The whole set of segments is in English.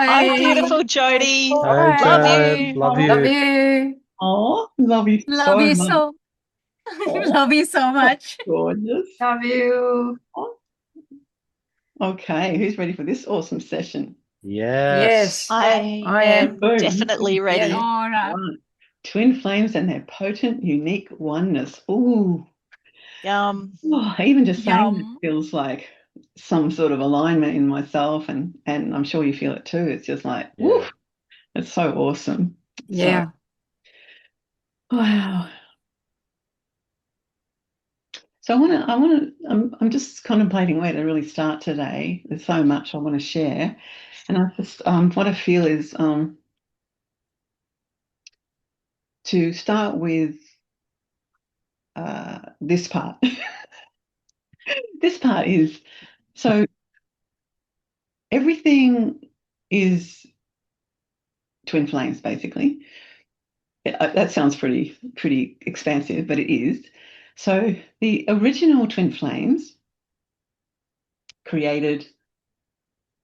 Hi, Hi. beautiful Jody. Hey, Love Hi. Jade. you. Love Love you. you. Oh, love you Love so you much. so Oh, love you so much. gorgeous. Love you. Oh, okay, who's ready for this awesome session? Yes. Yes, I I am. am Boom. definitely Get ready. on up. Right. Twin flames and their potent, unique oneness. Ooh, Yum. even just saying it Yum. feels like some sort of alignment in myself, and I'm sure you feel it too. It's just like, woo, Yeah. it's so awesome. So, Yeah. wow. So I'm just contemplating where to really start today. There's so much I want to share. And I just, what I feel is to start with this part. This part is so everything is twin flames, basically. That sounds pretty expansive, but it is. So the original twin flames created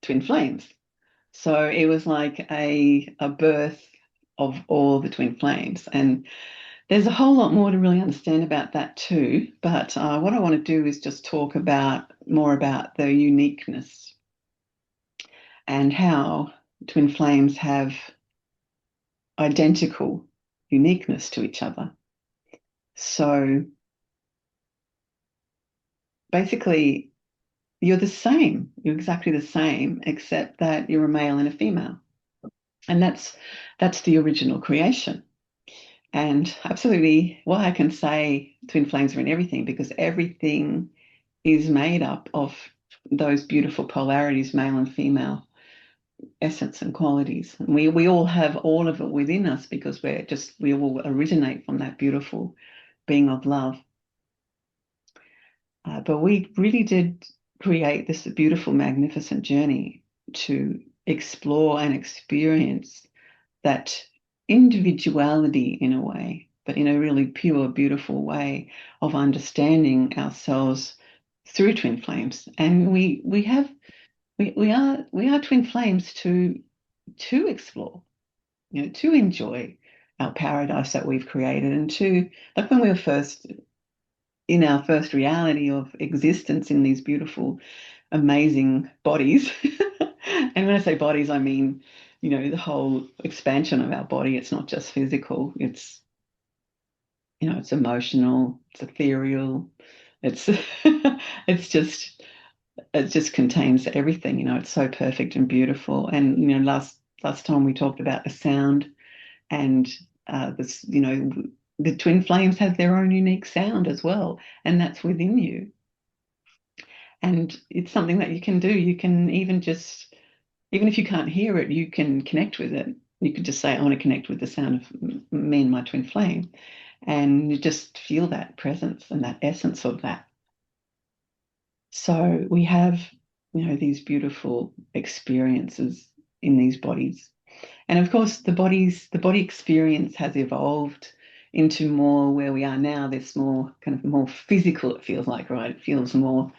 twin flames. So it was like a birth of all the twin flames. And there's a whole lot more to really understand about that too. But what I want to do is just talk about more about the uniqueness and how twin flames have identical uniqueness to each other. So basically, you're the same. You're exactly the same, except that you're a male and a female. And that's the original creation. And absolutely, well, I can say twin flames are in everything because everything is made up of those beautiful polarities, male and female essence and qualities. And we all have all of it within us because we all originate from that beautiful being of love. But we really did create this beautiful, magnificent journey to explore and experience that individuality in a way, but in a really pure, beautiful way of understanding ourselves through twin flames. And we are twin flames to explore, to enjoy our paradise that we've created, and to, like, when we were first in our first reality of existence in these beautiful, amazing bodies. And when I say bodies, I mean, the whole expansion of our body. It's not just physical, it's emotional, it's ethereal, it's it's just it just contains everything. It's so perfect and beautiful. And last time we talked about the sound, and this, the twin flames have their own unique sound as well, and that's within you. And it's something that you can do. You can even if you can't hear it, you can connect with it. You could just say, I want to connect with the sound of me and my twin flame. And you just feel that presence and that essence of that. So we have, these beautiful experiences in these bodies. And of course, the body experience has evolved into more where we are now. This more kind of more physical, it feels like, right? It feels more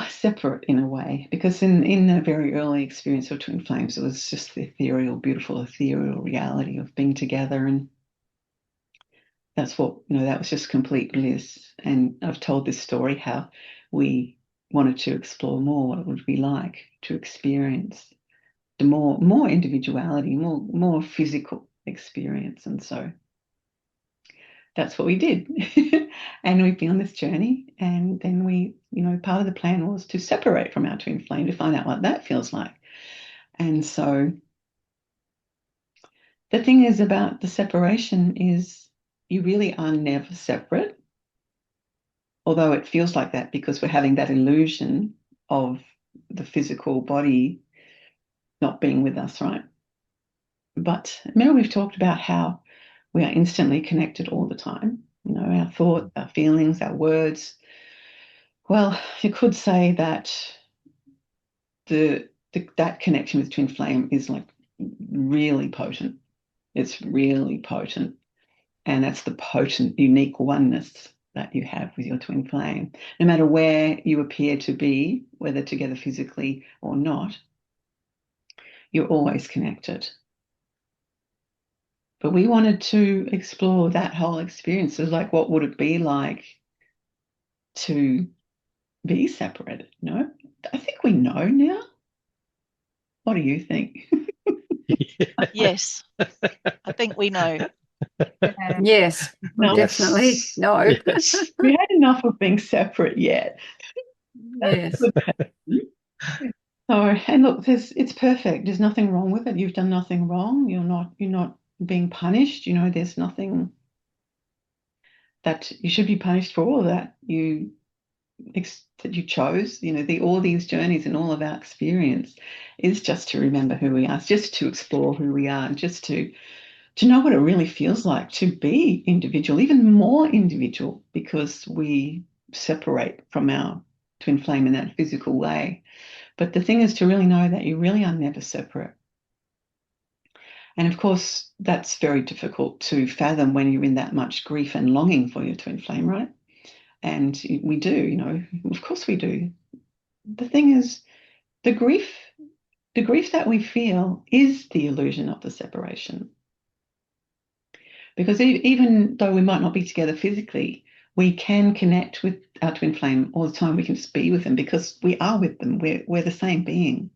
separate in a way, because in the very early experience of twin flames, it was just the ethereal, beautiful ethereal reality of being together. And that's what, that was just complete bliss. And I've told this story how we wanted to explore more what it would be like to experience the more individuality, more physical experience. And so that's what we did. And we've been on this journey. And then part of the plan was to separate from our twin flame to find out what that feels like. And so the thing is about the separation is you really are never separate, although it feels like that because we're having that illusion of the physical body not being with us, right? But remember, we've talked about how we are instantly connected all the time. Our thoughts, our feelings, our words. Well, you could say that that connection with twin flame is like really potent. It's really potent. And that's the potent, unique oneness that you have with your twin flame. No matter where you appear to be, whether together physically or not, You're always connected. But we wanted to explore that whole experience of like, what would it be like to be separated? No, I think we know now. What do you think? Yes, I think we know. Yes, No. definitely. No. We had enough of being separate yet. Yes. So, and look, it's perfect. There's nothing wrong with it. You've done nothing wrong. You're not being punished. You know, there's nothing that you should be punished for, or that you chose. You know, all these journeys and all of our experience is just to remember who we are. It's just to explore who we are, and just to know what it really feels like to be individual, even more individual, because we separate from our twin flame in that physical way. But the thing is to really know that you really are never separate. And of course, that's very difficult to fathom when you're in that much grief and longing for your twin flame, right? And we do, you know, of course we do. The thing is, the grief that we feel is the illusion of the separation. Because even though we might not be together physically, we can connect with our twin flame all the time. We can just be with them because we are with them. We're the same being.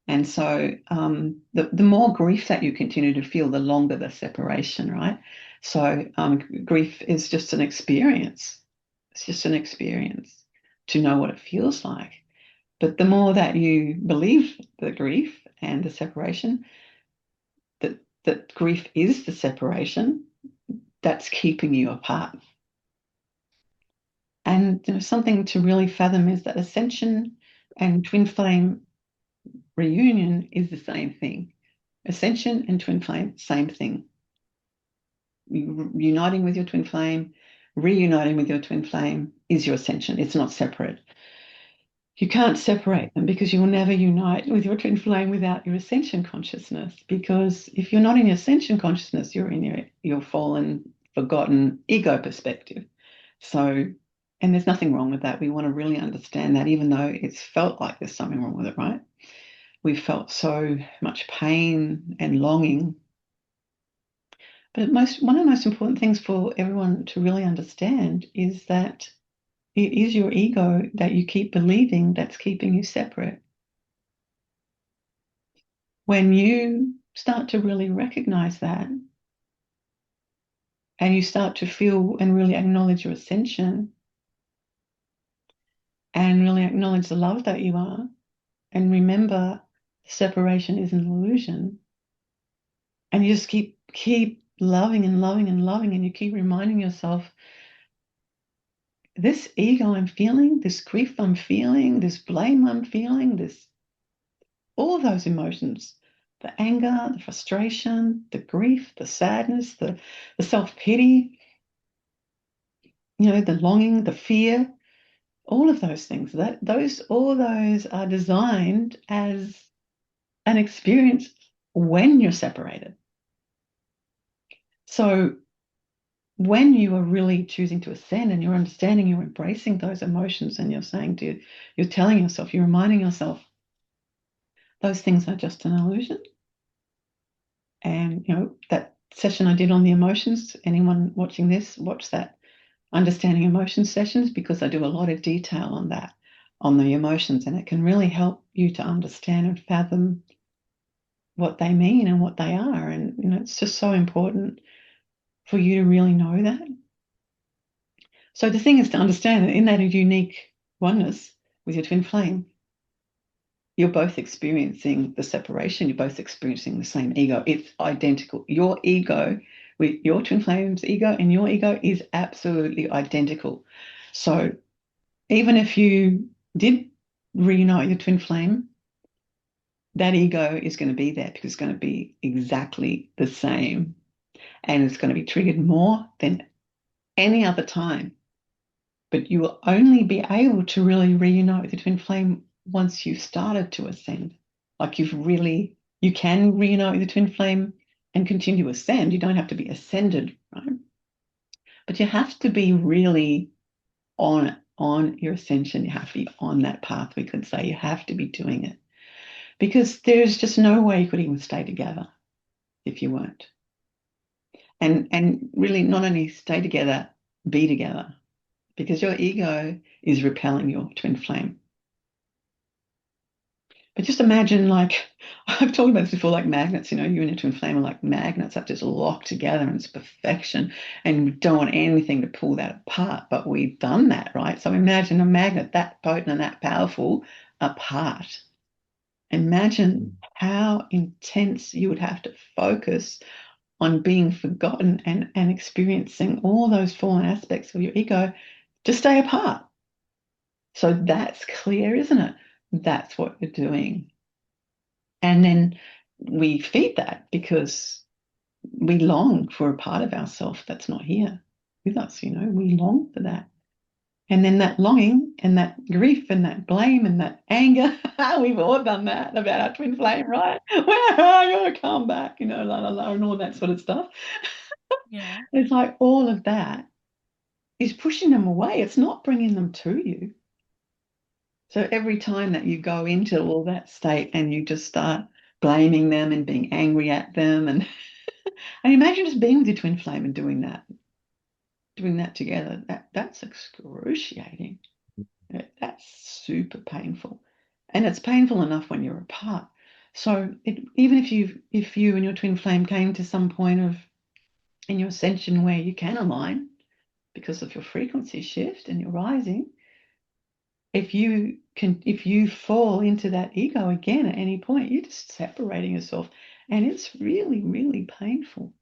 And so the more grief that you continue to feel, the longer the separation, right? So grief is just an experience. It's just an experience to know what it feels like. But the more that you believe the grief and the separation, that grief is the separation, that's keeping you apart. And you know, something to really fathom is that ascension and twin flame reunion is the same thing. Ascension and twin flame, same thing. Uniting with your twin flame, reuniting with your twin flame is your ascension. It's not separate. You can't separate them because you will never unite with your twin flame without your ascension consciousness. Because if you're not in your ascension consciousness, you're in your fallen, forgotten ego perspective. So, and there's nothing wrong with that. We want to really understand that, even though it's felt like there's something wrong with it, right? We've felt so much pain and longing. But one of the most important things for everyone to really understand is that it is your ego that you keep believing that's keeping you separate. When you start to really recognize that, and you start to feel and really acknowledge your ascension, and really acknowledge the love that you are, and remember separation is an illusion, and you just keep loving and loving and loving, and you keep reminding yourself, this ego I'm feeling, this grief I'm feeling, this blame I'm feeling, all of those emotions, the anger, the frustration, the grief, the sadness, the self-pity, you know, the longing, the fear, all of those things, all those are designed as an experience when you're separated. So when you are really choosing to ascend and you're understanding, you're embracing those emotions, and you're saying you're telling yourself, you're reminding yourself, those things are just an illusion. And, you know, that session I did on the emotions, anyone watching this, watch that Understanding Emotions sessions, because I do a lot of detail on that, on the emotions, and it can really help you to understand and fathom what they mean and what they are. And, you know, it's just so important for you to really know that. So the thing is to understand that in that unique oneness with your twin flame, you're both experiencing the separation. You're both experiencing the same ego. It's identical. Your ego with your twin flame's ego and your ego is absolutely identical. So even if you did reunite your twin flame, that ego is going to be there because it's going to be exactly the same. And it's going to be triggered more than any other time. But you will only be able to really reunite with your twin flame once you've started to ascend. Like you can reunite with the twin flame and continue to ascend. You don't have to be ascended, right? But you have to be really on your ascension. You have to be on that path, we could say. You have to be doing it. because there's just no way you could even stay together if you weren't. And really not only stay together, be together, because your ego is repelling your twin flame. But just imagine, like, I've talked about this before, like magnets, you and your twin flame are like magnets that just lock together, and it's perfection. And we don't want anything to pull that apart, but we've done that, right? So imagine a magnet that potent and that powerful apart. Imagine how intense you would have to focus on being forgotten and experiencing all those fallen aspects of your ego to stay apart. So that's clear, isn't it? That's what you're doing. And then we feed that because we long for a part of ourselves that's not here with us, we long for that. And then that longing and that grief and that blame and that anger, we've all done that about our twin flame, right? Where are you? Come back, la la la, and all that sort of stuff. Yeah. It's like all of that is pushing them away. It's not bringing them to you. So every time that you go into all that state and you just start blaming them and being angry at them, and imagine just being with your twin flame and doing that together, that's excruciating. That's super painful. And it's painful enough when you're apart. So even if you and your twin flame came to some point in your ascension where you can align because of your frequency shift and your rising, if you fall into that ego again at any point, you're just separating yourself, and it's really, really painful.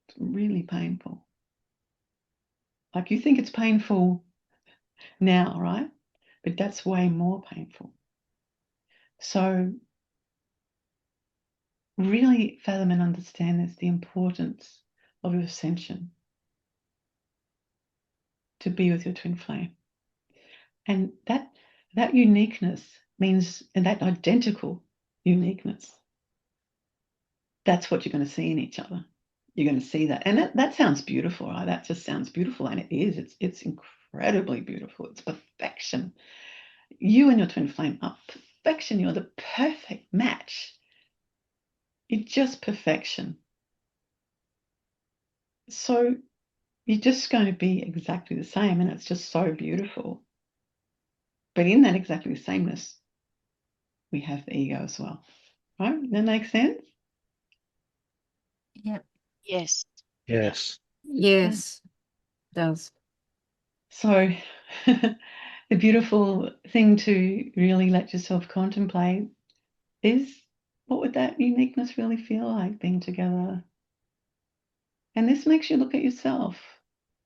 It's really painful. Like, you think it's painful now, right? But that's way more painful. So really fathom and understand this, the importance of your ascension, to be with your twin flame. And that uniqueness means, and that identical uniqueness, that's what you're going to see in each other. You're going to see that. And that sounds beautiful, right? That just sounds beautiful. And it is. It's incredibly beautiful. It's perfection. You and your twin flame are perfection. You're the perfect match. You're just perfection. So you're just going to be exactly the same. And it's just so beautiful. But in that exactly the sameness, we have the ego as well. Right? That makes sense? Yep. Yes. Yes. Yes. Does. So the beautiful thing to really let yourself contemplate is, what would that uniqueness really feel like being together? And this makes you look at yourself.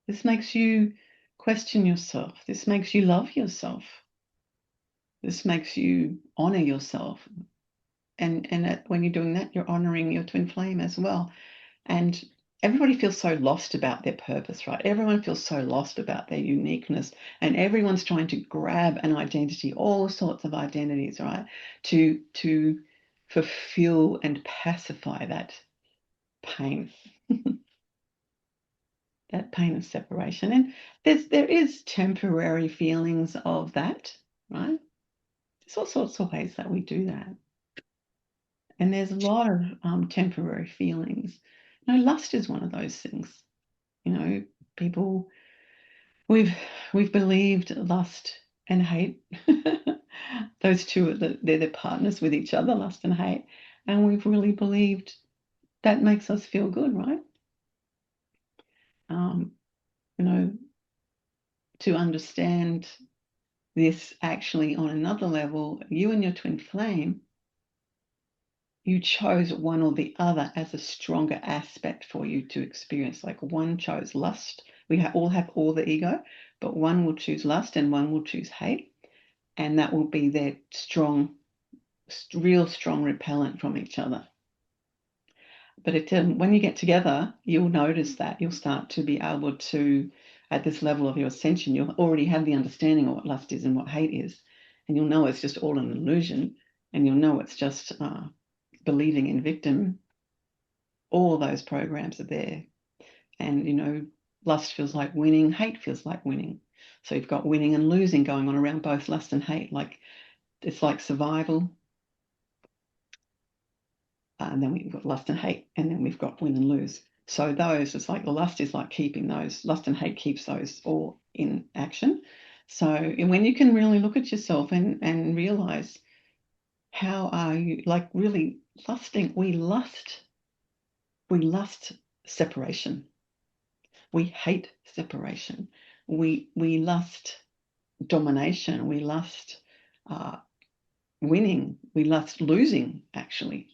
This makes you question yourself. This makes you love yourself. This makes you honor yourself. And when you're doing that, you're honoring your twin flame as well. And everybody feels so lost about their purpose, right? Everyone feels so lost about their uniqueness, and everyone's trying to grab an identity, all sorts of identities, right? To fulfill and pacify that pain. That pain of separation. And there is temporary feelings of that, right? There's all sorts of ways that we do that. And there's a lot of temporary feelings. Lust is one of those things. People, we've believed lust and hate. Those two, they're the partners with each other, lust and hate. And we've really believed that makes us feel good, right? To understand this actually on another level, you and your twin flame, you chose one or the other as a stronger aspect for you to experience. Like, one chose lust. We all have all the ego, but one will choose lust and one will choose hate. And that will be their real strong repellent from each other. But when you get together, you'll notice that you'll start to be able to, at this level of your ascension, you'll already have the understanding of what lust is and what hate is. And you'll know it's just all an illusion. And you'll know it's just believing in victim. All those programs are there. And, lust feels like winning, hate feels like winning. So you've got winning and losing going on around both lust and hate. Like, it's like survival. And then we've got lust and hate, and then we've got win and lose. So those, it's like the lust is like keeping those, lust and hate keeps those all in action. So when you can really look at yourself and realize, how are you, like, really lusting? We lust separation. We hate separation. We lust domination. We lust winning. We lust losing, actually.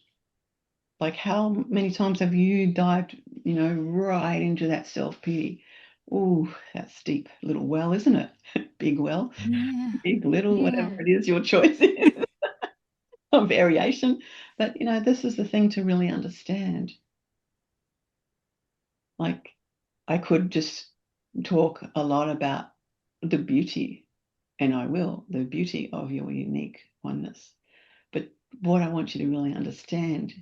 Like, how many times have you dived, right into that self-pity? Oh, that's deep little well, isn't it? Big well, Yeah. big, little, Yeah. whatever it is your choice is, a variation. But, this is the thing to really understand. Like, I could just talk a lot about the beauty, and I will, the beauty of your unique oneness. But what I want you to really understand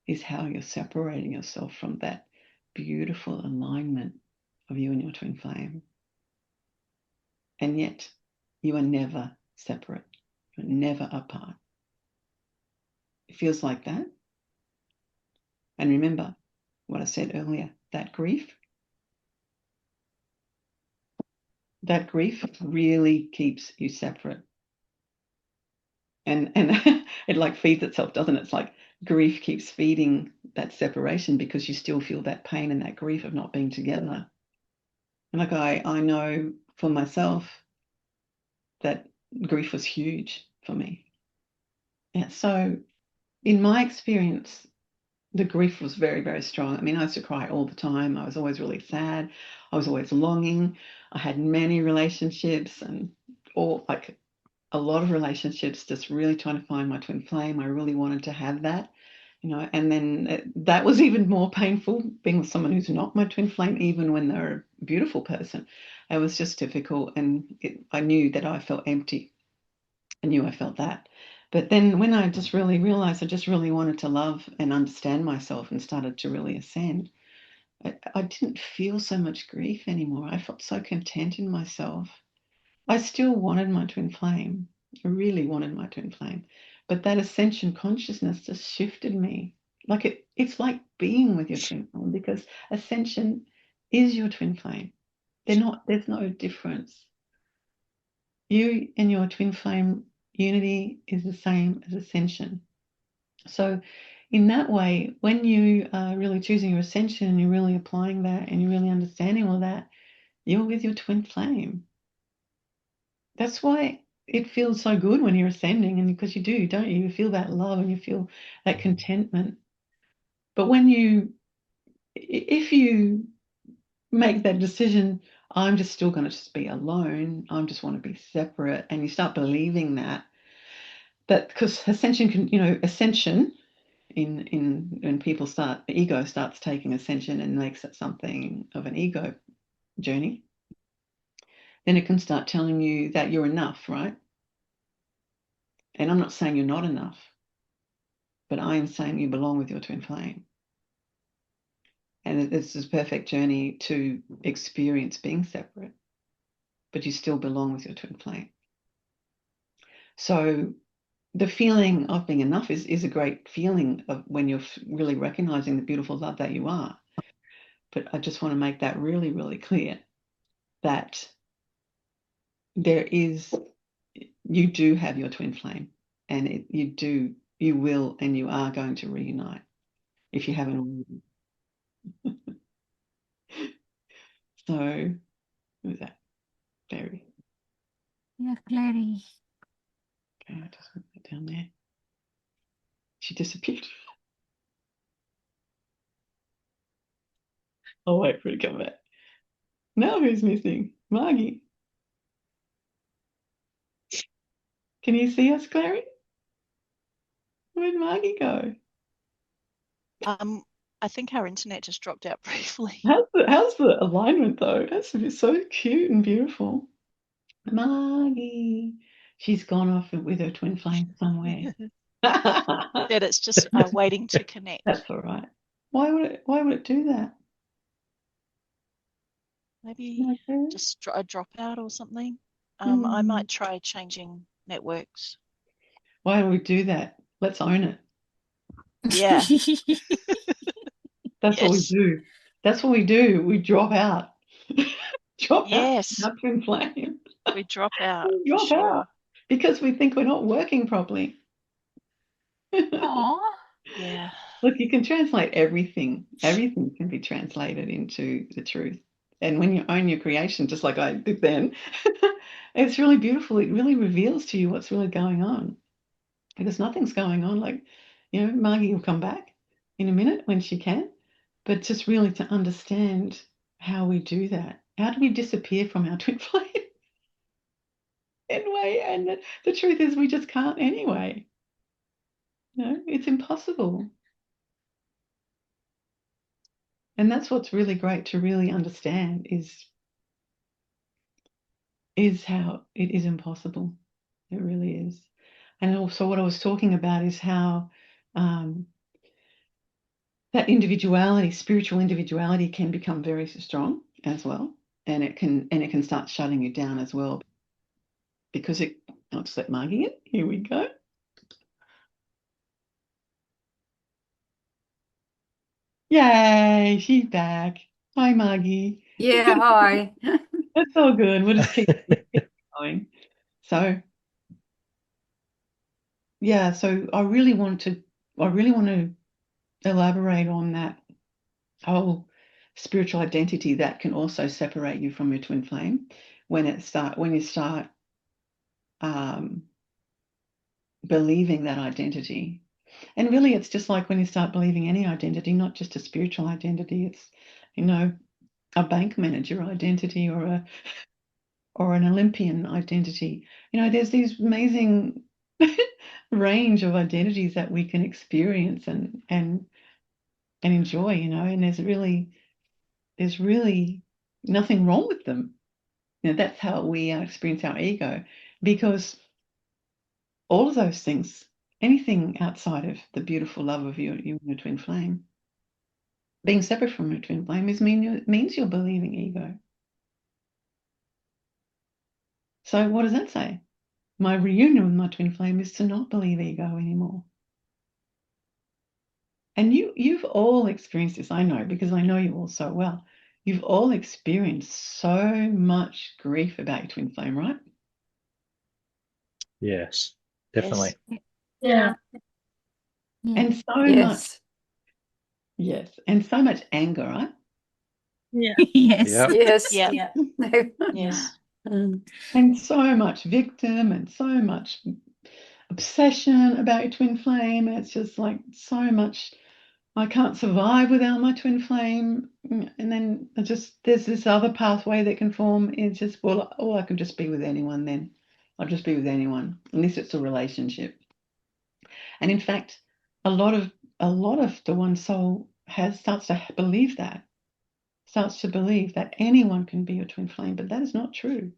is how you're separating yourself from that beautiful alignment of you and your twin flame. And yet, you are never separate. You're never apart. It feels like that. And remember what I said earlier, that grief really keeps you separate. And it like feeds itself, doesn't it? It's like grief keeps feeding that separation because you still feel that pain and that grief of not being together. And like I know for myself that grief was huge for me. Yeah, so in my experience, the grief was very, very strong. I mean, I used to cry all the time. I was always really sad. I was always longing. I had many relationships and all, like, a lot of relationships, just really trying to find my twin flame. I really wanted to have that, and then that was even more painful, being with someone who's not my twin flame, even when they're a beautiful person. It was just difficult, and I knew that I felt empty. I knew I felt that. But then when I just really realized I just really wanted to love and understand myself and started to really ascend, I didn't feel so much grief anymore. I felt so content in myself. I still wanted my twin flame. I really wanted my twin flame. But that ascension consciousness just shifted me. Like, it's like being with your twin flame, because ascension is your twin flame. There's no difference. You and your twin flame unity is the same as ascension. So in that way, when you are really choosing your ascension and you're really applying that and you're really understanding all that, you're with your twin flame. That's why it feels so good when you're ascending, and because you do, don't you? You feel that love and you feel that contentment. But if you make that decision, I'm just still going to just be alone, I just want to be separate, and you start believing that because ascension can, ascension in when people start, the ego starts taking ascension and makes it something of an ego journey, then it can start telling you that you're enough, right? And I'm not saying you're not enough, but I am saying you belong with your twin flame. And it's this perfect journey to experience being separate, but you still belong with your twin flame. So the feeling of being enough is a great feeling of when you're really recognizing the beautiful love that you are. But I just want to make that really, really clear that you do have your twin flame, and you will, and you are going to reunite if you haven't already. So, who's that? Very. Yeah, Clary. Okay, I just went down there. She disappeared. I'll wait for her to come back. Now who's missing? Margie. Can you see us, Clary? Where'd Margie go? I think our internet just dropped out briefly. How's the alignment though? That's so cute and beautiful. Margie. She's gone off with her twin flame somewhere. That it's just waiting to connect. That's all right. Why would it do that? Maybe Okay. just a dropout or something. I Hmm. might try changing networks. Why do we do that? Let's own it. Yeah. That's what we Yes. do. That's what we do. We drop out. Drop out Yes. our twin flame. We drop out We for drop sure. out because we think we're not working properly. Aw. Yeah. Look, you can translate everything. Everything can be translated into the truth. And when you own your creation, just like I did then, it's really beautiful. It really reveals to you what's really going on. Because nothing's going on. Like, Margie will come back in a minute when she can. But just really to understand how we do that. How do we disappear from our twin flame? Anyway, and the truth is we just can't anyway. It's impossible. And that's what's really great to really understand is how it is impossible. It really is. And also what I was talking about is how that individuality, spiritual individuality, can become very strong as well. And it can start shutting you down as well. Because I'll just let Margie in. Here we go. Yay, she's back. Hi, Margie. Yeah, hi. That's all good. We'll just keep going. So, yeah, so I really want to elaborate on that whole spiritual identity that can also separate you from your twin flame when you start believing that identity. And really, it's just like when you start believing any identity, not just a spiritual identity. It's, a bank manager identity or an Olympian identity. There's these amazing range of identities that we can experience and enjoy, and there's really nothing wrong with them. That's how we experience our ego, because all of those things, anything outside of the beautiful love of you and your twin flame, being separate from your twin flame means you're believing ego. So what does that say? My reunion with my twin flame is to not believe ego anymore. And you've all experienced this, I know, because I know you all so well. You've all experienced so much grief about your twin flame, right? Yes, definitely. Yeah. And so much, Yes. yes, and so much anger, right? Yes. Yep. Yes. Yeah. Yeah. Yes. Mm. And so much victim and so much obsession about your twin flame. It's just like so much, I can't survive without my twin flame. And then there's this other pathway that can form. It's just, well, I can just be with anyone then. I'll just be with anyone, unless it's a relationship. And in fact, a lot of the one soul starts to believe that, anyone can be your twin flame, but that is not true.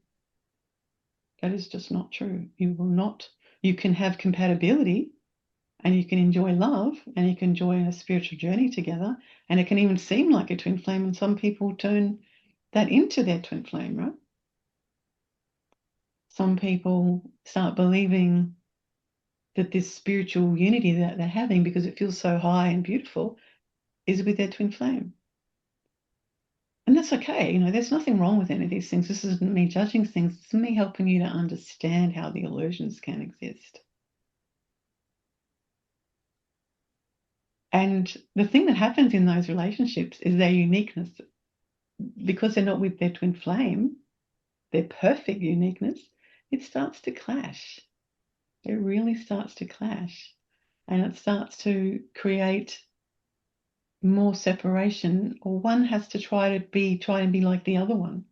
That is just not true. You can have compatibility and you can enjoy love and you can enjoy a spiritual journey together, and it can even seem like a twin flame, and some people turn that into their twin flame, right? Some people start believing that this spiritual unity that they're having, because it feels so high and beautiful, is with their twin flame. And that's okay. There's nothing wrong with any of these things. This isn't me judging things. It's me helping you to understand how the illusions can exist. And the thing that happens in those relationships is their uniqueness. Because they're not with their twin flame, their perfect uniqueness, it starts to clash. It really starts to clash. And it starts to create more separation, or one has to try and be like the other one.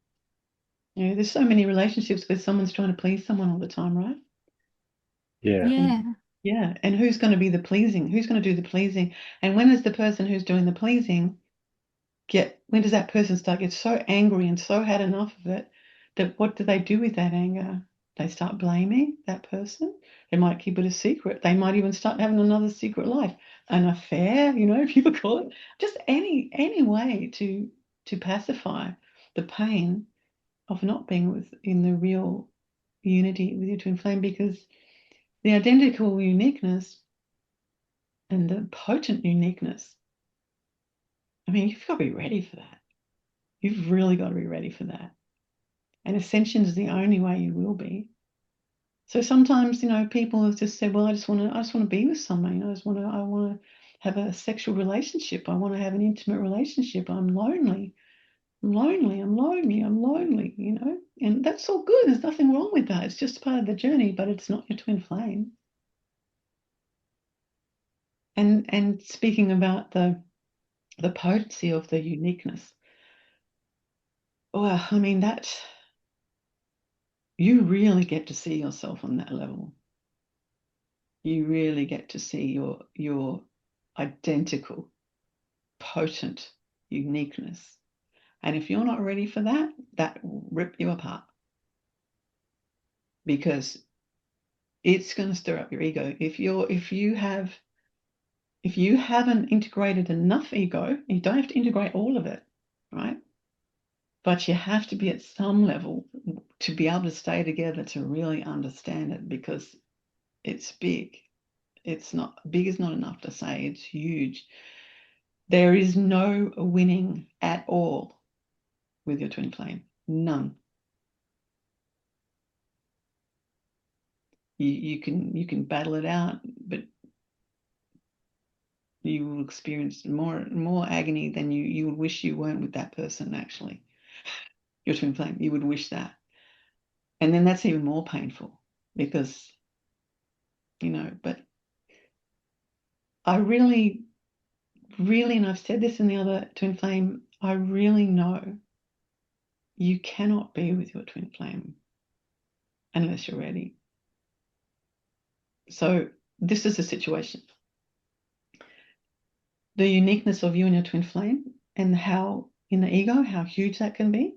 There's so many relationships where someone's trying to please someone all the time, right? Yeah. Yeah. Yeah. And who's going to be the pleasing? Who's going to do the pleasing? And when is the person who's doing the pleasing when does that person start get so angry and so had enough of it that what do they do with that anger? They start blaming that person. They might keep it a secret. They might even start having another secret life, an affair, people call it. Just any way to pacify the pain of not being in the real unity with your twin flame, because the identical uniqueness and the potent uniqueness. I mean, you've got to be ready for that. You've really got to be ready for that. And ascension is the only way you will be. So sometimes, people have just said, well, I just want to be with someone. I want to have a sexual relationship. I want to have an intimate relationship. I'm lonely. I'm lonely. I'm lonely. I'm lonely, and that's all good. There's nothing wrong with that. It's just part of the journey, but it's not your twin flame. And speaking about the potency of the uniqueness, well, I mean, that you really get to see yourself on that level. You really get to see your identical, potent uniqueness. And if you're not ready for that, that will rip you apart, because it's going to stir up your ego. If you haven't integrated enough ego, you don't have to integrate all of it, right? But you have to be at some level to be able to stay together to really understand it, because it's big. It's not big is not enough to say, it's huge. There is no winning at all with your twin flame. None. You can battle it out, but you will experience more agony than you would wish you weren't with that person, actually. Your twin flame. You would wish that. And then that's even more painful, because, but I really, really, and I've said this in the other twin flame, I really know you cannot be with your twin flame unless you're ready. So this is the situation. The uniqueness of you and your twin flame, and how in the ego, how huge that can be.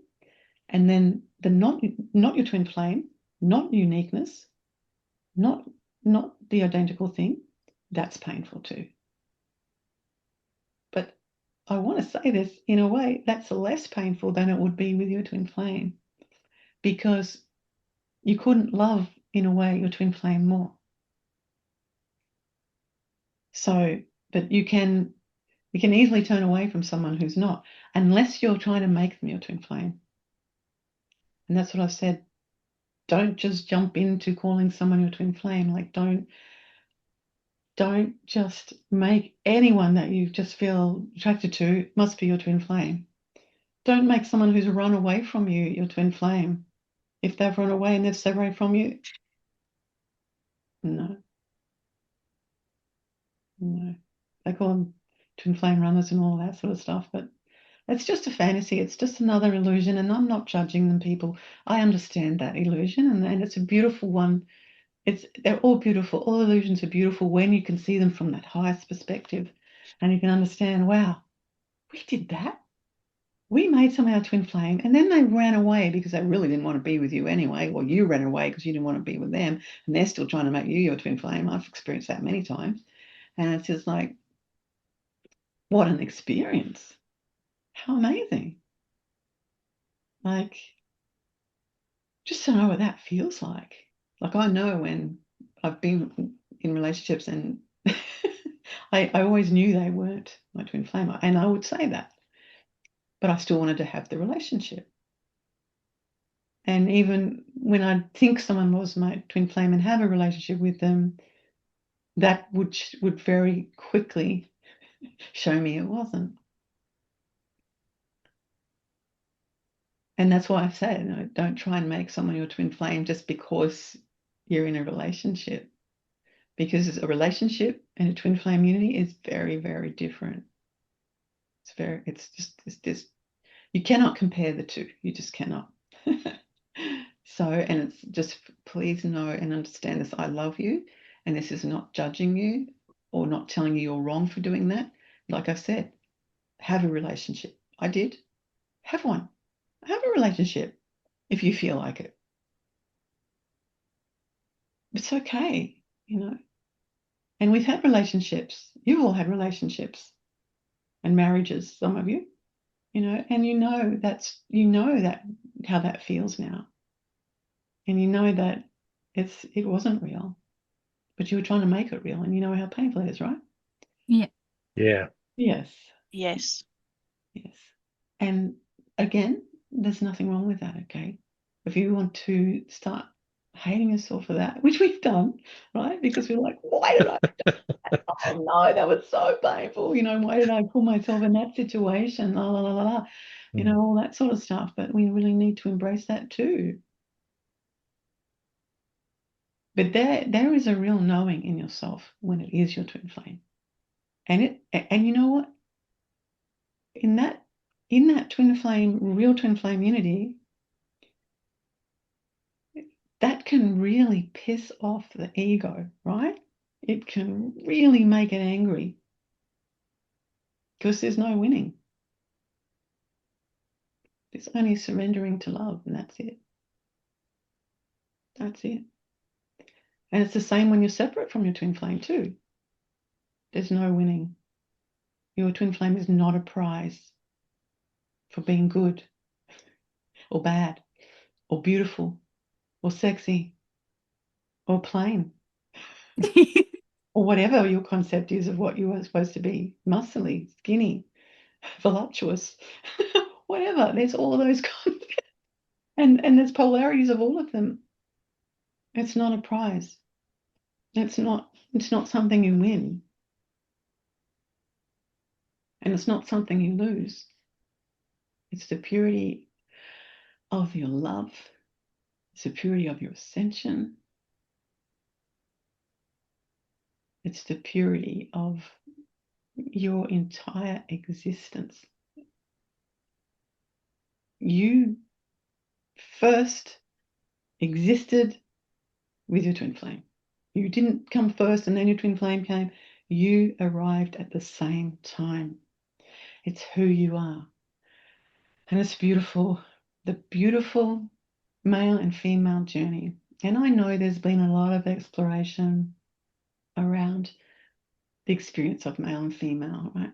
And then the not your twin flame, not uniqueness, not the identical thing, that's painful too. But I want to say this, in a way, that's less painful than it would be with your twin flame, because you couldn't love, in a way, your twin flame more. So, but you can easily turn away from someone who's not, unless you're trying to make them your twin flame. And that's what I've said. Don't just jump into calling someone your twin flame. Like, don't just make anyone that you just feel attracted to must be your twin flame. Don't make someone who's run away from you your twin flame. If they've run away and they've separated from you, no. They call them twin flame runners and all that sort of stuff, but it's just a fantasy. It's just another illusion, and I'm not judging them, people. I understand that illusion, and it's a beautiful one. They're all beautiful. All illusions are beautiful when you can see them from that highest perspective, and you can understand, wow, we did that. We made someone our twin flame, and then they ran away because they really didn't want to be with you anyway, or you ran away because you didn't want to be with them, and they're still trying to make you your twin flame. I've experienced that many times, and it's just like, what an experience. How amazing. Like, just to know what that feels like. Like, I know when I've been in relationships and I always knew they weren't my twin flame, and I would say that, but I still wanted to have the relationship. And even when I think someone was my twin flame and have a relationship with them, that would very quickly show me it wasn't. And that's why I say, don't try and make someone your twin flame just because you're in a relationship, because a relationship and a twin flame unity is very, very different. It's just you cannot compare the two. You just cannot. So, and it's just, please know and understand this. I love you, and this is not judging you or not telling you you're wrong for doing that. Like I said, have a relationship. I did. Have one. Have a relationship if you feel like it. It's okay, And we've had relationships. You've all had relationships and marriages, some of you, and that how that feels now. And that it wasn't real. but you were trying to make it real, and you know how painful it is, right? Yeah. Yeah. Yes. Yes. Yes. And again, there's nothing wrong with that, okay? If you want to start hating yourself for that, which we've done, right? Because we're like, why did I do that? Oh no, that was so painful. You know, why did I put myself in that situation? La la la la la. You know, all that sort of stuff. But we really need to embrace that too. But there is a real knowing in yourself when it is your twin flame. And you know what? In that twin flame, real twin flame unity, that can really piss off the ego, right? It can really make it angry because there's no winning. There's only surrendering to love, and that's it. That's it. And it's the same when you're separate from your twin flame too. There's no winning. Your twin flame is not a prize for being good or bad or beautiful or sexy or plain or whatever your concept is of what you are supposed to be. Muscly, skinny, voluptuous, whatever. There's all of those concepts. And there's polarities of all of them. It's not a prize. It's not something you win. And it's not something you lose. It's the purity of your love. It's the purity of your ascension. It's the purity of your entire existence. You first existed with your twin flame. You didn't come first and then your twin flame came. You arrived at the same time. It's who you are. And it's beautiful. The beautiful male and female journey. And I know there's been a lot of exploration around the experience of male and female, right?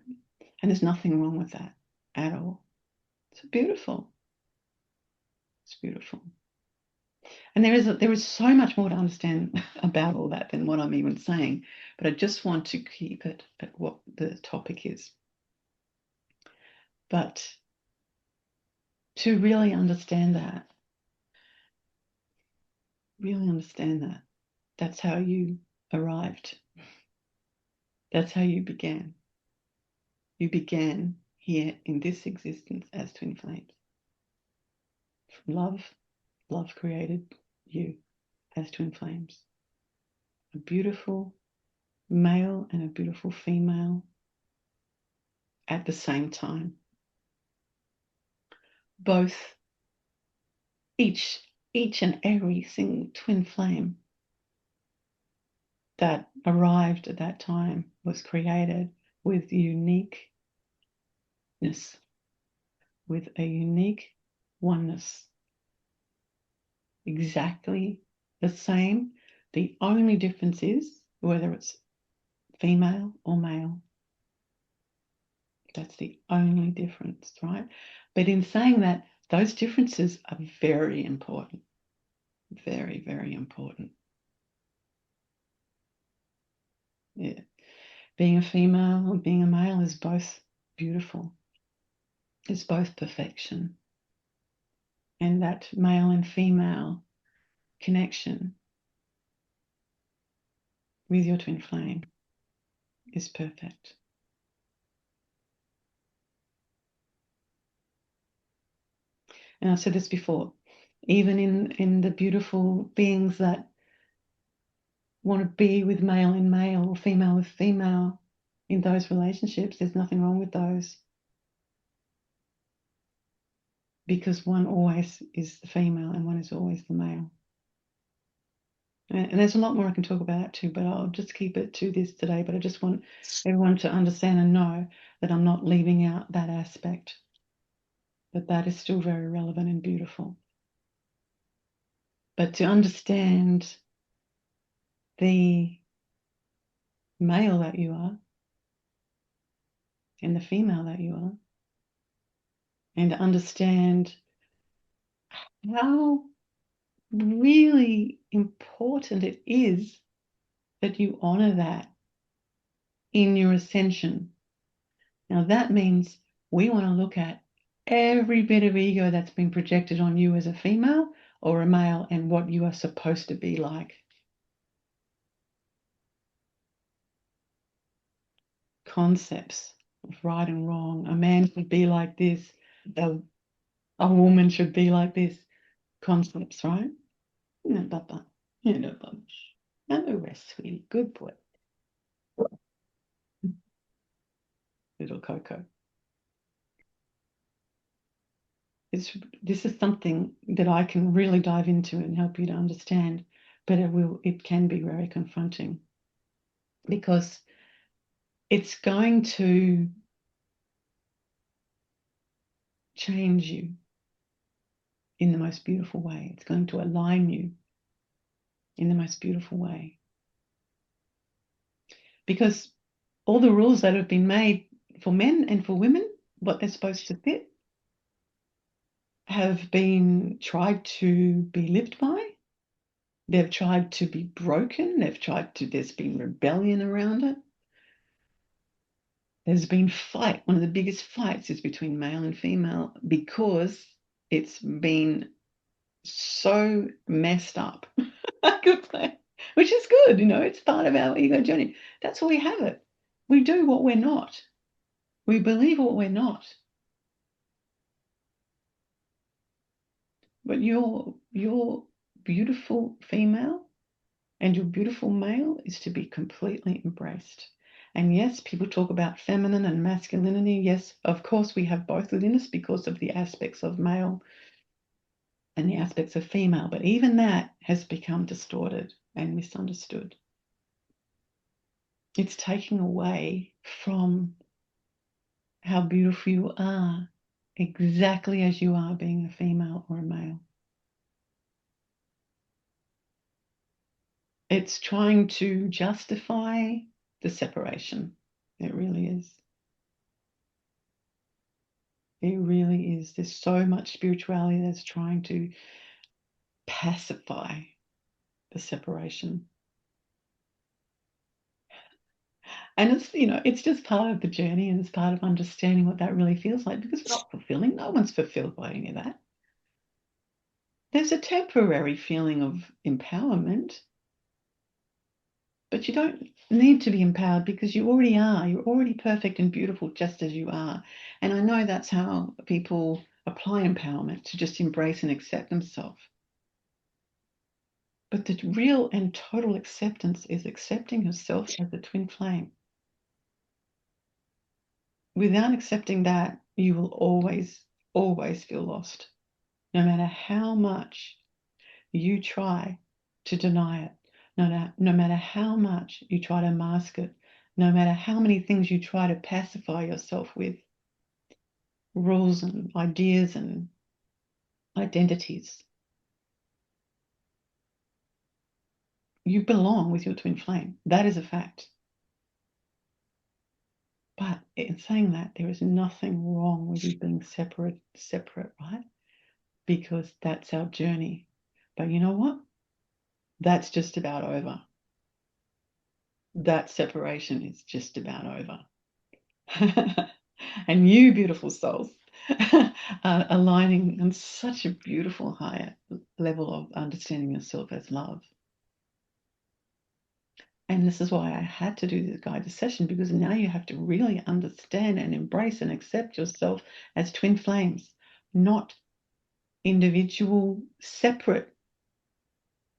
And there's nothing wrong with that at all. It's beautiful. It's beautiful. And there is so much more to understand about all that than what I'm even saying, but I just want to keep it at what the topic is. But to really understand that, that's how you arrived. That's how you began. You began here in this existence as twin flames. From love created you as twin flames. A beautiful male and a beautiful female at the same time. Both, each and every single twin flame that arrived at that time was created with uniqueness, with a unique oneness. Exactly the same. The only difference is whether it's female or male. That's the only difference, right? But in saying that, those differences are very important. Very, very important. Yeah. Being a female or being a male is both beautiful. It's both perfection. And that male and female connection with your twin flame is perfect. And I've said this before, even in the beautiful beings that want to be with male and male or female with female in those relationships, there's nothing wrong with those. Because one always is the female and one is always the male. And there's a lot more I can talk about too, but I'll just keep it to this today. But I just want everyone to understand and know that I'm not leaving out that aspect, but that is still very relevant and beautiful. But to understand the male that you are and the female that you are, and to understand how really important it is that you honor that in your ascension. Now that means we want to look at every bit of ego that's been projected on you as a female or a male and what you are supposed to be like. Concepts of right and wrong. A man should be like this. A woman should be like this. Concepts, right? No, Baba. No, Baba. Have a rest, sweetie. Good boy. Little Coco. This is something that I can really dive into and help you to understand, but it can be very confronting because it's going to change you in the most beautiful way. It's going to align you in the most beautiful way. Because all the rules that have been made for men and for women, what they're supposed to fit, have been tried to be lived by. They've tried to be broken. There's been rebellion around it. There's been fight. One of the biggest fights is between male and female because it's been so messed up. Good play. Which is good, it's part of our ego journey. That's why we have it. We do what we're not. We believe what we're not. But your beautiful female and your beautiful male is to be completely embraced. And yes, people talk about feminine and masculinity. Yes, of course, we have both within us because of the aspects of male and the aspects of female. But even that has become distorted and misunderstood. It's taking away from how beautiful you are, exactly as you are, being a female or a male. It's trying to justify the separation. It really is. It really is. There's so much spirituality that's trying to pacify the separation. And it's just part of the journey, and it's part of understanding what that really feels like, because it's not fulfilling. No one's fulfilled by any of that. There's a temporary feeling of empowerment, but you don't need to be empowered because you already are. You're already perfect and beautiful just as you are. And I know that's how people apply empowerment, to just embrace and accept themselves. But the real and total acceptance is accepting yourself as a twin flame. Without accepting that, you will always, always feel lost. No matter how much you try to deny it, no matter how much you try to mask it, no matter how many things you try to pacify yourself with, rules and ideas and identities, you belong with your twin flame. That is a fact. But in saying that, there is nothing wrong with you being separate, right? Because that's our journey. But you know what? That's just about over. That separation is just about over. And you, beautiful souls, are aligning on such a beautiful higher level of understanding yourself as love. And this is why I had to do this guided session, because now you have to really understand and embrace and accept yourself as twin flames, not individual, separate,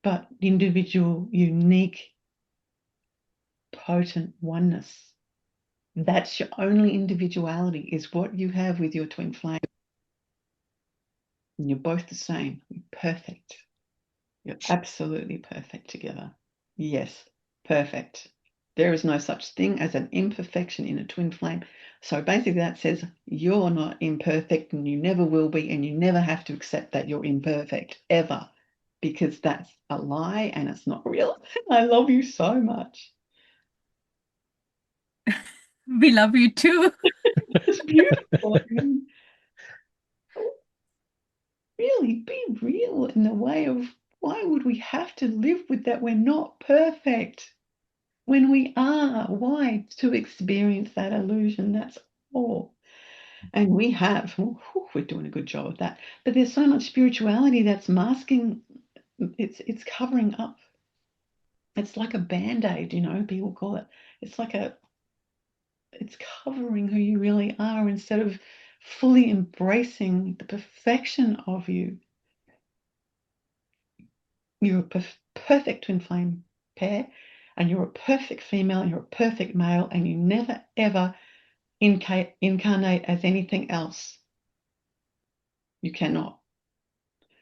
but individual, unique, potent oneness. That's your only individuality, is what you have with your twin flame. And you're both the same. You're perfect. You're absolutely perfect together. Yes, perfect. There is no such thing as an imperfection in a twin flame. So basically that says you're not imperfect, and you never will be, and you never have to accept that you're imperfect, ever, because that's a lie and it's not real. I love you so much. We love you too. It's beautiful. I mean, really be real in the way of, why would we have to live with that? We're not perfect. when we are. Why? To experience that illusion. That's all. And we have. We're doing a good job of that. But there's so much spirituality that's masking. It's covering up. It's like a band-aid, people call it. It's covering who you really are instead of fully embracing the perfection of you. You're a perfect twin flame pair, and you're a perfect female, and you're a perfect male, and you never ever incarnate as anything else. You cannot.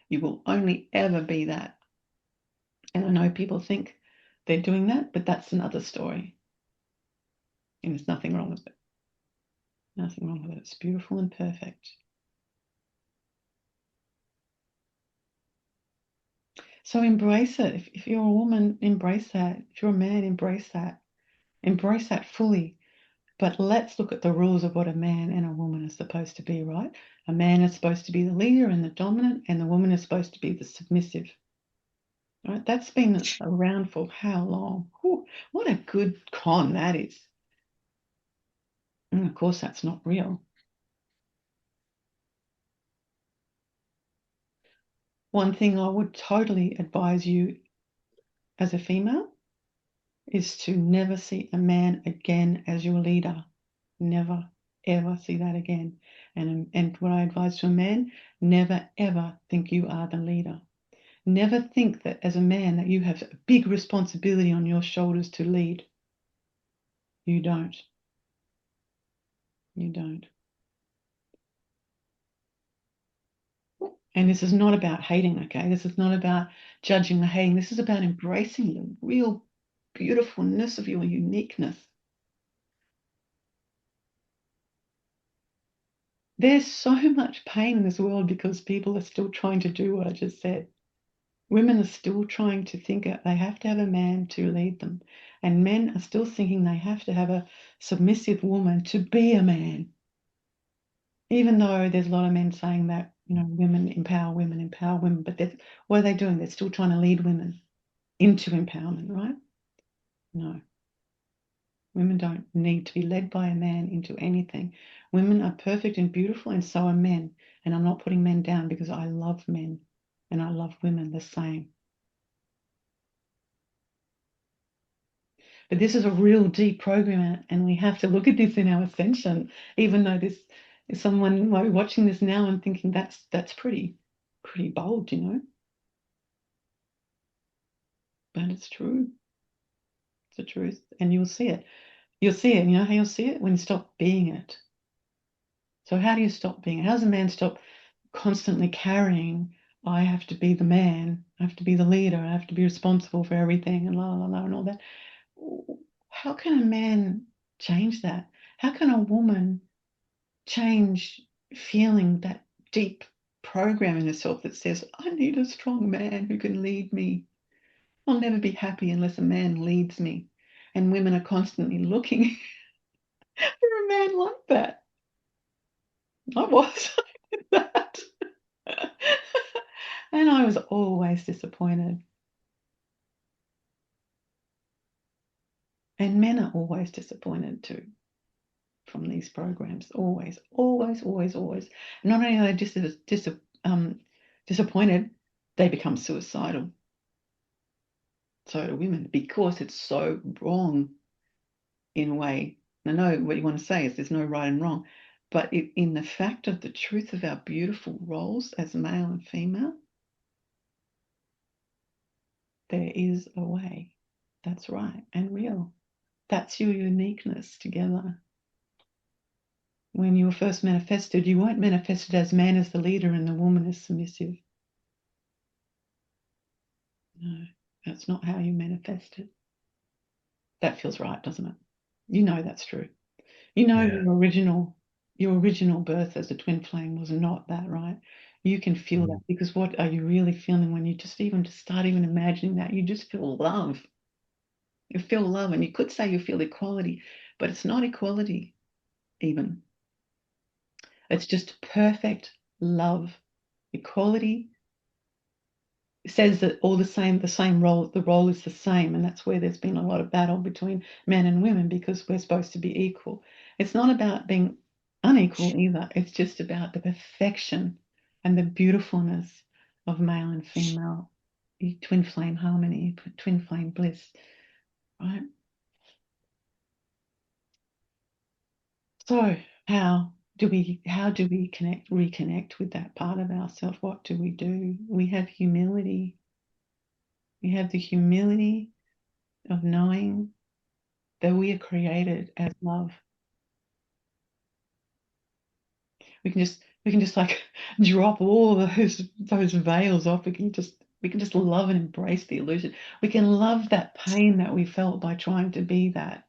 You will only ever be that. And I know people think they're doing that, but that's another story. And there's nothing wrong with it. Nothing wrong with it. It's beautiful and perfect. So embrace it. If you're a woman, embrace that. If you're a man, embrace that. Embrace that fully. But let's look at the rules of what a man and a woman are supposed to be, right? A man is supposed to be the leader and the dominant, and the woman is supposed to be the submissive. Right? That's been around for how long? Whew, what a good con that is. And of course, that's not real. One thing I would totally advise you as a female is to never see a man again as your leader. Never, ever see that again. And what I advise to a man, never, ever think you are the leader. Never think that as a man that you have a big responsibility on your shoulders to lead. You don't. You don't. And this is not about hating, okay? This is not about judging or hating. This is about embracing the real beautifulness of your uniqueness. There's so much pain in this world because people are still trying to do what I just said. Women are still trying to think they have to have a man to lead them. And men are still thinking they have to have a submissive woman to be a man. Even though there's a lot of men saying that, women empower women, but what are they doing? They're still trying to lead women into empowerment, right? No. Women don't need to be led by a man into anything. Women are perfect and beautiful, and so are men. And I'm not putting men down because I love men and I love women the same. But this is a real deep program, and we have to look at this in our ascension, even though this is someone watching this now and thinking that's pretty bold, But it's true. It's the truth. And you'll see it. You'll see it. You know how you'll see it? When you stop being it. So how do you stop being it? How does a man stop constantly carrying, I have to be the man, I have to be the leader, I have to be responsible for everything, and la la la and all that? How can a man change that? How can a woman change feeling that deep program in herself that says, I need a strong man who can lead me? I'll never be happy unless a man leads me. And women are constantly looking for a man like that. I was that. And I was always disappointed. And men are always disappointed too from these programs. Always, always, always, always. Not only are they disappointed, they become suicidal. So do women, because it's so wrong in a way. I know what you want to say is there's no right and wrong, but in the fact of the truth of our beautiful roles as male and female, there is a way. That's right, and real. That's your uniqueness together. When you were first manifested, you weren't manifested as man as the leader and the woman as submissive. No, that's not how you manifested. That feels right, doesn't it? You know that's true. You know your original birth as a twin flame was not that, right? You can feel that, because what are you really feeling when you just start even imagining that? You just feel love. You feel love, and you could say you feel equality, but it's not equality even. It's just perfect love. Equality says that all the same role, the role is the same, and that's where there's been a lot of battle between men and women, because we're supposed to be equal. It's not about being unequal either. It's just about the perfection and the beautifulness of male and female, twin flame harmony, twin flame bliss, right? So how do we reconnect with that part of ourselves? What do? We have humility. We have the humility of knowing that we are created as love. We can just like drop all those veils off. We can just love and embrace the illusion. We can love that pain that we felt by trying to be that.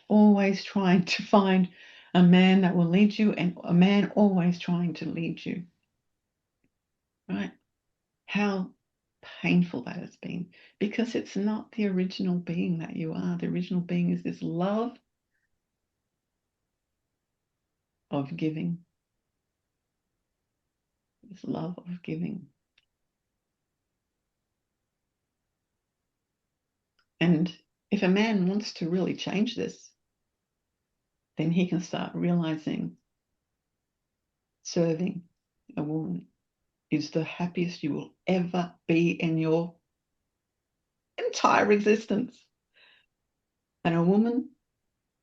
Always trying to find a man that will lead you, and a man always trying to lead you. Right? How painful that has been, because it's not the original being that you are. The original being is this love of giving. This love of giving. And if a man wants to really change this, then he can start realizing serving a woman is the happiest you will ever be in your entire existence. And a woman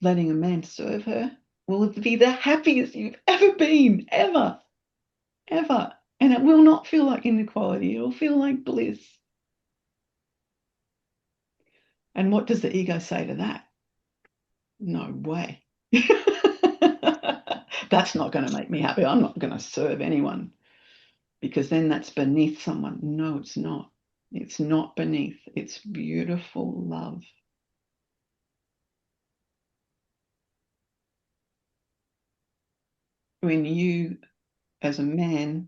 letting a man serve her will be the happiest you've ever been, ever, ever. And it will not feel like inequality. It will feel like bliss. And what does the ego say to that? No way. That's not going to make me happy. I'm not going to serve anyone, because then that's beneath someone. No, it's not. It's not beneath. It's beautiful love. When you, as a man,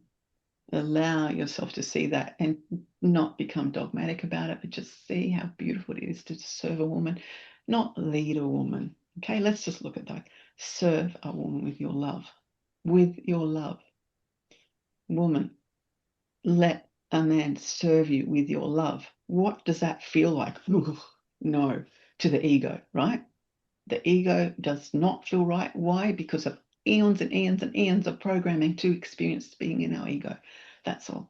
allow yourself to see that and not become dogmatic about it, but just see how beautiful it is to serve a woman, not lead a woman. Okay, let's just look at that. Serve a woman with your love. With your love. Woman, let a man serve you with your love. What does that feel like? Ooh, no, to the ego, right? The ego does not feel right. Why? Because of eons and eons and eons of programming to experience being in our ego. That's all.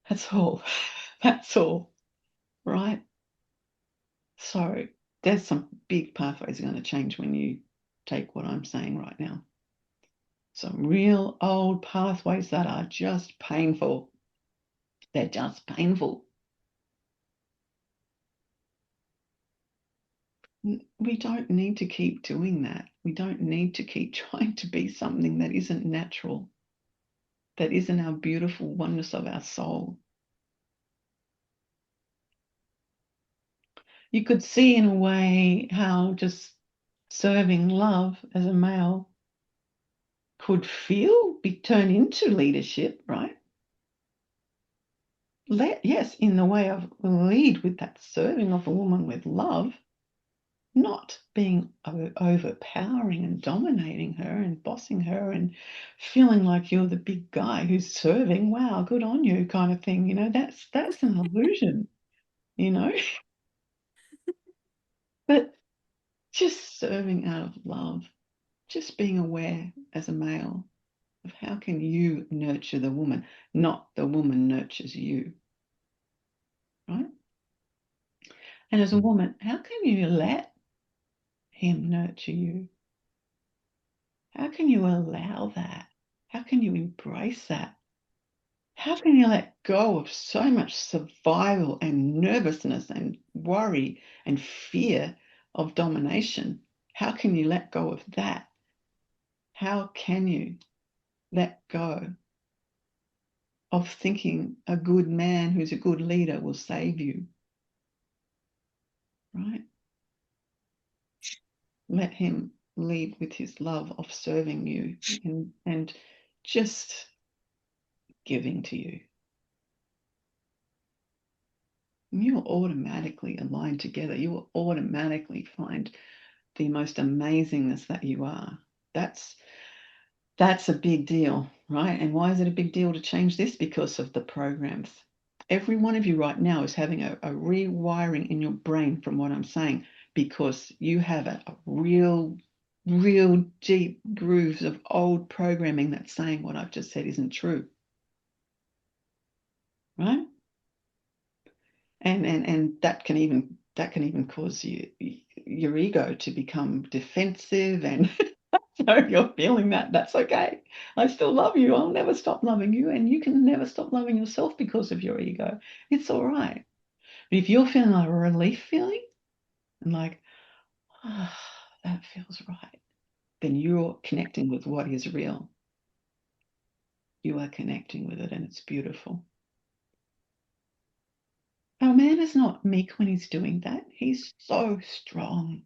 That's all. That's all. Right? So there's some big pathways going to change when you take what I'm saying right now. Some real old pathways that are just painful. They're just painful. We don't need to keep doing that. We don't need to keep trying to be something that isn't natural, that isn't our beautiful oneness of our soul. You could see in a way how just serving love as a male could be turned into leadership, right? Yes, in the way of lead with that serving of a woman with love, not being overpowering and dominating her and bossing her and feeling like you're the big guy who's serving. Wow, good on you, kind of thing. You know, that's an illusion, you know. But just serving out of love, just being aware as a male of how can you nurture the woman, not the woman nurtures you, right? And as a woman, how can you let him nurture you? How can you allow that? How can you embrace that? How can you let go of so much survival and nervousness and worry and fear of domination? How can you let go of that? How can you let go of thinking a good man who's a good leader will save you? Right? Let him lead with his love of serving you and just giving to you. You'll automatically align together. You will automatically find the most amazingness that you are. That's That's a big deal, right? And why is it a big deal to change this? Because of the programs. Every one of you right now is having a rewiring in your brain from what I'm saying, because you have a real deep grooves of old programming that's saying what I've just said isn't true. Right? And that can even cause your ego to become defensive, and so you're feeling that. That's okay. I still love you. I'll never stop loving you, and you can never stop loving yourself because of your ego. It's all right. But if you're feeling a relief feeling and like, oh, that feels right, then you're connecting with what is real. You are connecting with it, and it's beautiful. Our man is not meek when he's doing that. He's so strong.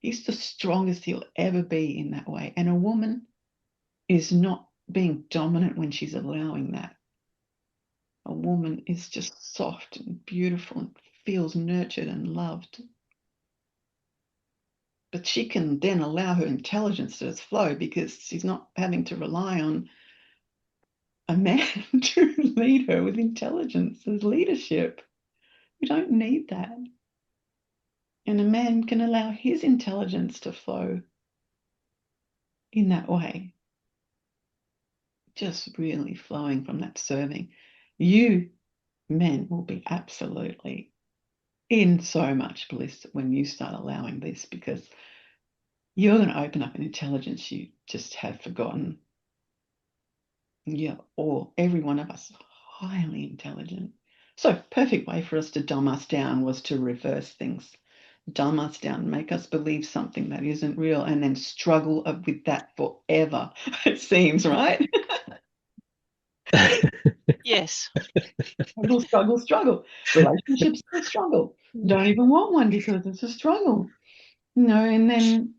He's the strongest he'll ever be in that way. And a woman is not being dominant when she's allowing that. A woman is just soft and beautiful and feels nurtured and loved. But she can then allow her intelligence to flow, because she's not having to rely on a man to lead her with intelligence as leadership. We don't need that. And a man can allow his intelligence to flow in that way, just really flowing from that serving. You men will be absolutely in so much bliss when you start allowing this, because you're going to open up an intelligence you just have forgotten. Yeah, every one of us highly intelligent. So perfect way for us to dumb us down was to reverse things. Dumb us down, make us believe something that isn't real, and then struggle with that forever, it seems, right? Yes. Struggle. Relationships are a struggle. Don't even want one because it's a struggle. And then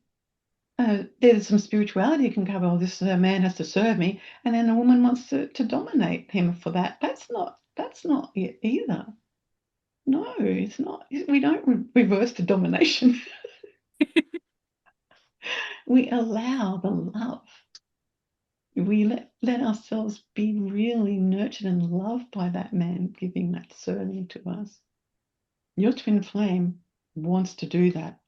there's some spirituality can cover, oh, this man has to serve me, and then a woman wants to dominate him for that. That's not it either. No, it's not. We don't reverse to domination. We allow the love. We let ourselves be really nurtured and loved by that man giving that serving to us. Your twin flame wants to do that.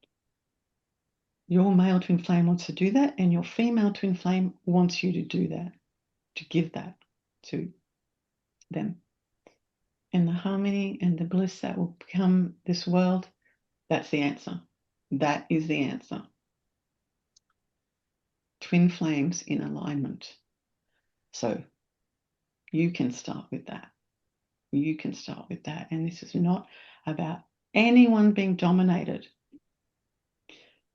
Your male twin flame wants to do that, and your female twin flame wants you to do that, to give that to them. And the harmony and the bliss that will become this world, that's the answer. That is the answer. Twin flames in alignment. So you can start with that. You can start with that. And this is not about anyone being dominated.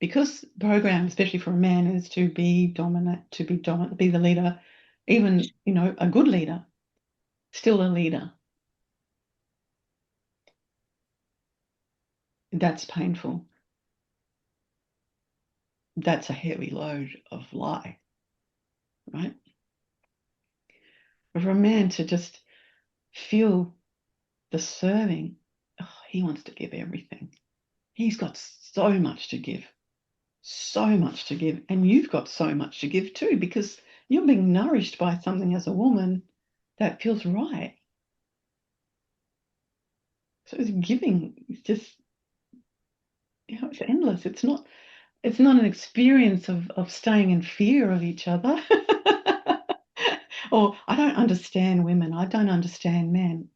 Because the program, especially for a man, is to be dominant, be the leader, even, a good leader, still a leader. That's painful. That's a heavy load of lie, right? For a man to just feel the serving, he wants to give everything. He's got so much to give. So much to give. And you've got so much to give too, because you're being nourished by something as a woman that feels right. So giving is just, it's endless. It's not an experience of staying in fear of each other. Or I don't understand women. I don't understand men.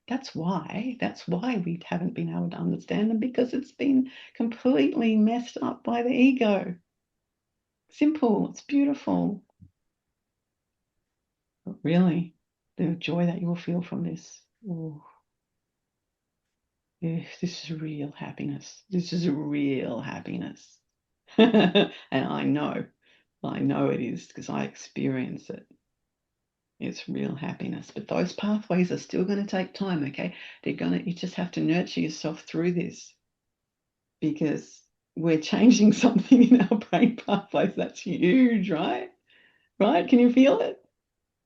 That's why we haven't been able to understand them, because it's been completely messed up by the ego. Simple, it's beautiful. But really, the joy that you'll feel from this. Oh, yeah, this is real happiness. This is real happiness. And I know it is, because I experience it. It's real happiness. But those pathways are still going to take time, okay? You just have to nurture yourself through this, because we're changing something in our brain pathways. That's huge, right? Right? Can you feel it?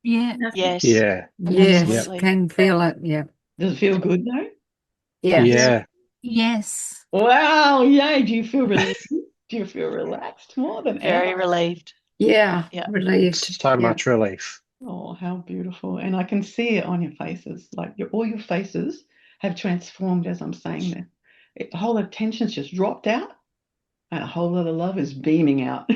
Yeah. Yes. Yeah. Yes, Absolutely. can feel it. Yeah. Does it feel good though? Yes. Yeah. Yes. Wow, yay. Do you feel relieved? Do you feel relaxed more than Very ever? relieved. Yeah. Yeah. Relieved. So Yeah. much relief. Oh, how beautiful. And I can see it on your faces. Like all your faces have transformed as I'm saying this. A whole lot of tension's just dropped out and a whole lot of love is beaming out.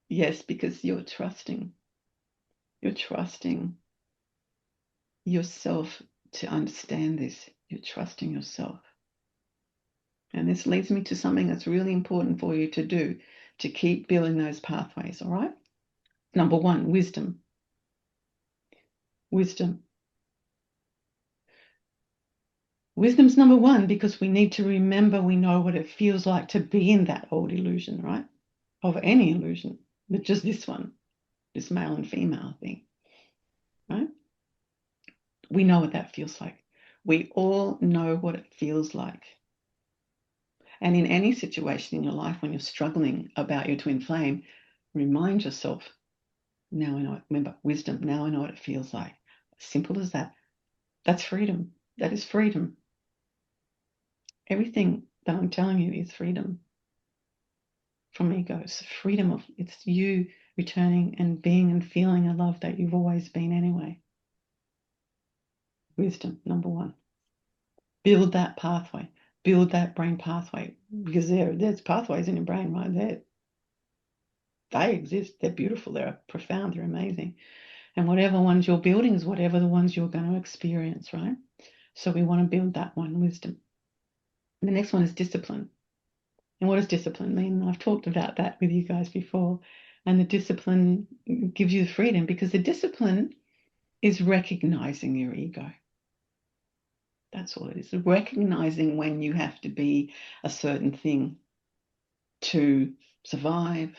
Yes, because you're trusting. You're trusting yourself to understand this. You're trusting yourself. And this leads me to something that's really important for you to do to keep building those pathways, all right? Number one, wisdom. Wisdom. Wisdom's number one because we need to remember we know what it feels like to be in that old illusion, right? Of any illusion, but just this one, this male and female thing, right? We know what that feels like. We all know what it feels like. And in any situation in your life when you're struggling about your twin flame, remind yourself, now I know it. Remember, wisdom, now I know what it feels like. Simple as that. That's freedom. That is freedom. Everything that I'm telling you is freedom from ego. It's freedom of, it's you returning and being and feeling a love that you've always been anyway. Wisdom, number one. Build that pathway. Build that brain pathway because there's pathways in your brain, right? They exist. They're beautiful. They're profound. They're amazing. And whatever ones you're building is whatever the ones you're going to experience, right? So we want to build that one, wisdom. And the next one is discipline. And what does discipline mean? I've talked about that with you guys before. And the discipline gives you the freedom because the discipline is recognizing your ego. That's all it is. Recognizing when you have to be a certain thing to survive,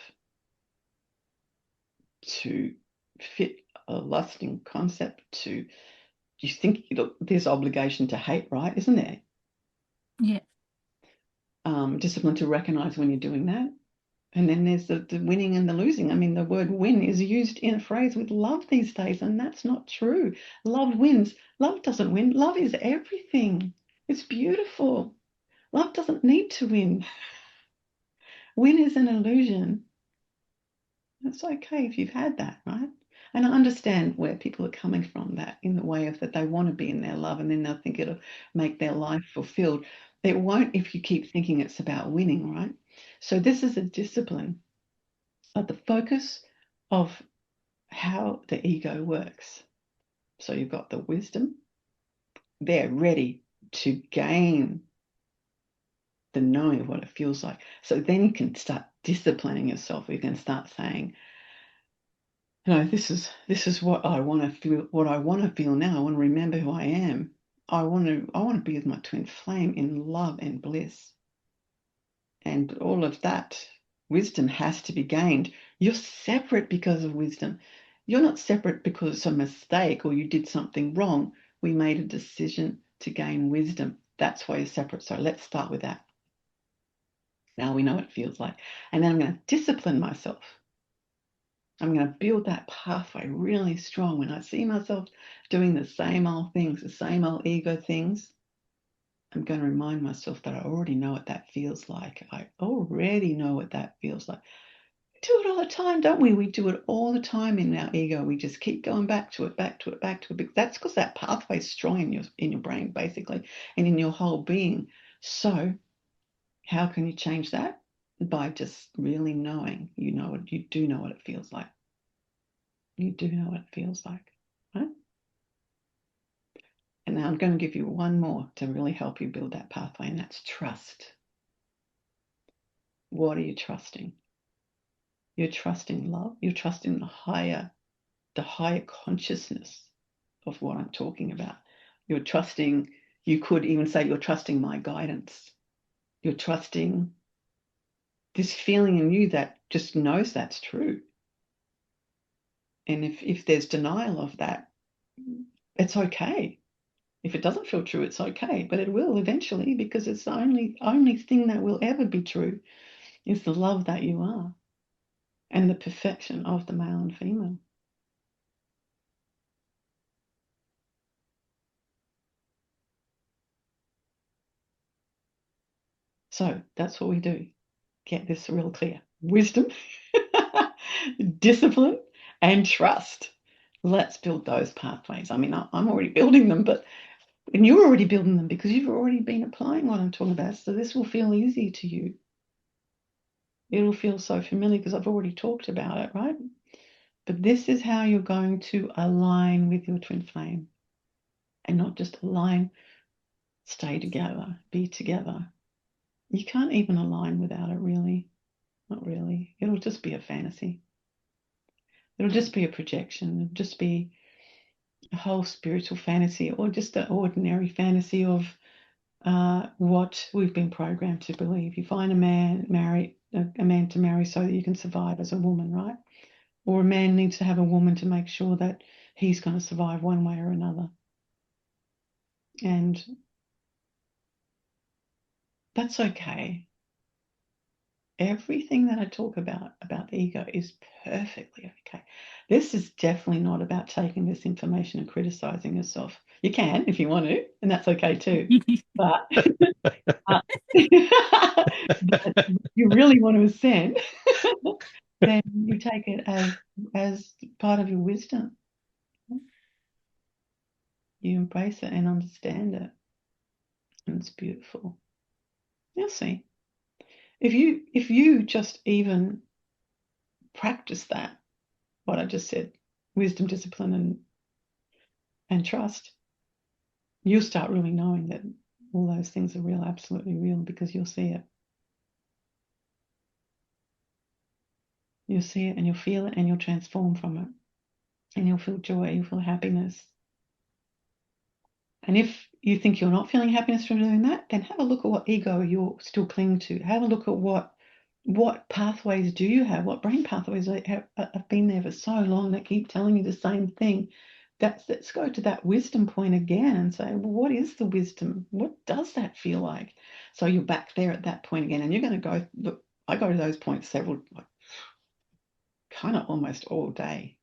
to fit a lusting concept, to you think there's obligation to hate, right? Isn't there? Yeah. Discipline to recognize when you're doing that. And then there's the winning and the losing. I mean, the word win is used in a phrase with love these days, and that's not true. Love wins. Love doesn't win. Love is everything. It's beautiful. Love doesn't need to win. Win is an illusion. It's okay if you've had that, right? And I understand where people are coming from, that in the way of that they want to be in their love and then they'll think it'll make their life fulfilled. It won't if you keep thinking it's about winning, right? So this is a discipline at the focus of how the ego works. So you've got the wisdom. They're ready to gain the knowing of what it feels like. So then you can start disciplining yourself. You can start saying, this is what I want to feel, what I want to feel now. I want to remember who I am. I want to be with my twin flame in love and bliss. And all of that wisdom has to be gained. You're separate because of wisdom. You're not separate because it's a mistake or you did something wrong. We made a decision to gain wisdom. That's why you're separate. So let's start with that. Now we know what it feels like. And then I'm going to discipline myself. I'm going to build that pathway really strong. When I see myself doing the same old things, the same old ego things, I'm going to remind myself that I already know what that feels like. I already know what that feels like. We do it all the time, don't we? We do it all the time in our ego. We just keep going back to it, back to it, back to it. That's because that pathway is strong in your brain, basically, and in your whole being. So how can you change that? By just really knowing, you do know what it feels like. You do know what it feels like, right? And now I'm going to give you one more to really help you build that pathway, and that's trust. What are you trusting? You're trusting love. You're trusting the higher consciousness of what I'm talking about. You're trusting, you could even say you're trusting my guidance. You're trusting this feeling in you that just knows that's true. And if there's denial of that, it's okay. If it doesn't feel true, it's okay, but it will eventually, because it's the only thing that will ever be true is the love that you are and the perfection of the male and female. So that's what we do. get this real clear. Wisdom, discipline, and trust. Let's build those pathways. I mean, I'm already building them, and you're already building them because you've already been applying what I'm talking about. So this will feel easy to you. It'll feel so familiar because I've already talked about it, right? But this is how you're going to align with your twin flame. And not just align, stay together, be together. You can't even align without it, really. Not really. It'll just be a fantasy. It'll just be a projection. It'll just be a whole spiritual fantasy, or just an ordinary fantasy of what we've been programmed to believe. You find a man to marry so that you can survive as a woman, right? Or a man needs to have a woman to make sure that he's going to survive one way or another. And that's okay. Everything that I talk about the ego is perfectly okay. This is definitely not about taking this information and criticizing yourself. You can if you want to, and that's okay too. But, but if you really want to ascend, then you take it as part of your wisdom. You embrace it and understand it. And it's beautiful. You'll see. If you just even practice that, what I just said, wisdom, discipline, and trust, you'll start really knowing that all those things are real, absolutely real, because you'll see it. You'll see it and you'll feel it and you'll transform from it. And you'll feel joy, you'll feel happiness. And if you think you're not feeling happiness from doing that, then have a look at what ego you're still clinging to. Have a look at what pathways do you have? What brain pathways have been there for so long that keep telling you the same thing? Let's go to that wisdom point again and say, well, what is the wisdom? What does that feel like? So you're back there at that point again, and you're going to go, look, I go to those points several, kind of almost all day,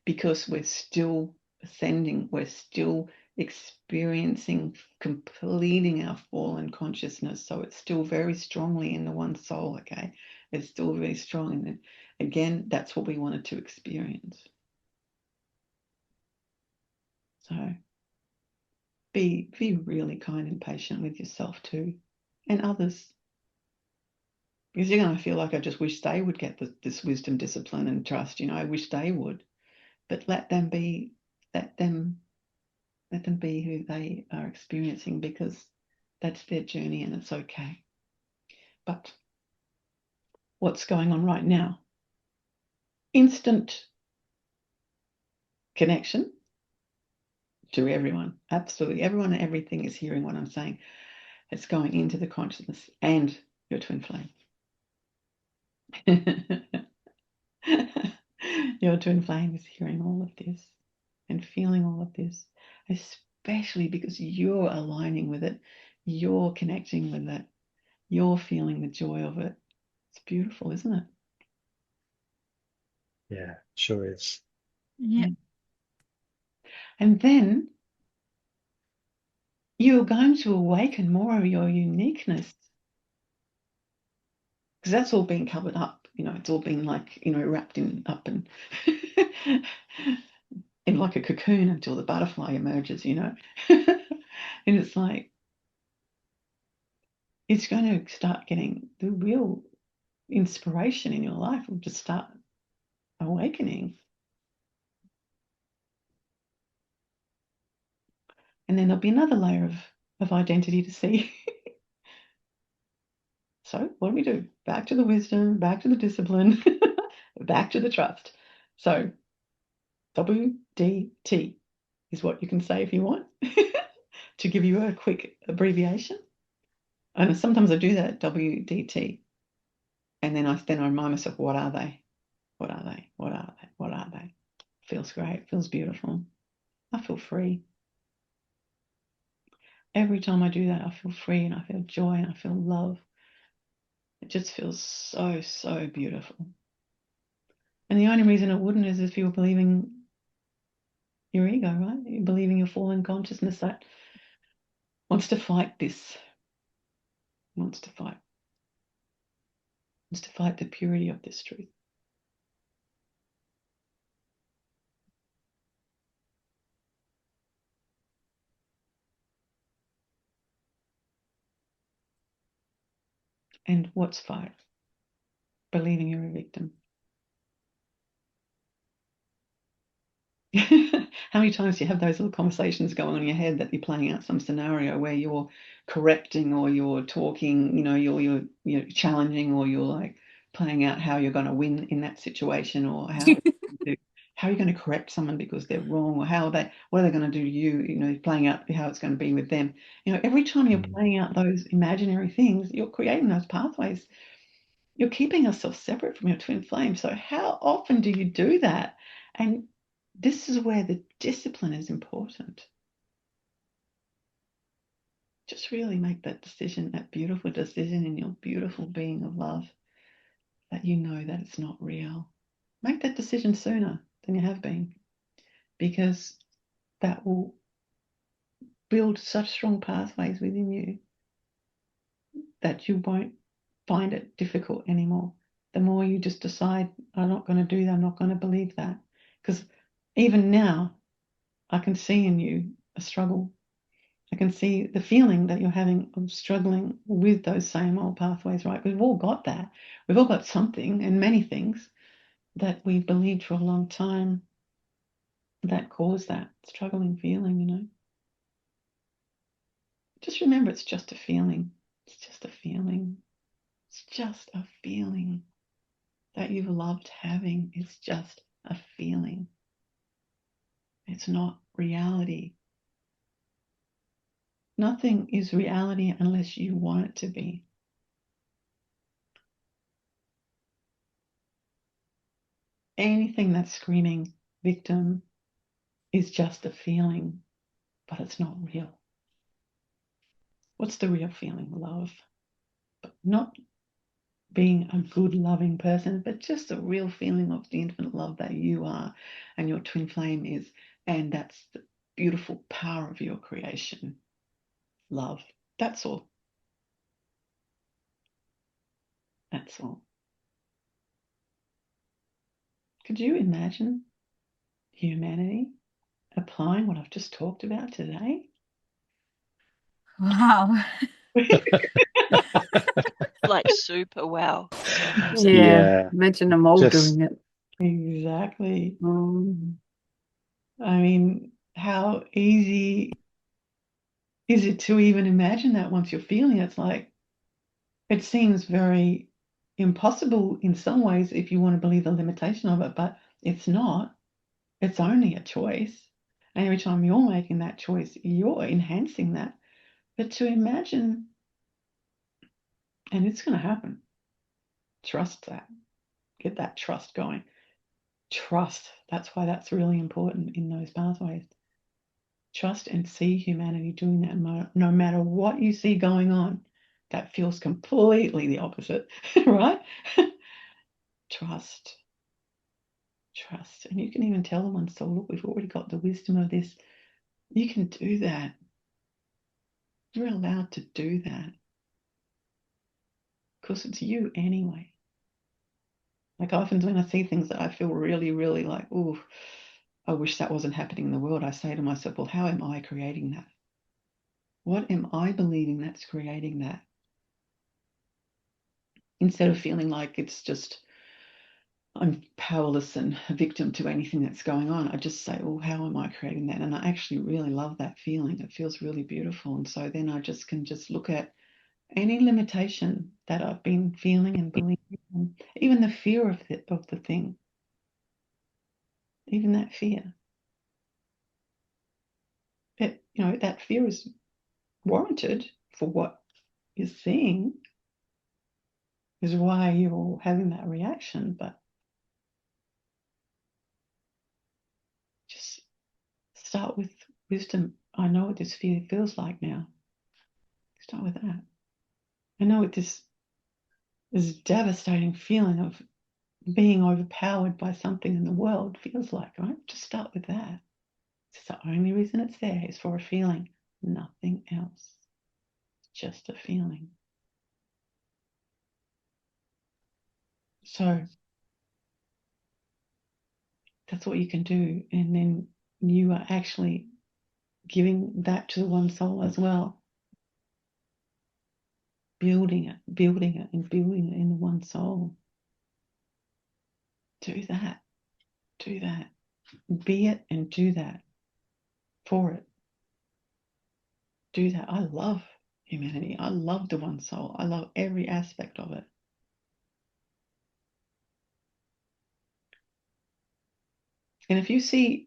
because we're still ascending, we're still experiencing, completing our fallen consciousness. So it's still very strongly in the one soul, okay? It's still very strong. And then, again, that's what we wanted to experience. So be really kind and patient with yourself too, and others. Because you're going to feel like, I just wish they would get this wisdom, discipline, and trust. I wish they would. But let them be who they are experiencing, because that's their journey and it's okay. But what's going on right now? Instant connection to everyone. Absolutely. Everyone and everything is hearing what I'm saying. It's going into the consciousness and your twin flame. Your twin flame is hearing all of this and feeling all of this, especially because you're aligning with it, you're connecting with it, you're feeling the joy of it. It's beautiful, isn't it? Yeah, sure is. Yeah. And then you're going to awaken more of your uniqueness, because that's all been covered up. It's all been wrapped up and in like a cocoon until the butterfly emerges, and it's like, it's going to start getting the real inspiration in your life will just start awakening. And then there'll be another layer of identity to see. So what do? Back to the wisdom, back to the discipline, back to the trust. So WDT is what you can say if you want to give you a quick abbreviation. And sometimes I do that, WDT. And then I remind myself, what are they? What are they? What are they? What are they? Feels great, feels beautiful. I feel free. Every time I do that, I feel free and I feel joy and I feel love. It just feels so, so beautiful. And the only reason it wouldn't is if you were believing your ego, right? You're believing your fallen consciousness that wants to fight this. wants to fight. Wants to fight the purity of this truth. And what's fight? Believing you're a victim. How many times do you have those little conversations going on in your head that you're playing out some scenario where you're correcting, or you're talking, you're challenging, or you're like playing out how you're going to win in that situation, or how are you going to correct someone because they're wrong, or what are they going to do to you, playing out how it's going to be with them. Every time you're playing out those imaginary things, you're creating those pathways. You're keeping yourself separate from your twin flame. So how often do you do that? And this is where the discipline is important. Just really make that decision, that beautiful decision in your beautiful being of love, that you know that it's not real. Make that decision sooner than you have been, because that will build such strong pathways within you that you won't find it difficult anymore. The more you just decide, I'm not going to do that, I'm not going to believe that. Because even now, I can see in you a struggle. I can see the feeling that you're having of struggling with those same old pathways, right? We've all got that. We've all got something, and many things that we believed for a long time that cause that struggling feeling. Just remember, it's just a feeling. It's just a feeling. It's just a feeling that you've loved having. It's just a feeling. It's not reality. Nothing is reality unless you want it to be. Anything that's screaming victim is just a feeling, but it's not real. What's the real feeling? Love. But not being a good, loving person, but just a real feeling of the infinite love that you are and your twin flame is. And that's the beautiful power of your creation. Love. That's all. That's all. Could you imagine humanity applying what I've just talked about today? Wow. Like super wow. Yeah. Imagine them all Just- doing it. Exactly. Mm. I mean, how easy is it to even imagine that once you're feeling it? It's like, it seems very impossible in some ways if you want to believe the limitation of it, but it's not. It's only a choice. And every time you're making that choice, you're enhancing that. But to imagine, and it's going to happen, trust that. Get that trust going. Trust. That's why that's really important in those pathways. Trust and see humanity doing that no matter what you see going on. That feels completely the opposite, right? Trust. Trust. And you can even tell them on soul, look, we've already got the wisdom of this. You can do that. You're allowed to do that. Because it's you anyway. Like often when I see things that I feel really, really like, oh, I wish that wasn't happening in the world, I say to myself, well, how am I creating that? What am I believing that's creating that? Instead of feeling like it's just I'm powerless and a victim to anything that's going on, I just say, oh, how am I creating that? And I actually really love that feeling. It feels really beautiful. And so then I just can just look at any limitation that I've been feeling and believing, even the fear of the thing, even that fear. That fear is warranted for what you're seeing, is why you're having that reaction, but just start with wisdom. I know what this fear feels like now. Start with that. I know what this devastating feeling of being overpowered by something in the world feels like, right? Just start with that. It's the only reason it's there is for a feeling, nothing else. Just a feeling. So that's what you can do. And then you are actually giving that to the one soul as well. Building it, and building it in the one soul. Do that. Do that. Be it and do that for it. Do that. I love humanity. I love the one soul. I love every aspect of it. And if you see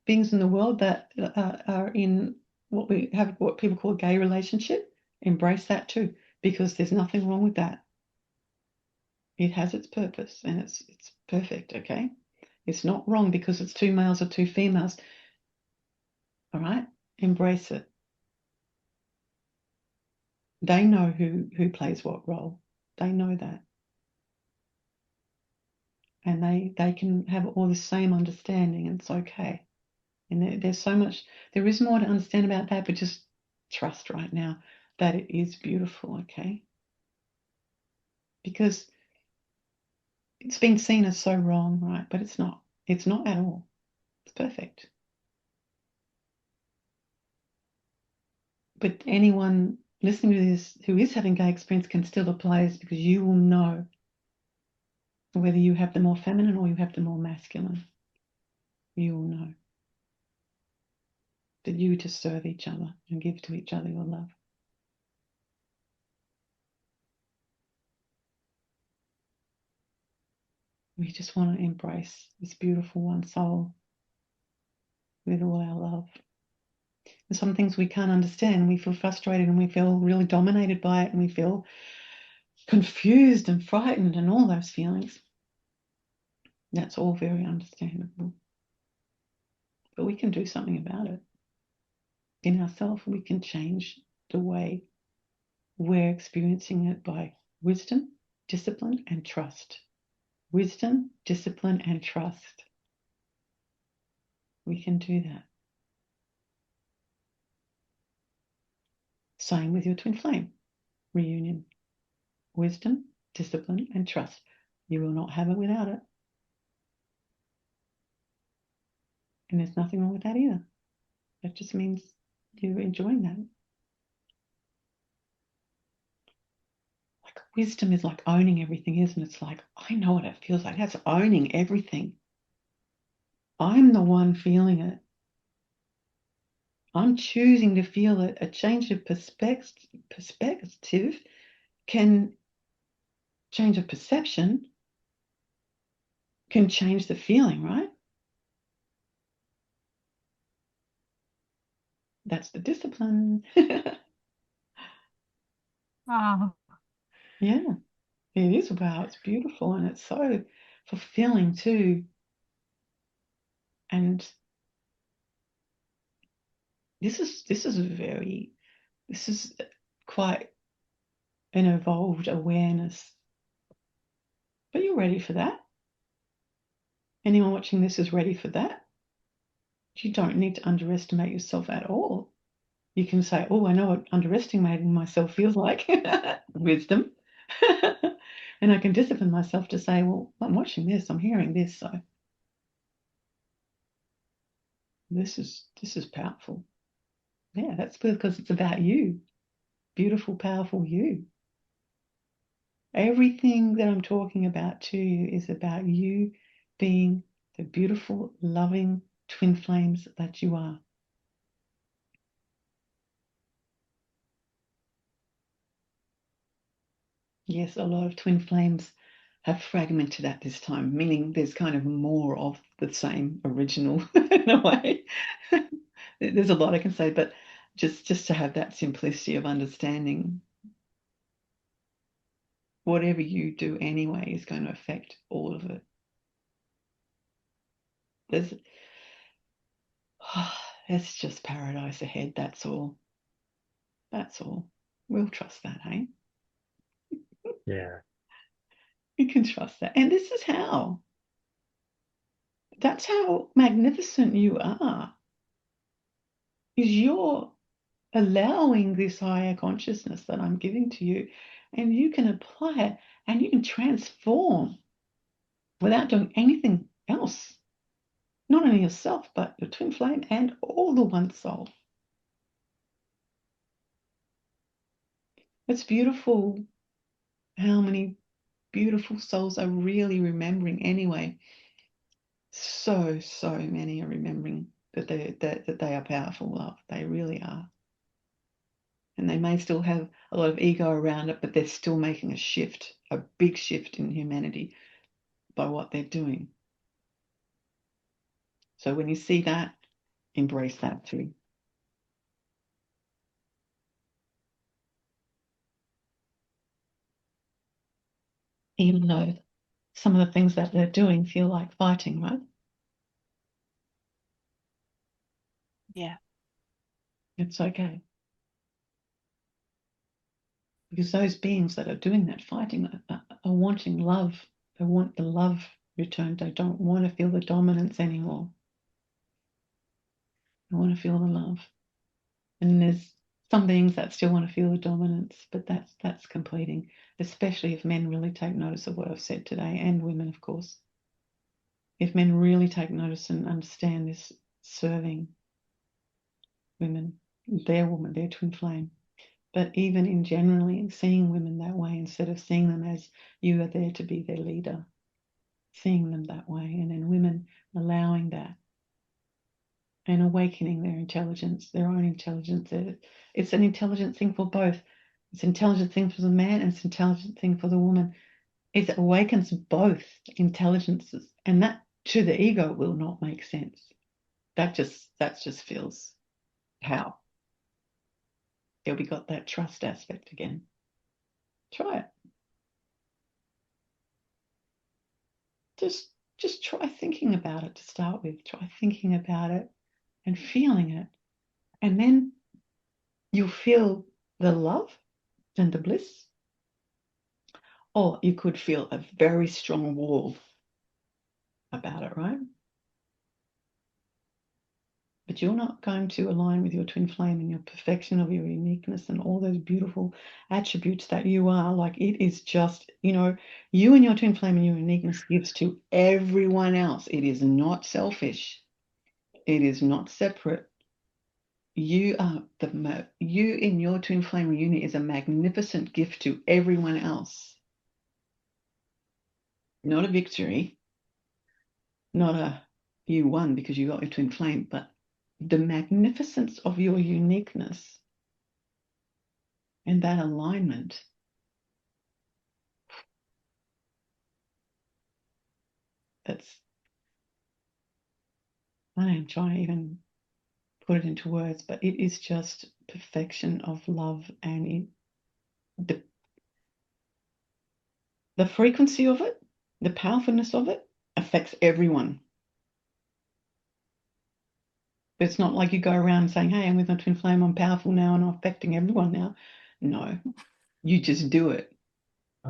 beings in the world that are in what people call gay relationship, embrace that too, because there's nothing wrong with that. It has its purpose and it's perfect, okay? It's not wrong because it's two males or two females. All right? Embrace it. They know who plays what role. They know that. And they can have all the same understanding, and it's okay. And there's so much, there is more to understand about that, but just trust right now that it is beautiful, okay? Because it's been seen as so wrong, right? But it's not. It's not at all. It's perfect. But anyone listening to this who is having gay experience can still apply this, because you will know whether you have the more feminine or you have the more masculine. You will know that you to serve each other and give to each other your love. We just want to embrace this beautiful one soul with all our love. And some things we can't understand. We feel frustrated and we feel really dominated by it and we feel confused and frightened and all those feelings. That's all very understandable. But we can do something about it. In ourselves, we can change the way we're experiencing it by wisdom, discipline, and trust. Wisdom, discipline, and trust. We can do that. Same with your twin flame reunion. Wisdom, discipline, and trust. You will not have it without it. And there's nothing wrong with that either. That just means you're enjoying that. Like wisdom is like owning everything, isn't it? It's like, I know what it feels like. That's owning everything. I'm the one feeling it. I'm choosing to feel it. A change of perspective can change of perception, can change the feeling, right? That's the discipline. Wow. Yeah, it is. Wow, it's beautiful and it's so fulfilling too. And this is quite an evolved awareness. But you're ready for that. Anyone watching this is ready for that. You don't need to underestimate yourself at all. You can say, oh, I know what underestimating myself feels like. Wisdom. And I can discipline myself to say, well, I'm watching this, I'm hearing this, so this is powerful. Yeah, that's because it's about you. Beautiful, powerful you. Everything that I'm talking about to you is about you being the beautiful, loving twin flames that you are. Yes, a lot of twin flames have fragmented at this time, meaning there's kind of more of the same original in a way. There's a lot I can say, but just to have that simplicity of understanding, whatever you do anyway is going to affect all of it. It's just paradise ahead, that's all. That's all. We'll trust that, hey? Yeah. You can trust that. And this is how. That's how magnificent you are. Is you're allowing this higher consciousness that I'm giving to you, and you can apply it and you can transform without doing anything else. Not only yourself, but your twin flame and all the one soul. It's beautiful how many beautiful souls are really remembering anyway. So many are remembering that they are powerful love. They really are. And they may still have a lot of ego around it, but they're still making a shift, a big shift in humanity by what they're doing. So when you see that, embrace that too. Even though some of the things that they're doing feel like fighting, right? Yeah. It's okay. Because those beings that are doing that fighting are wanting love. They want the love returned. They don't want to feel the dominance anymore. They want to feel the love. And there's some beings that still want to feel the dominance, but that's completing, especially if men really take notice of what I've said today, and women, of course. If men really take notice and understand this serving women, their woman, their twin flame, but even in generally seeing women that way instead of seeing them as you are there to be their leader, seeing them that way, and then women allowing that and awakening their intelligence, their own intelligence. It's an intelligent thing for both. It's an intelligent thing for the man and it's an intelligent thing for the woman. It awakens both intelligences, and that to the ego will not make sense. That just feels how. Yeah, we got that trust aspect again. Try it. Just try thinking about it to start with. Try thinking about it and feeling it. And then you'll feel the love and the bliss. Or you could feel a very strong wall about it, right? But you're not going to align with your twin flame and your perfection of your uniqueness and all those beautiful attributes that you are. Like, it is just, you and your twin flame and your uniqueness gives to everyone else. It is not selfish. It is not separate. You are you in your twin flame reunion is a magnificent gift to everyone else. Not a victory, not a you won because you got your twin flame, but the magnificence of your uniqueness and that alignment. That's, I don't try to even put it into words, but it is just perfection of love, and the frequency of it, the powerfulness of it affects everyone. It's not like you go around saying, hey, I'm with my twin flame, I'm powerful now and I'm affecting everyone now. No, you just do it.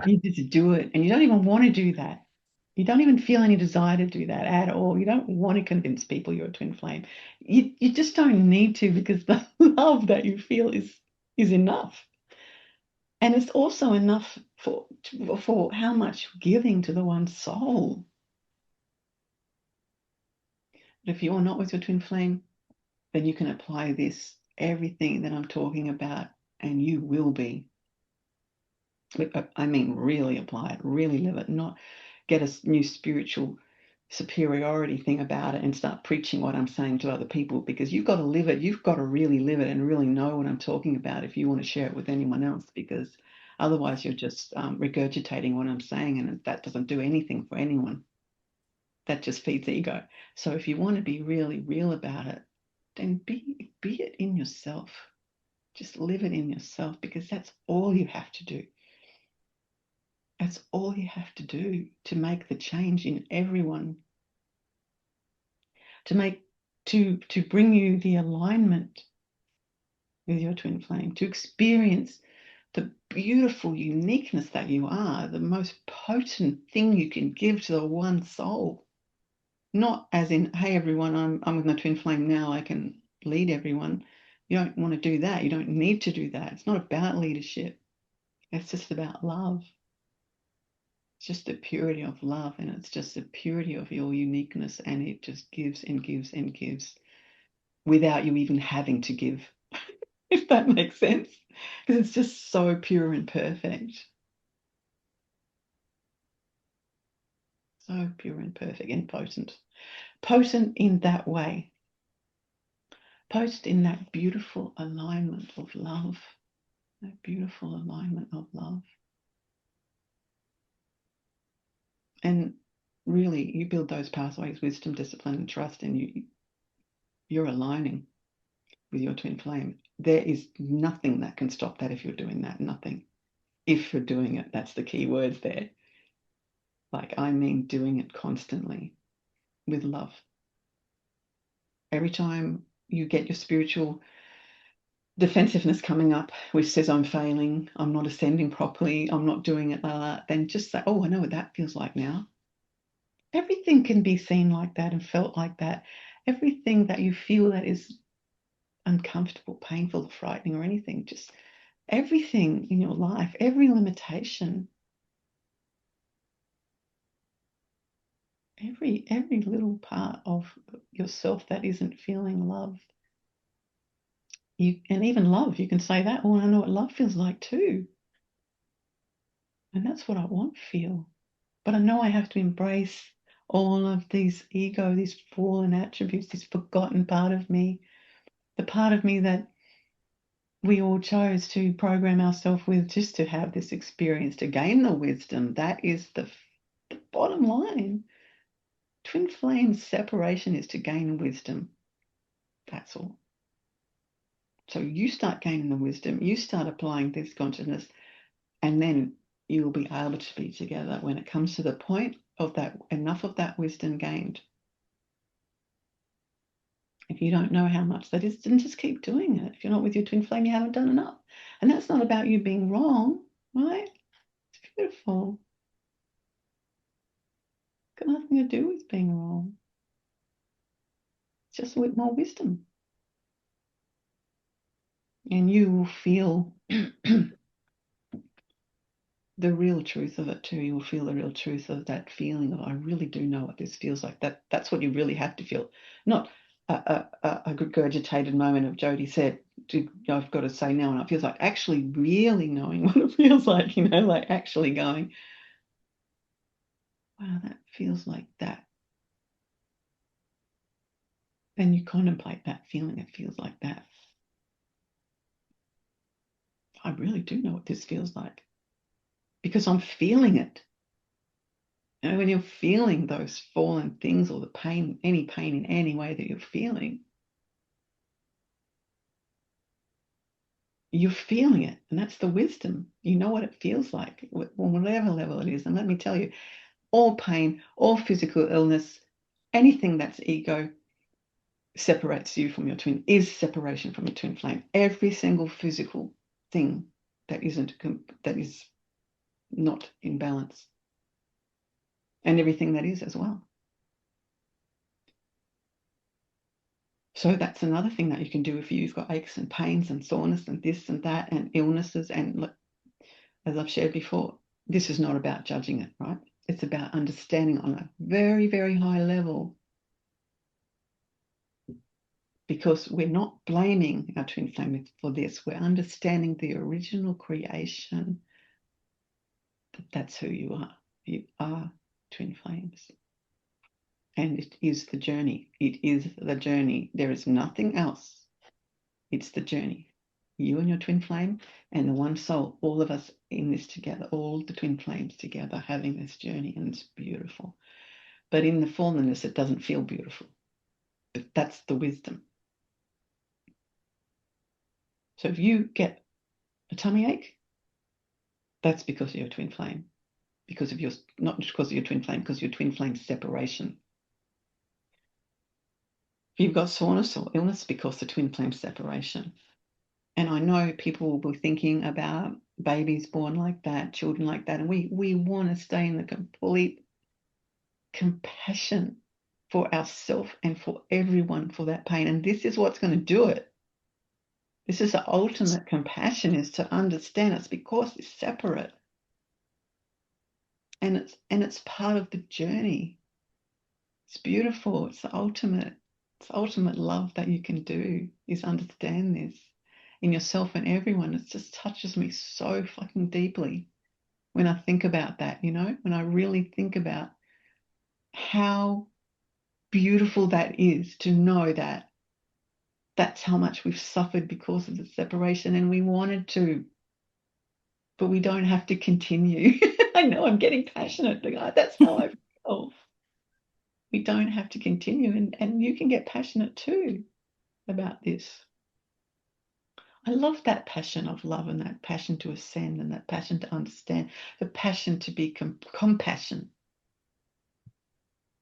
You just do it. And you don't even want to do that. You don't even feel any desire to do that at all. You don't want to convince people you're a twin flame. You just don't need to, because the love that you feel is enough. And it's also enough for how much giving to the one soul. But if you're not with your twin flame, then you can apply this, everything that I'm talking about, and you will be. I mean, really apply it, really live it, not get a new spiritual superiority thing about it and start preaching what I'm saying to other people, because you've got to live it. You've got to really live it and really know what I'm talking about if you want to share it with anyone else, because otherwise you're just regurgitating what I'm saying, and that doesn't do anything for anyone. That just feeds ego. So if you want to be really real about it, then be it in yourself. Just live it in yourself, because that's all you have to do. That's all you have to do to make the change in everyone, to bring you the alignment with your twin flame, to experience the beautiful uniqueness that you are, the most potent thing you can give to the one soul. Not as in, hey, everyone, I'm with my twin flame now, I can lead everyone. You don't want to do that. You don't need to do that. It's not about leadership. It's just about love. It's just the purity of love, and it's just the purity of your uniqueness, and it just gives and gives and gives without you even having to give, if that makes sense, because it's just so pure and perfect. So pure and perfect and potent. Potent in that way. Potent in that beautiful alignment of love. That beautiful alignment of love. And really, you build those pathways, wisdom, discipline, and trust, and you're aligning with your twin flame. There is nothing that can stop that if you're doing that. Nothing. If you're doing it, that's the key words there. Like, I mean doing it constantly with love. Every time you get your spiritual defensiveness coming up, which says I'm failing, I'm not ascending properly, I'm not doing it like that, then just say, oh, I know what that feels like now. Everything can be seen like that and felt like that. Everything that you feel that is uncomfortable, painful, frightening, or anything, just everything in your life, every limitation, every little part of yourself that isn't feeling love. And even love, you can say that, oh, I know what love feels like too. And that's what I want to feel. But I know I have to embrace all of these ego, these fallen attributes, this forgotten part of me, the part of me that we all chose to program ourselves with just to have this experience, to gain the wisdom. That is the bottom line. Twin flame separation is to gain wisdom. That's all. So you start gaining the wisdom, you start applying this consciousness, and then you'll be able to be together when it comes to the point of that, enough of that wisdom gained. If you don't know how much that is, then just keep doing it. If you're not with your twin flame, you haven't done enough. And that's not about you being wrong, right? It's beautiful. It's got nothing to do with being wrong. It's just with more wisdom. And you will feel the real truth of it too. You will feel the real truth of that feeling of, I really do know what this feels like. That's what you really have to feel. Not a regurgitated moment of Jody said, I've got to say now, and it feels like actually really knowing what it feels like, like actually going, wow, that feels like that. And you contemplate that feeling, it feels like that. I really do know what this feels like because I'm feeling it. When you're feeling those fallen things or the pain, any pain in any way that you're feeling it. And that's the wisdom. You know what it feels like, whatever level it is. And let me tell you, all pain, all physical illness, anything that's ego separates you from your twin, is separation from your twin flame. Every single physical thing that is not in balance. And everything that is as well. So that's another thing that you can do if you've got aches and pains and soreness and this and that and illnesses. And as I've shared before, this is not about judging it, right? It's about understanding on a very, very high level, because we're not blaming our twin flame for this. We're understanding the original creation. That's who you are. You are twin flames. And it is the journey. It is the journey. There is nothing else. It's the journey. You and your twin flame and the one soul, all of us in this together, all the twin flames together having this journey, and it's beautiful. But in the fallenness, it doesn't feel beautiful. But that's the wisdom. So if you get a tummy ache, that's because of your twin flame. Because of your, not just because of your twin flame, because of your twin flame separation. If you've got soreness or illness, because of the twin flame separation. And I know people will be thinking about babies born like that, children like that, and we want to stay in the complete compassion for ourselves and for everyone for that pain. And this is what's going to do it. This is the ultimate compassion, is to understand it's because it's separate. And it's part of the journey. It's beautiful. It's the ultimate love that you can do is understand this in yourself and everyone. It just touches me so fucking deeply when I think about that, you know, when I really think about how beautiful that is to know that that's how much we've suffered because of the separation and we wanted to, but we don't have to continue. I know I'm getting passionate. That's how I feel. We don't have to continue, and you can get passionate too about this. I love that passion of love and that passion to ascend and that passion to understand, the passion to be compassion.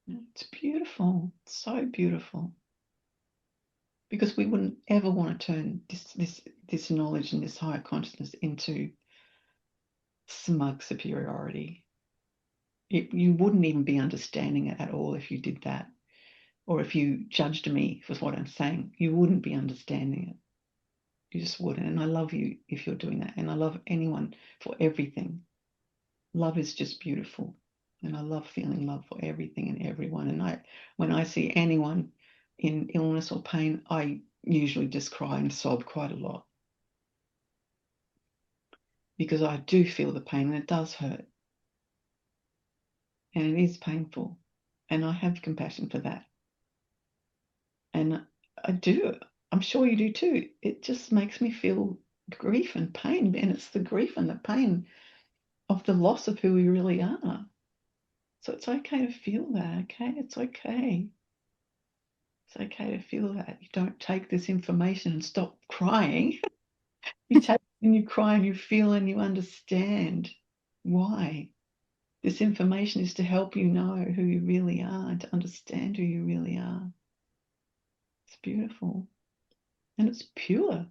It's beautiful, so beautiful. Because we wouldn't ever want to turn this knowledge and this higher consciousness into smug superiority. You wouldn't even be understanding it at all if you did that. Or if you judged me for what I'm saying, you wouldn't be understanding it. You just wouldn't. And I love you if you're doing that. And I love anyone for everything. Love is just beautiful. And I love feeling love for everything and everyone. And when I see anyone in illness or pain, I usually just cry and sob quite a lot. Because I do feel the pain and it does hurt. And it is painful. And I have compassion for that. And I do. I'm sure you do too. It just makes me feel grief and pain. And it's the grief and the pain of the loss of who we really are. So it's okay to feel that, okay? It's okay. It's okay to feel that. You don't take this information and stop crying. You take it and you cry and you feel and you understand why. This information is to help you know who you really are and to understand who you really are. It's beautiful. And it's pure.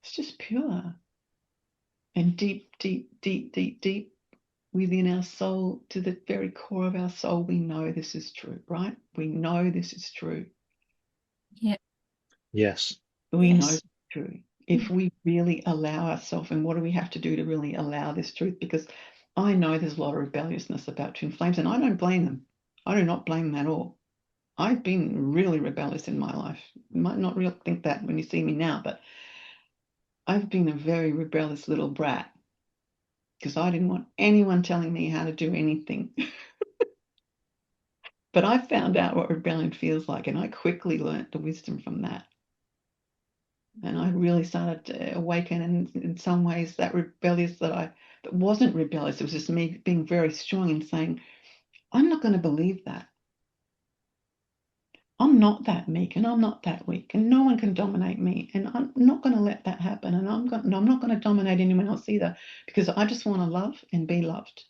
It's just pure. And deep, deep, deep, deep, deep within our soul, to the very core of our soul, we know this is true, right? We know this is true. Yeah. Yes. We know Yes. it's true. If we really allow ourselves, and what do we have to do to really allow this truth? Because I know there's a lot of rebelliousness about twin flames, and I don't blame them. I do not blame them at all. I've been really rebellious in my life. You might not really think that when you see me now, but I've been a very rebellious little brat because I didn't want anyone telling me how to do anything. But I found out what rebellion feels like, and I quickly learnt the wisdom from that. And I really started to awaken, and in some ways that wasn't rebellious. It was just me being very strong and saying, I'm not going to believe that. I'm not that meek and I'm not that weak and no one can dominate me, and I'm not going to let that happen, and I'm not going to dominate anyone else either, because I just want to love and be loved.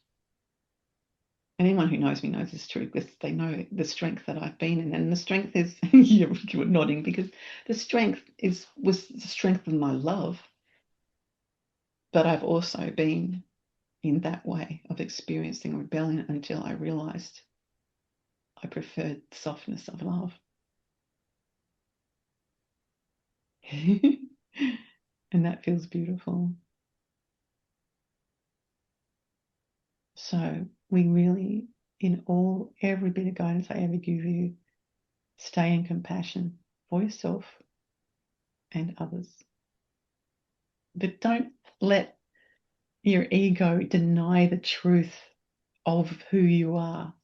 And anyone who knows me knows this truth, because they know the strength that I've been in, and the strength is you were nodding, because the strength was the strength of my love, but I've also been in that way of experiencing rebellion until I realized I preferred the softness of love. And that feels beautiful. So we really, in every bit of guidance I ever give you, stay in compassion for yourself and others. But don't let your ego deny the truth of who you are.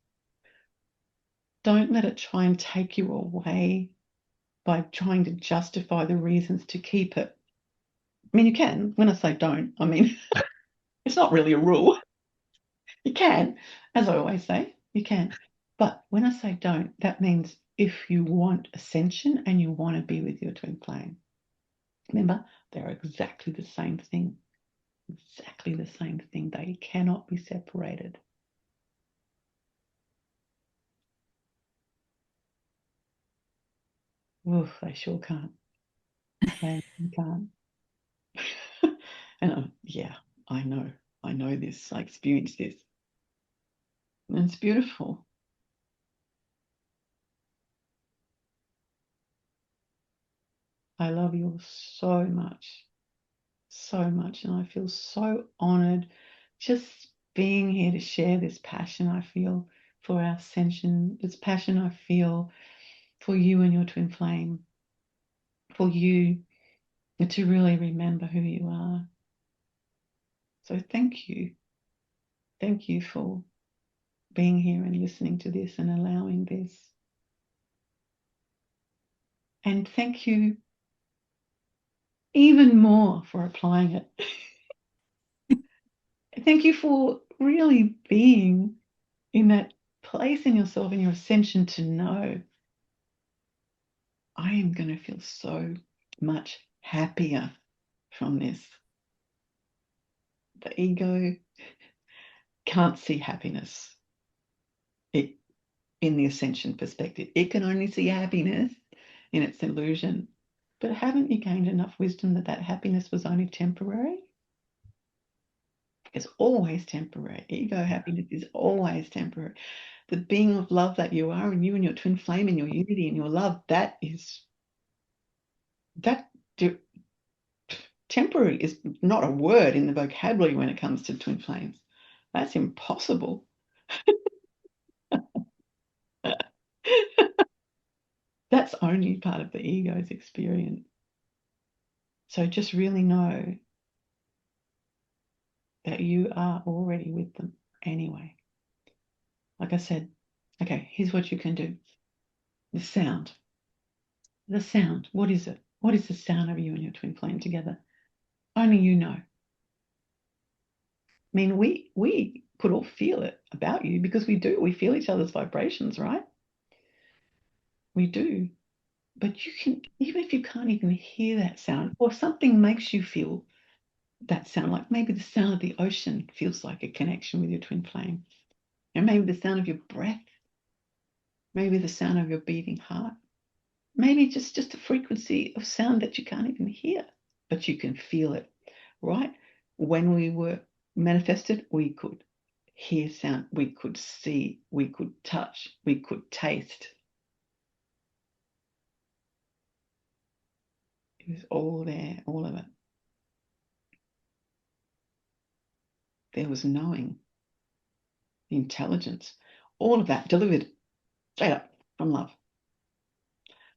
Don't let it try and take you away by trying to justify the reasons to keep it. I mean, you can. When I say don't, I mean, it's not really a rule. You can, as I always say, you can. But when I say don't, that means if you want ascension and you want to be with your twin flame, remember, they're exactly the same thing. Exactly the same thing. They cannot be separated. Oof, they sure can't. They can't. And yeah, I know this. I experienced this. And it's beautiful. I love you all so much, and I feel so honored just being here to share this passion I feel for our ascension, this passion I feel for you and your twin flame, for you to really remember who you are. So thank you. Thank you for being here and listening to this and allowing this. And thank you even more for applying it. Thank you for really being in that place in yourself, in your ascension, to know I am going to feel so much happier from this. The ego can't see happiness in the ascension perspective. It can only see happiness in its illusion. But haven't you gained enough wisdom that that happiness was only temporary? It's always temporary. Ego happiness is always temporary. The being of love that you are, and you and your twin flame and your unity and your love, temporary is not a word in the vocabulary when it comes to twin flames. That's impossible. That's only part of the ego's experience. So just really know that you are already with them anyway. Like I said, okay, here's what you can do. The sound. The sound. What is it? What is the sound of you and your twin flame together? Only you know. I mean, we could all feel it about you because we do. We feel each other's vibrations, right? We do. But you can, even if you can't even hear that sound, or something makes you feel that sound, like maybe the sound of the ocean feels like a connection with your twin flame. And maybe the sound of your breath, maybe the sound of your beating heart, maybe just a frequency of sound that you can't even hear, but you can feel it, right? When we were manifested, we could hear sound, we could see, we could touch, we could taste. It was all there, all of it. There was knowing, the intelligence, all of that delivered straight up from love.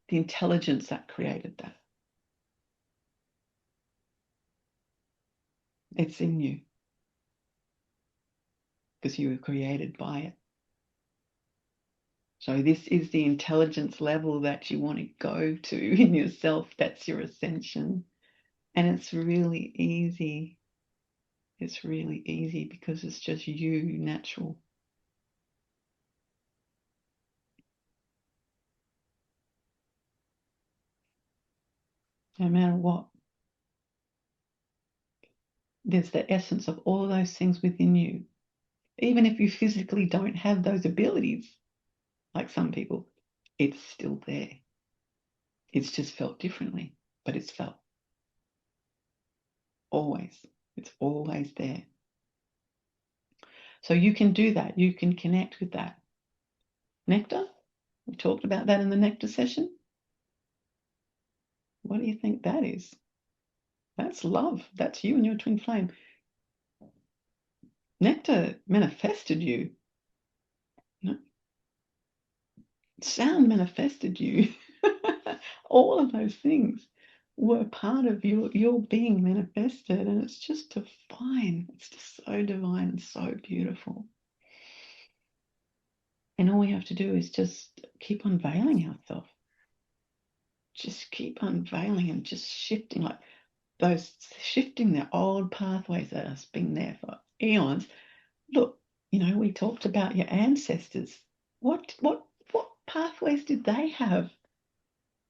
The intelligence that created that. It's in you because you were created by it. So this is the intelligence level that you want to go to in yourself. That's your ascension. And it's really easy. It's really easy because it's just you, natural. No matter what. There's the essence of all those things within you. Even if you physically don't have those abilities, like some people, it's still there. It's just felt differently, but it's felt. Always. It's always there. So you can do that. You can connect with that. Nectar? We talked about that in the nectar session. What do you think that is? That's love. That's you and your twin flame. Nectar manifested you. No. Sound manifested you. All of those things were part of your being manifested, and it's just divine. It's just so divine and so beautiful. And all we have to do is just keep unveiling ourselves. Just keep unveiling and just shifting, like those shifting the old pathways that have been there for eons. Look, we talked about your ancestors. What pathways did they have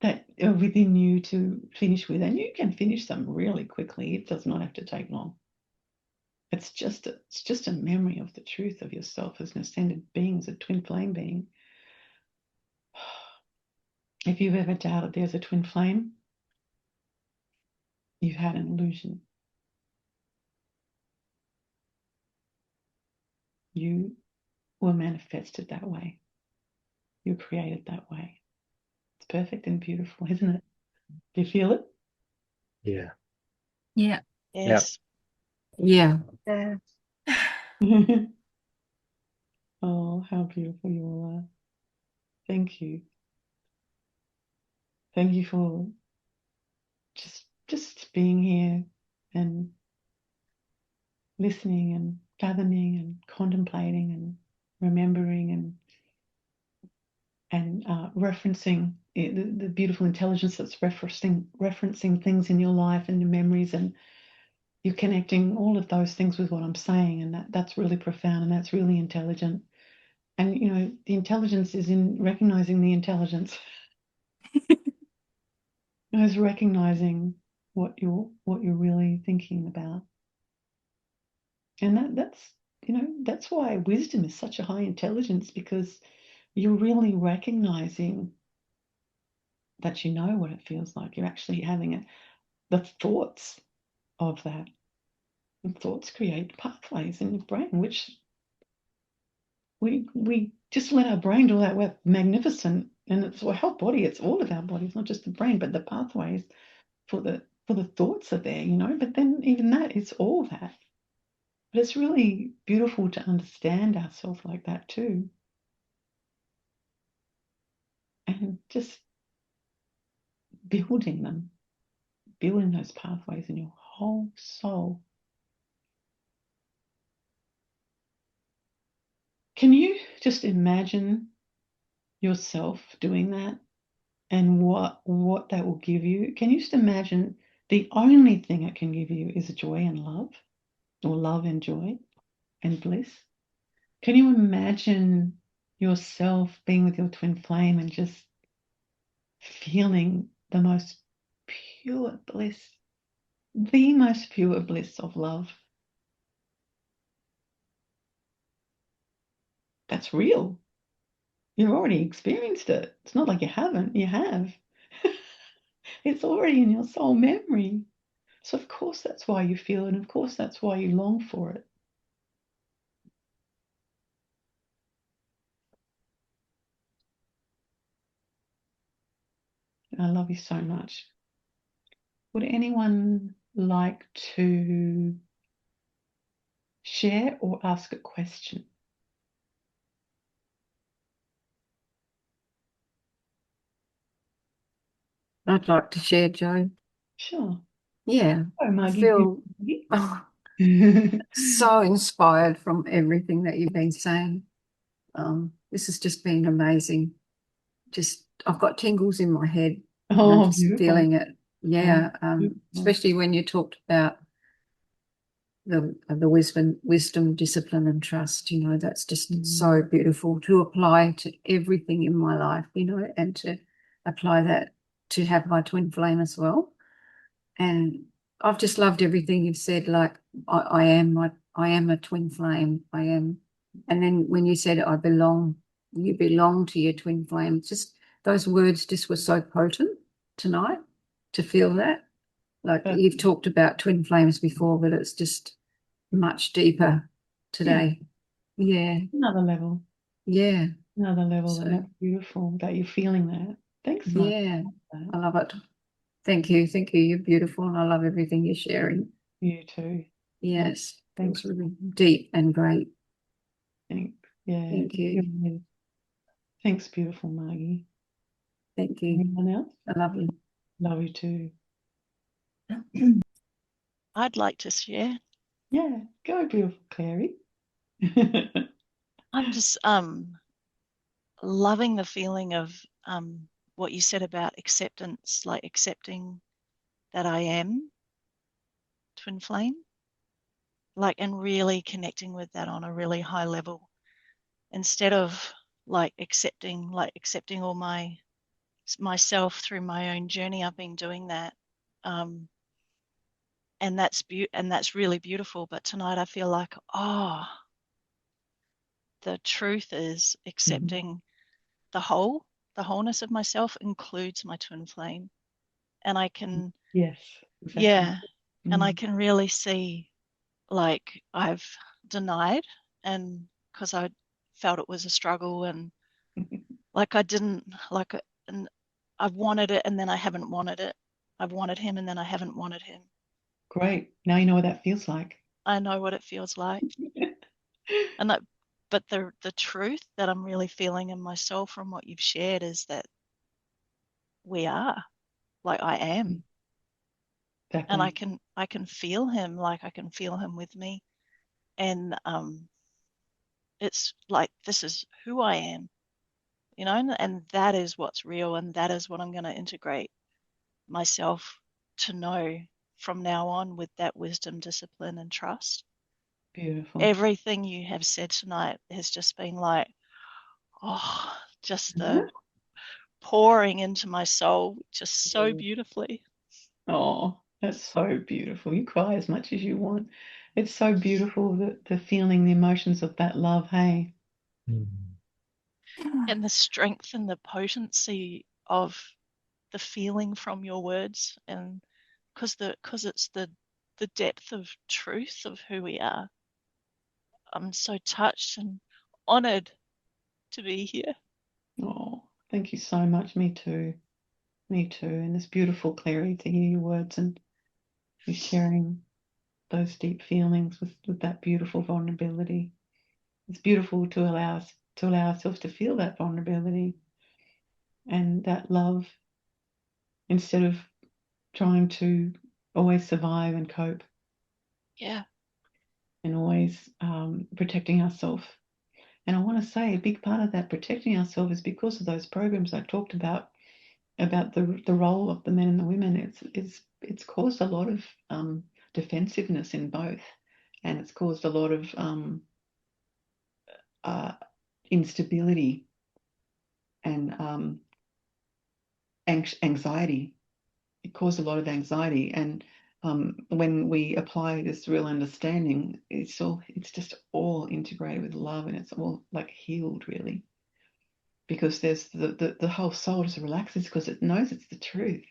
that are within you to finish with? And you can finish them really quickly. It does not have to take long. It's just a memory of the truth of yourself as an ascended being, as a twin flame being. If you've ever doubted there's a twin flame, you've had an illusion. You were manifested that way. You're created that way. It's perfect and beautiful, isn't it? Do you feel it? Yeah. Yeah. Yes. Yeah. Yeah. Oh, how beautiful you all are. Thank you. Thank you for just being here and listening and fathoming and contemplating and remembering and referencing the beautiful intelligence that's referencing things in your life and your memories, and you're connecting all of those things with what I'm saying, and that's really profound and that's really intelligent. And you know, the intelligence is in recognizing the intelligence. Is recognizing what you're really thinking about. And that's, you know, that's why wisdom is such a high intelligence, because you're really recognizing that you know what it feels like. You're actually having it, the thoughts of that. And thoughts create pathways in your brain, which we just let our brain do that. We're magnificent, and it's our whole body. It's all of our bodies, not just the brain, but the pathways for the thoughts are there, you know. But then even that, it's all that. But it's really beautiful to understand ourselves like that too, and just building them, building those pathways in your whole soul. Can you just imagine yourself doing that, and what that will give you? Can you just imagine the only thing it can give you is joy and love, or love and joy and bliss? Can you imagine yourself being with your twin flame and just feeling the most pure bliss, the most pure bliss of love? That's real. You've already experienced it. It's not like you haven't. You have. It's already in your soul memory. So of course that's why you feel it, and of course that's why you long for it. I love you so much. Would anyone like to share or ask a question? I'd like to share, Jo. Sure. Yeah, Oh, I Maggie. feel so inspired from everything that you've been saying. This has just been amazing. Just, I've got tingles in my head. Oh, I'm just beautiful. feeling it. Yeah, Beautiful. especially when you talked about the wisdom, discipline, and trust. You know, that's just so beautiful to apply to everything in my life. You know, and to apply that to have my twin flame as well. And I've just loved everything you've said. Like I am a twin flame. I am. And then when you said you belong to your twin flame. Just those words just were so potent tonight to feel that. Like you've talked about twin flames before, but it's just much deeper today. Yeah. Another level. Yeah. Another level. So, and that's beautiful that you're feeling that. Thanks, Mike. yeah. I love it. Thank you. Thank you. You're beautiful, and I love everything you're sharing. You too. Yes. Thanks. It was really deep and great. Thanks. Yeah. Thank you. Thanks, beautiful Maggie. Thank you. Anyone else? I love you. Love you too. I'd like to share. Yeah, go, beautiful Clary. I'm just loving the feeling of what you said about acceptance, like accepting that I am twin flame, like, and really connecting with that on a really high level, instead of accepting all myself through my own journey. I've been doing that, and that's really beautiful. But tonight I feel like, the truth is accepting the wholeness of myself includes my twin flame, and I can, yes, exactly. yeah, and I can really see, like, I've denied, and because I felt it was a struggle, and like I didn't like it, and I've wanted it and then I haven't wanted it. I've wanted him and then I haven't wanted him. Great. Now you know what that feels like. I know what it feels like. And that, but the truth that I'm really feeling in my soul from what you've shared is that we are, like I am. And Exactly. I can feel him, like I can feel him with me. And it's like, this is who I am, you know, and that is what's real, and that is what I'm going to integrate myself to know from now on with that wisdom, discipline, and trust. Beautiful. Everything you have said tonight has just been like, oh, just the pouring into my soul just so beautifully. Oh, that's so beautiful. You cry as much as you want. It's so beautiful, the feeling, the emotions of that love, hey? Mm. And the strength and the potency of the feeling from your words, and because it's the depth of truth of who we are. I'm so touched and honored to be here. Oh, thank you so much. Me too. Me too. And it's beautiful, Clary, to hear your words and you sharing those deep feelings with that beautiful vulnerability. It's beautiful to allow ourselves to feel that vulnerability and that love instead of trying to always survive and cope Yeah. and always protecting ourselves. And I want to say a big part of that protecting ourselves is because of those programs I talked about the role of the men and the women. It's caused a lot of defensiveness in both, and it's caused a lot of uh, instability and anxiety. It caused a lot of anxiety, and when we apply this real understanding, it's just all integrated with love, and it's all like healed, really, because there's the whole soul just relaxes because it knows it's the truth.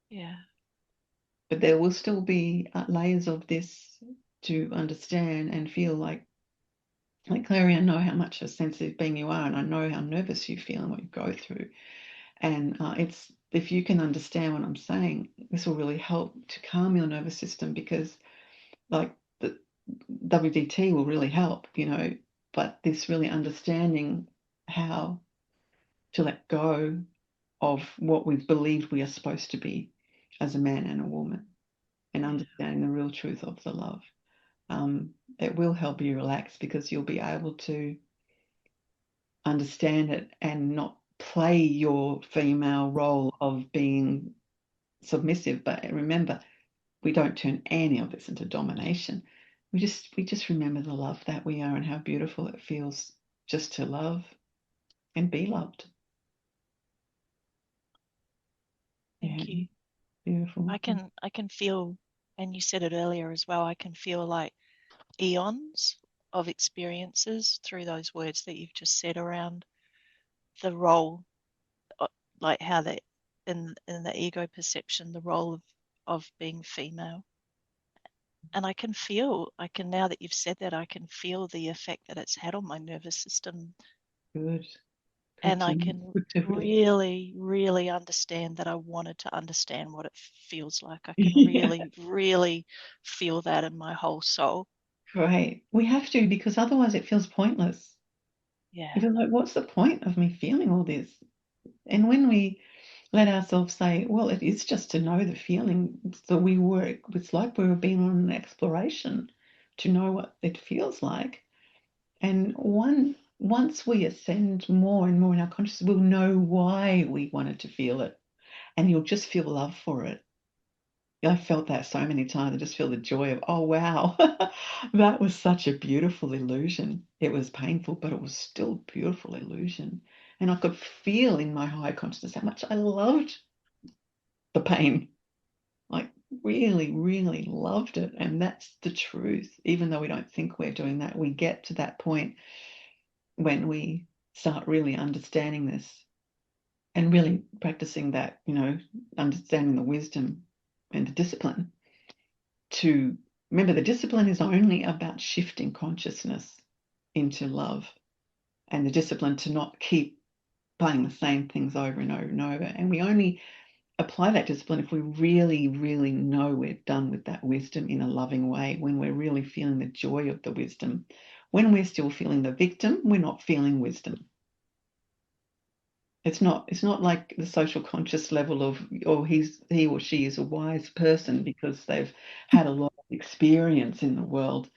Yeah. But there will still be layers of this to understand and feel like Clary, I know how much a sensitive being you are, and I know how nervous you feel and what you go through. And it's if you can understand what I'm saying, this will really help to calm your nervous system because, like, the WDT will really help, but this really understanding how to let go of what we've believed we are supposed to be as a man and a woman and understanding the real truth of the love. It will help you relax because you'll be able to understand it and not play your female role of being submissive. But remember, we don't turn any of this into domination. We just remember the love that we are and how beautiful it feels just to love and be loved. Yeah, Thank you. beautiful. I can feel, and you said it earlier as well, I can feel like eons of experiences through those words that you've just said around the role, like how that in the ego perception, the role of being female. And I can now that you've said that, I can feel the effect that it's had on my nervous system. Good. And I can Good to really. really, really understand that I wanted to understand what it feels like. I can Yeah. really, really feel that in my whole soul. Great. We have to because otherwise it feels pointless. Yeah. You feel like, what's the point of me feeling all this? And when we let ourselves say, well, it is just to know the feeling that we were, it's like we were being on an exploration to know what it feels like. And once we ascend more and more in our consciousness, we'll know why we wanted to feel it. And you'll just feel love for it. I felt that so many times. I just feel the joy of, oh, wow, that was such a beautiful illusion. It was painful, but it was still a beautiful illusion. And I could feel in my higher consciousness how much I loved the pain. Like, really, really loved it. And that's the truth. Even though we don't think we're doing that, we get to that point when we start really understanding this and really practicing that, understanding the wisdom and the discipline to remember the discipline is only about shifting consciousness into love and the discipline to not keep playing the same things over and over and over. And we only apply that discipline if we really, really know we're done with that wisdom in a loving way, when we're really feeling the joy of the wisdom, when we're still feeling the victim, we're not feeling wisdom. It's not like the social conscious level of, oh, he or she is a wise person because they've had a lot of experience in the world.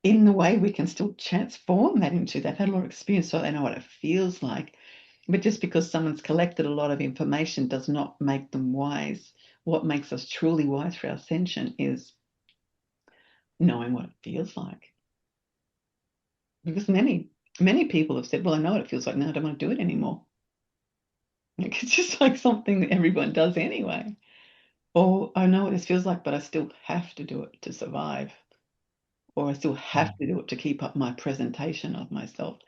In the way we can still transform that into, they've had a lot of experience, so they know what it feels like. But just because someone's collected a lot of information does not make them wise. What makes us truly wise for our ascension is knowing what it feels like. Because many people have said, well, I know what it feels like now, I don't want to do it anymore. Like, it's just like something that everyone does anyway. Or I know what this feels like, but I still have to do it to survive. Or I still have to do it to keep up my presentation of myself.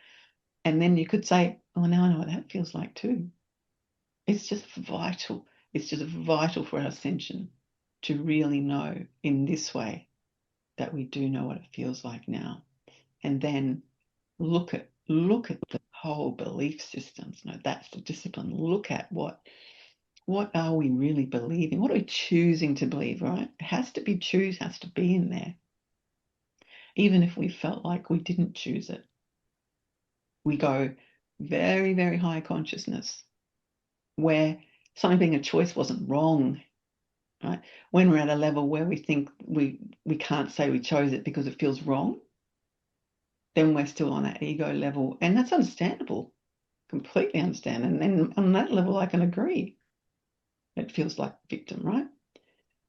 And then you could say, oh, now I know what that feels like too. It's just vital. It's just vital for our ascension to really know in this way that we do know what it feels like now. And then look at the whole belief systems. No, that's the discipline. Look at what are we really believing? What are we choosing to believe, right? It has to be has to be in there. Even if we felt like we didn't choose it. We go very, very high consciousness where something being a choice wasn't wrong, right? When we're at a level where we think we can't say we chose it because it feels wrong, then we're still on that ego level. And that's understandable, completely understand. And then on that level, I can agree. It feels like victim, right?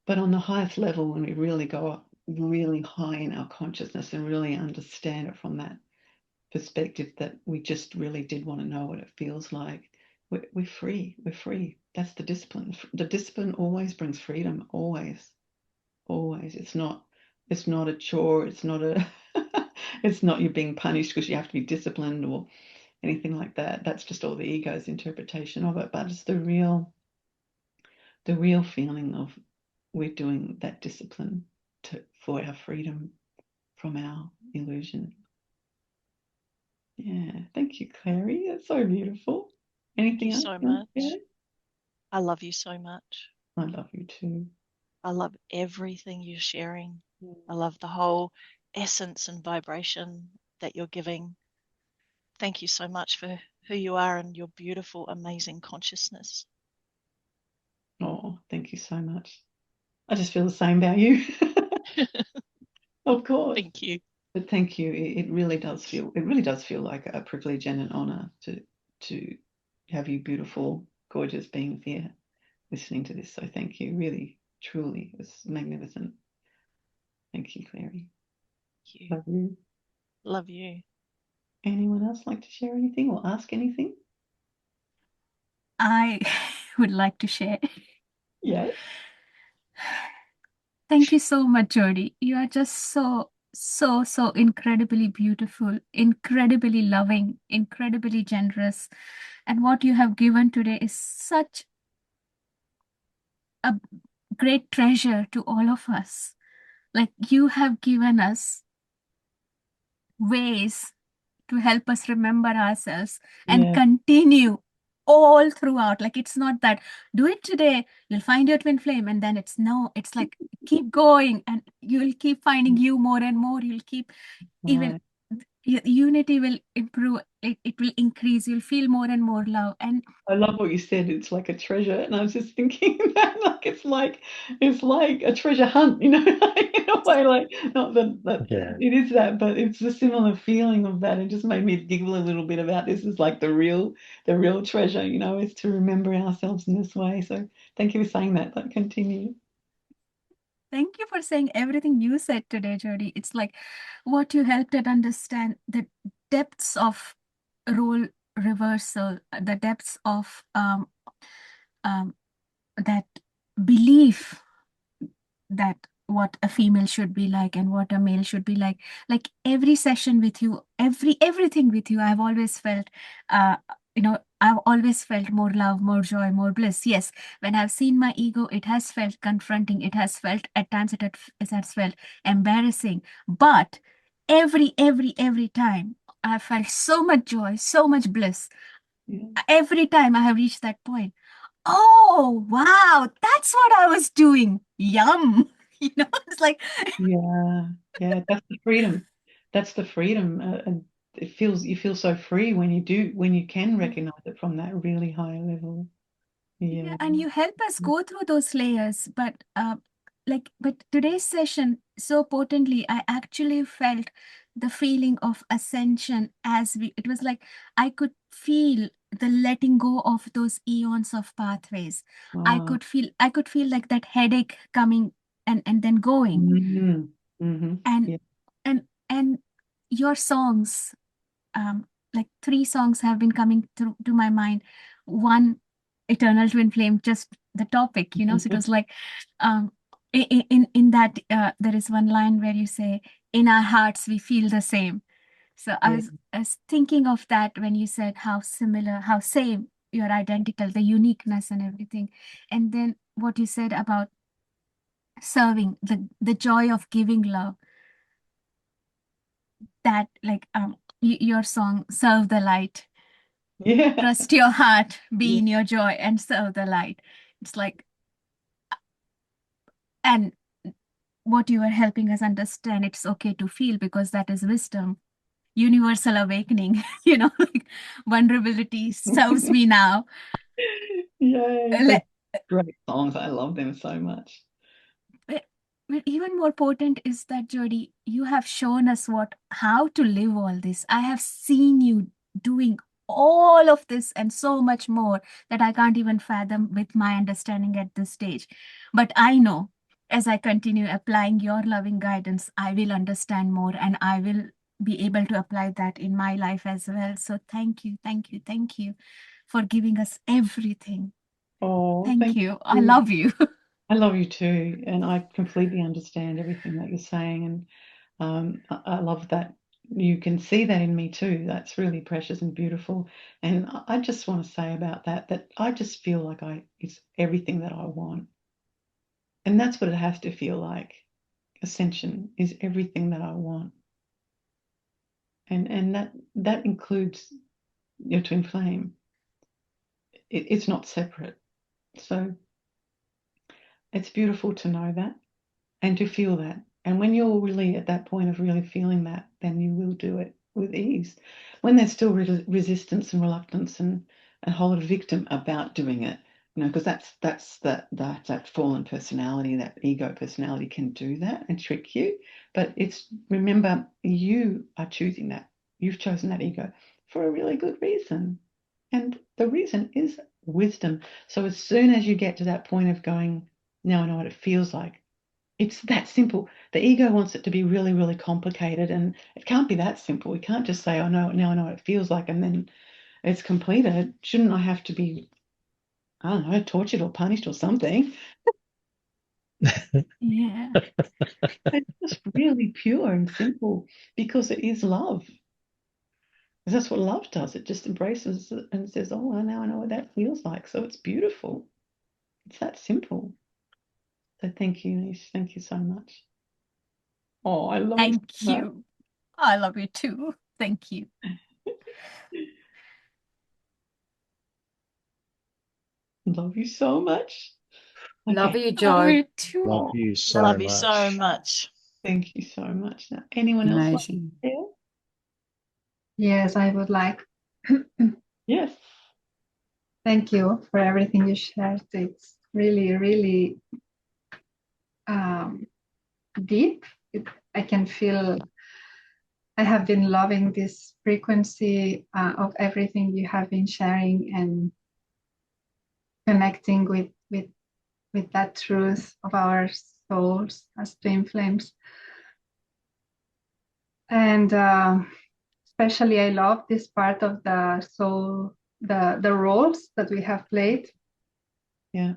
But on the highest level, when we really go up really high in our consciousness and really understand it from that perspective that we just really did want to know what it feels like, we're free. We're free. That's the discipline. The discipline always brings freedom. Always. It's not a chore. It's not it's not you being punished because you have to be disciplined or anything like that. That's just all the ego's interpretation of it. But it's the real feeling of we're doing that discipline for our freedom from our illusion. Yeah, thank you, Clary. That's so beautiful. Anything else? Thank you so much. Clary? I love you so much. I love you too. I love everything you're sharing. I love the whole essence and vibration that you're giving. Thank you so much for who you are and your beautiful, amazing consciousness. Oh, thank you so much. I just feel the same about you. Of course. Thank you. But thank you. It really does feel like a privilege and an honor to have you beautiful, gorgeous beings here listening to this. So thank you. Really, truly, it's magnificent. Thank you, Clary. Thank you. Love you. Love you. Anyone else like to share anything or ask anything? I would like to share. Yes. Thank you so much, Jody. You are just so incredibly beautiful, incredibly loving, incredibly generous. And what you have given today is such a great treasure to all of us. Like you have given us ways to help us remember ourselves and Yeah. continue all throughout. Like it's not that do it today, you'll find your twin flame, and then it's like keep going and you'll keep finding you more and more. You'll keep even unity will improve, it will increase, you'll feel more and more love. And I love what you said. It's like a treasure, and I was just thinking that it's like a treasure hunt, in a way. Like not that Yeah. it is that, but it's a similar feeling of that. It just made me giggle a little bit about this. Is like the real treasure, is to remember ourselves in this way. So thank you for saying that. But continue. thank you for saying everything you said today, Jody. It's like what you helped us understand the depths of role reversal, the depths of that belief that what a female should be like and what a male should be like every session with you, everything with you, I've always felt I've always felt more love, more joy, more bliss. Yes, when I've seen my ego, it has felt confronting, it has felt at times, it has felt embarrassing, but every time I felt so much joy, so much bliss. Every time I have reached that point, oh wow, that's what I was doing. Yum. It's like Yeah, that's the freedom. that's the freedom. And you feel so free when you can recognize it from that really high level. Yeah, Yeah. and you help us go through those layers. But today's session, so potently, I actually felt the feeling of ascension it was like I could feel the letting go of those eons of pathways. I Wow. could feel like that headache coming and then going. Mm-hmm. Mm-hmm. And Yeah. and your songs, like 3 songs have been coming through to my mind. One, Eternal Twin Flame, just the topic, so it was like, in that, there is one line where you say, in our hearts we feel the same. So Yeah. I was thinking of that when you said how similar, how same, you're identical, the uniqueness and everything. And then what you said about serving, the joy of giving love, that like, your song, Serve the Light. Yeah. Trust your heart, be Yeah. in your joy, and serve the light. It's like, and what you are helping us understand, it's okay to feel, because that is wisdom, universal awakening, like vulnerability serves me now. Yay. They're Le- great songs. I love them so much. But even more potent is that, Jody, you have shown us how to live all this. I have seen you doing all of this and so much more that I can't even fathom with my understanding at this stage. But I know as I continue applying your loving guidance, I will understand more and I will be able to apply that in my life as well. So thank you, thank you, thank you for giving us everything. Oh, Thank thank you. I you. love you. I love you too, and I completely understand everything that you're saying, and I love that you can see that in me too. That's really precious and beautiful. And I just want to say about that I just feel like it's everything that I want, and that's what it has to feel like. Ascension is everything that I want, and that includes your twin flame. It's not separate, so it's beautiful to know that and to feel that. And when you're really at that point of really feeling that, then you will do it with ease. When there's still resistance and reluctance and a whole lot of victim about doing it, because that fallen personality, that ego personality can do that and trick you. But remember, you are choosing that. You've chosen that ego for a really good reason. And the reason is wisdom. So as soon as you get to that point of going, now I know what it feels like, it's that simple. The ego wants it to be really, really complicated, and it can't be that simple. We can't just say, "Oh no, now I know what it feels like," and then it's completed. Shouldn't I have to be, I don't know, tortured or punished or something? Yeah. It's just really pure and simple because it is love. Because that's what love does. It just embraces it and says, "Oh, well, now I know what that feels like." So it's beautiful. It's that simple. So thank you, Nish. Thank you so much. Oh, I love you so Thank much. you. I love you too. Thank you. Love you so much. Love Okay. you, Love Joe. you too. Love you so Love you so much. much. Thank you so much. Now, anyone else like Amazing. to share? Yes, I would like. Yes. Thank you for everything you shared. It's really, really deep. I can feel. I have been loving this frequency of everything you have been sharing and connecting with that truth of our souls as twin flames. And especially, I love this part of the soul, the roles that we have played. Yeah.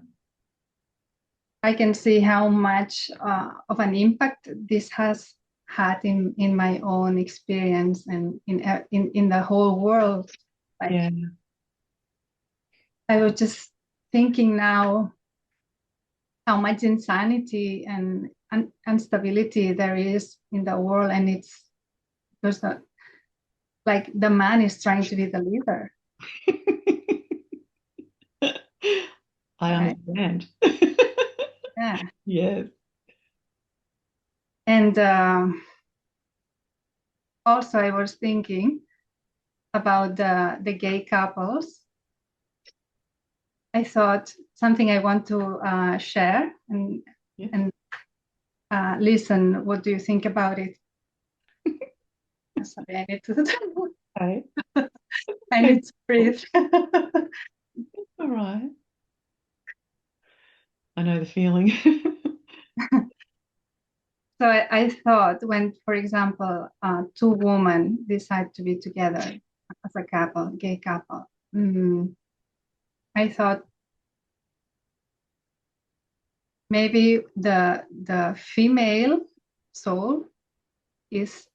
I can see how much of an impact this has had in my own experience and in the whole world. Like, Yeah. I was just thinking now how much insanity and instability there is in the world, and it's there's a, like the man is trying to be the leader. I Right? understand. Yeah, Yes. and also I was thinking about the gay couples. I thought something I want to share and listen. What do you think about it? Sorry, I need to. Okay. I need to breathe. All right. I know the feeling. So I thought when, for example, two women decide to be together as a couple, gay couple, I thought maybe the female soul is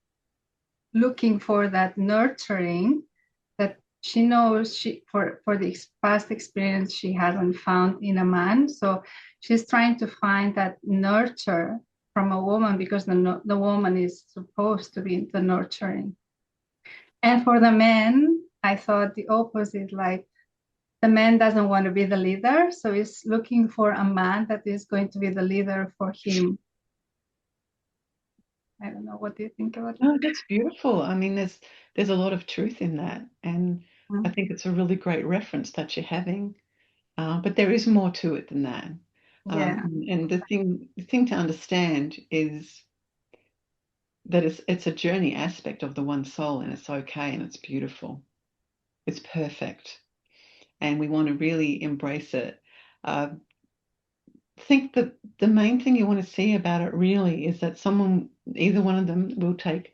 looking for that nurturing that she knows for the past experience she hasn't found in a man. So she's trying to find that nurture from a woman because the woman is supposed to be the nurturing. And for the men, I thought the opposite, like the man doesn't want to be the leader, so he's looking for a man that is going to be the leader for him. I don't know, what do you think about that? Oh, that's beautiful. I mean, there's a lot of truth in that, and I think it's a really great reference that you're having. But there is more to it than that. Yeah. And the thing to understand is that it's a journey aspect of the one soul, and it's okay and it's beautiful. It's perfect, and we want to really embrace it. I think that the main thing you want to see about it really is that either one of them will take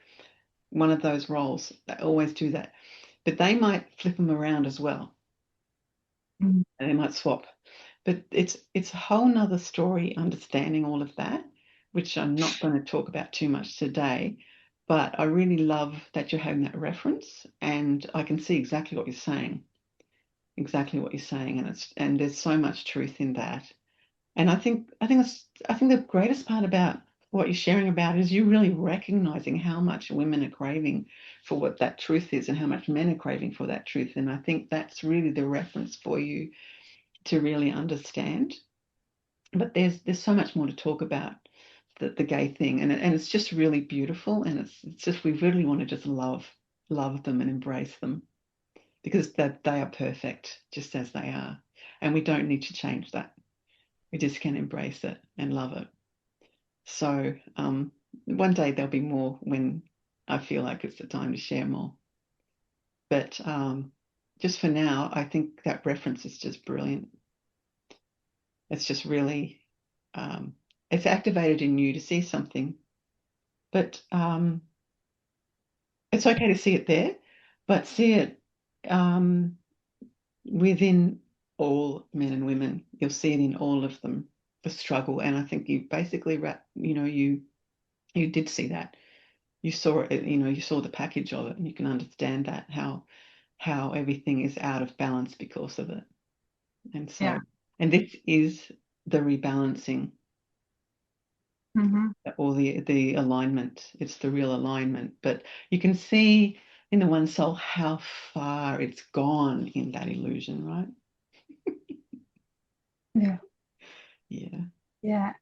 one of those roles. They always do that, but they might flip them around as well. And they might swap. But it's a whole nother story understanding all of that, which I'm not going to talk about too much today. But I really love that you're having that reference, and I can see exactly what you're saying. Exactly what you're saying, and there's so much truth in that. And I think the greatest part about what you're sharing about is you really recognizing how much women are craving for what that truth is and how much men are craving for that truth. And I think that's really the reference for you to really understand. But there's so much more to talk about the gay thing, and it's just really beautiful, and it's just we really want to just love them and embrace them because that they are perfect just as they are, and we don't need to change that. We just can embrace it and love it. So one day there'll be more when I feel like it's the time to share more. But just for now, I think that reference is just brilliant. It's just really, it's activated in you to see something. But it's okay to see it there, but see it within all men and women. You'll see it in all of them, the struggle. And I think you basically, you did see that. You saw it, you saw the package of it, and you can understand that how everything is out of balance because of it. And so, and this is the rebalancing. Or the alignment. It's the real alignment. But you can see in the one soul how far it's gone in that illusion, right? Yeah.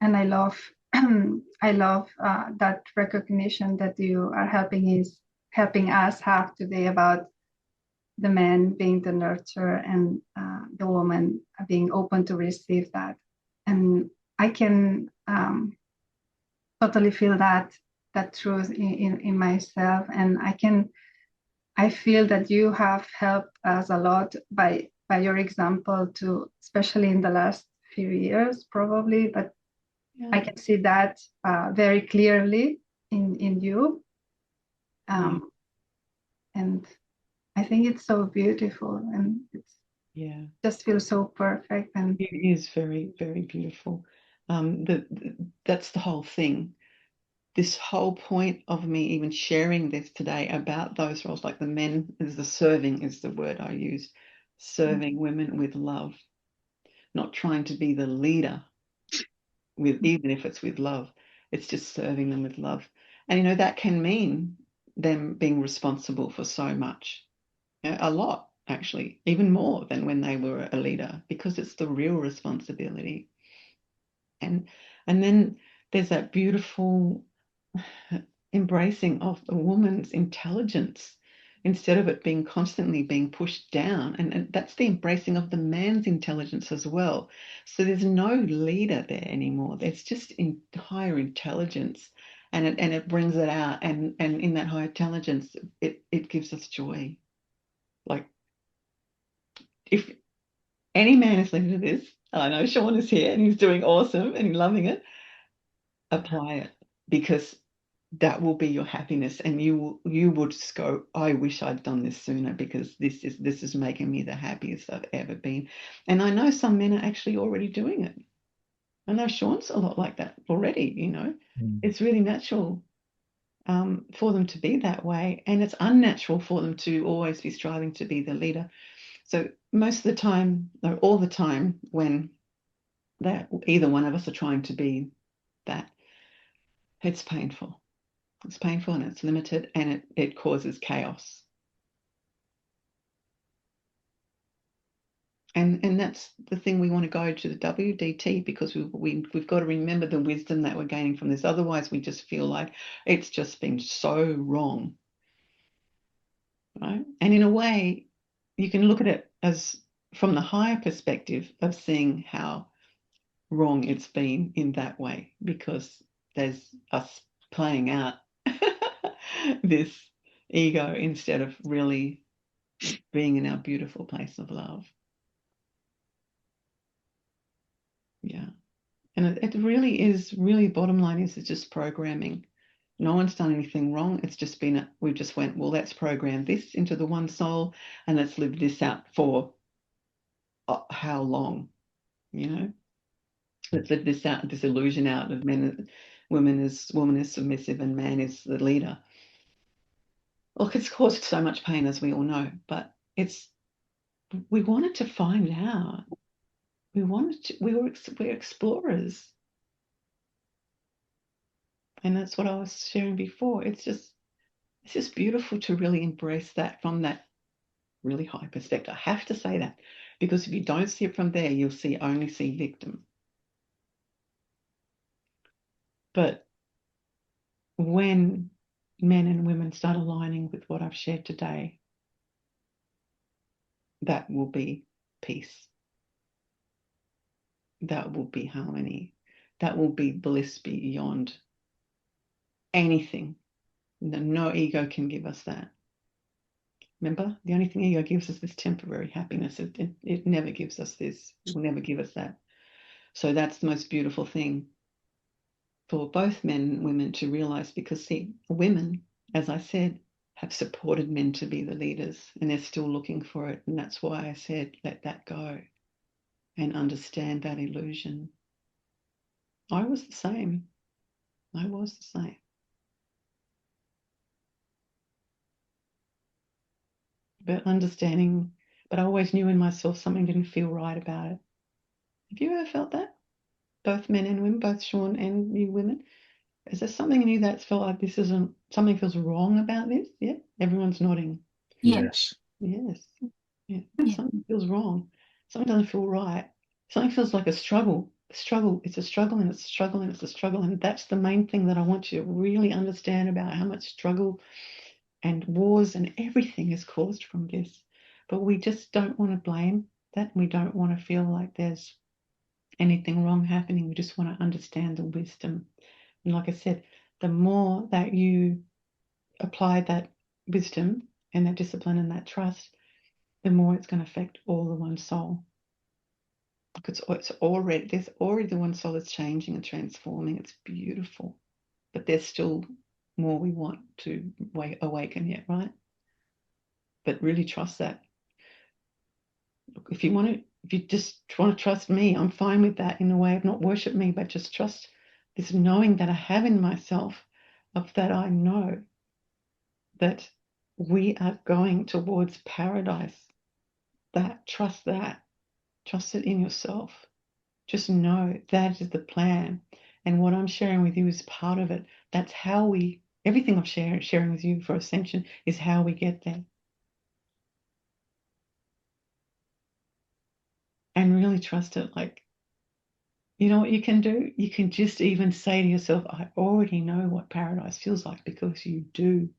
And I love that recognition that you are helping us have today about the man being the nurturer and the woman being open to receive that. And I can totally feel that truth in myself, and I feel that you have helped us a lot by your example too, especially in the last few years probably, but I can see that very clearly in you, and I think it's so beautiful, and it's just feels so perfect. And it is very, very beautiful. That's the whole thing. This whole point of me even sharing this today about those roles, like the men, is the serving is the word I used, serving women with love, not trying to be the leader even if it's with love. It's just serving them with love. And that can mean them being responsible for so much, a lot actually, even more than when they were a leader, because it's the real responsibility. And then there's that beautiful embracing of a woman's intelligence instead of it being constantly being pushed down. And that's the embracing of the man's intelligence as well. So there's no leader there anymore. There's just higher intelligence, and it brings it out. And in that higher intelligence, it gives us joy. Like, if any man is listening to this, I know Sean is here and he's doing awesome and he's loving it, apply it, because that will be your happiness, and you will just go, I wish I'd done this sooner, because this is making me the happiest I've ever been. And I know some men are actually already doing it. I know Sean's a lot like that already, you know. It's really natural for them to be that way, and it's unnatural for them to always be striving to be the leader. So most of the time, or all the time, when that either one of us are trying to be that, it's painful. It's painful and it's limited, and it causes chaos. And that's the thing, we want to go to the WDT, because we've got to remember the wisdom that we're gaining from this. Otherwise, we just feel like it's just been so wrong, right? And in a way, you can look at it as from the higher perspective of seeing how wrong it's been in that way, because there's us playing out this ego instead of really being in our beautiful place of love. Yeah. And it really is, bottom line is, it's just programming. No one's done anything wrong. It's just been, we just went, well, let's program this into the one soul and let's live this out for how long, you know? Let's live this out, this illusion out of woman is submissive and man is the leader. Look, it's caused so much pain, as we all know, but we wanted to find out. We're explorers. And that's what I was sharing before. It's just beautiful to really embrace that from that really high perspective. I have to say that, because if you don't see it from there, you'll only see victim. But when men and women start aligning with what I've shared today, that will be peace. That will be harmony. That will be bliss beyond anything. No ego can give us that. Remember, the only thing ego gives us is temporary happiness. It never gives us this. It will never give us that. So that's the most beautiful thing for both men and women to realize, because, see, women, as I said, have supported men to be the leaders, and they're still looking for it. And that's why I said, let that go and understand that illusion. I was the same. I was the same. But understanding, but I always knew in myself something didn't feel right about it. Have you ever felt that? Both men and women, both Sean and you women? Is there something in you that's felt like this isn't, something feels wrong about this? Yeah, everyone's nodding. Yes. Yes. Yeah. Yeah. Something feels wrong. Something doesn't feel right. Something feels like a struggle. Struggle. It's a struggle, and it's a struggle, and it's a struggle. And that's the main thing that I want you to really understand about how much struggle and wars and everything is caused from this. But we just don't want to blame that. We don't want to feel like there's anything wrong happening. We just want to understand the wisdom. And like I said, the more that you apply that wisdom and that discipline and that trust, the more it's going to affect all the one soul. Because there's already the one soul that's changing and transforming. It's beautiful. But there's still more we want to awaken yet, right? But really trust that. Look, if you just want to trust me, I'm fine with that, in a way of not worship me, but just trust this knowing that I have in myself, of that I know that we are going towards paradise. Trust it in yourself. Just know that is the plan. And what I'm sharing with you is part of it. That's how everything I'm sharing with you for Ascension is how we get there. And really trust it. Like, You know what you can do? You can just even say to yourself, I already know what paradise feels like, because you do.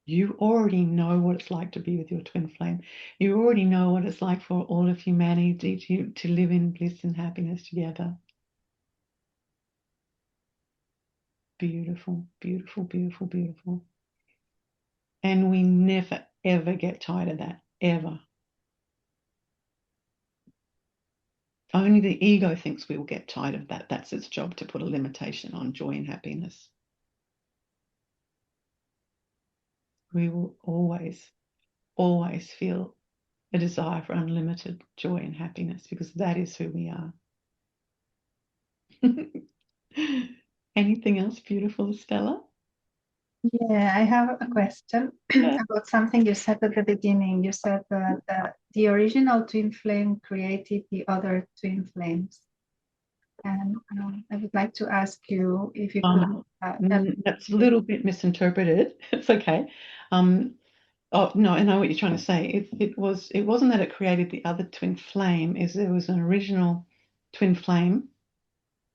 You already know what it's like to be with your twin flame. You already know what it's like for all of humanity to live in bliss and happiness together. Beautiful, beautiful, beautiful, beautiful. And we never, ever get tired of that, ever. Only the ego thinks we will get tired of that. That's its job, to put a limitation on joy and happiness. We will always, always feel a desire for unlimited joy and happiness, because that is who we are. Anything else beautiful, Stella? Yeah, I have a question about something you said at the beginning. You said that the original twin flame created the other twin flames. And I would like to ask you if you could. That's a little bit misinterpreted. It's okay. Oh no, I know what you're trying to say. It wasn't that it created the other twin flame. There was an original twin flame,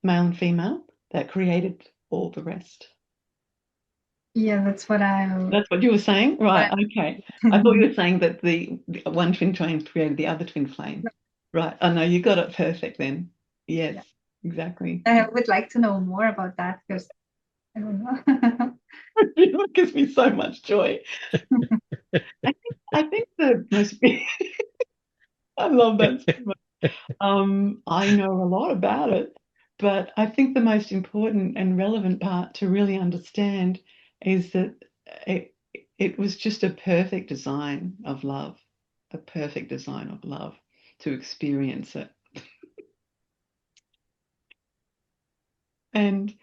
male and female, that created all the rest. Yeah, that's what you were saying, right? Okay. I thought you were saying that the one twin flame created the other twin flame. Right. Oh no, you got it perfect then. Yes, yeah. Exactly. I would like to know more about that, because I don't know. It gives me so much joy. I think the most I love that so much. I know a lot about it, but I think the most important and relevant part to really understand is that it was just a perfect design of love, a perfect design of love to experience it. And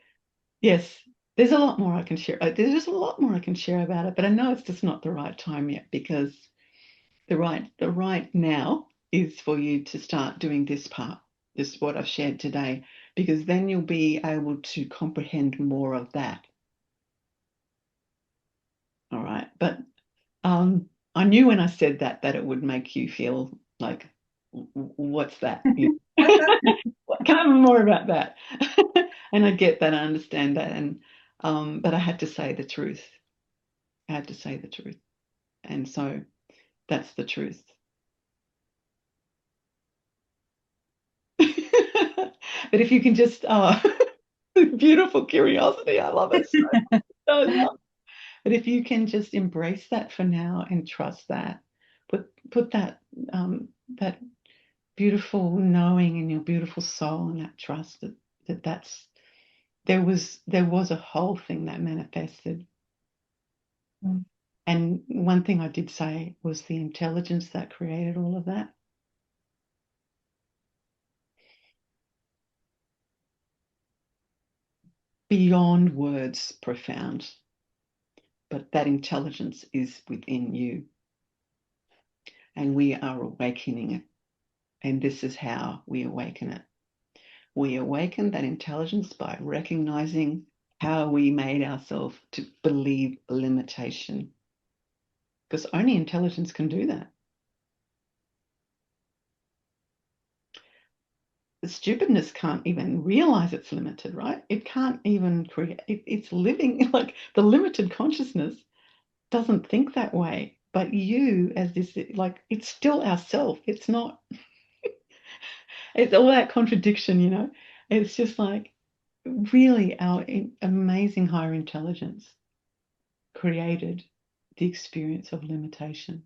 yes, there's a lot more I can share. There's just a lot more I can share about it, but I know it's just not the right time yet, because the right now is for you to start doing this part, this what I've shared today, because then you'll be able to comprehend more of that. All right. But I knew when I said that it would make you feel like, what's that? Can I have more about that? And I get that, I understand that. And but I had to say the truth. I had to say the truth. And so that's the truth. But if you can just, beautiful curiosity, I love it so much. But if you can just embrace that for now and trust that, put that that beautiful knowing in your beautiful soul, and that trust that's there was a whole thing that manifested. And one thing I did say was the intelligence that created all of that. Beyond words, profound. But that intelligence is within you. And we are awakening it. And this is how we awaken it. We awaken that intelligence by recognizing how we made ourselves to believe limitation. Because only intelligence can do that. The stupidness can't even realize it's limited, right? It can't even create, it's living, like the limited consciousness doesn't think that way. But you, as this, like, it's still ourself. It's not, it's all that contradiction, you know? It's just like really our amazing higher intelligence created the experience of limitation.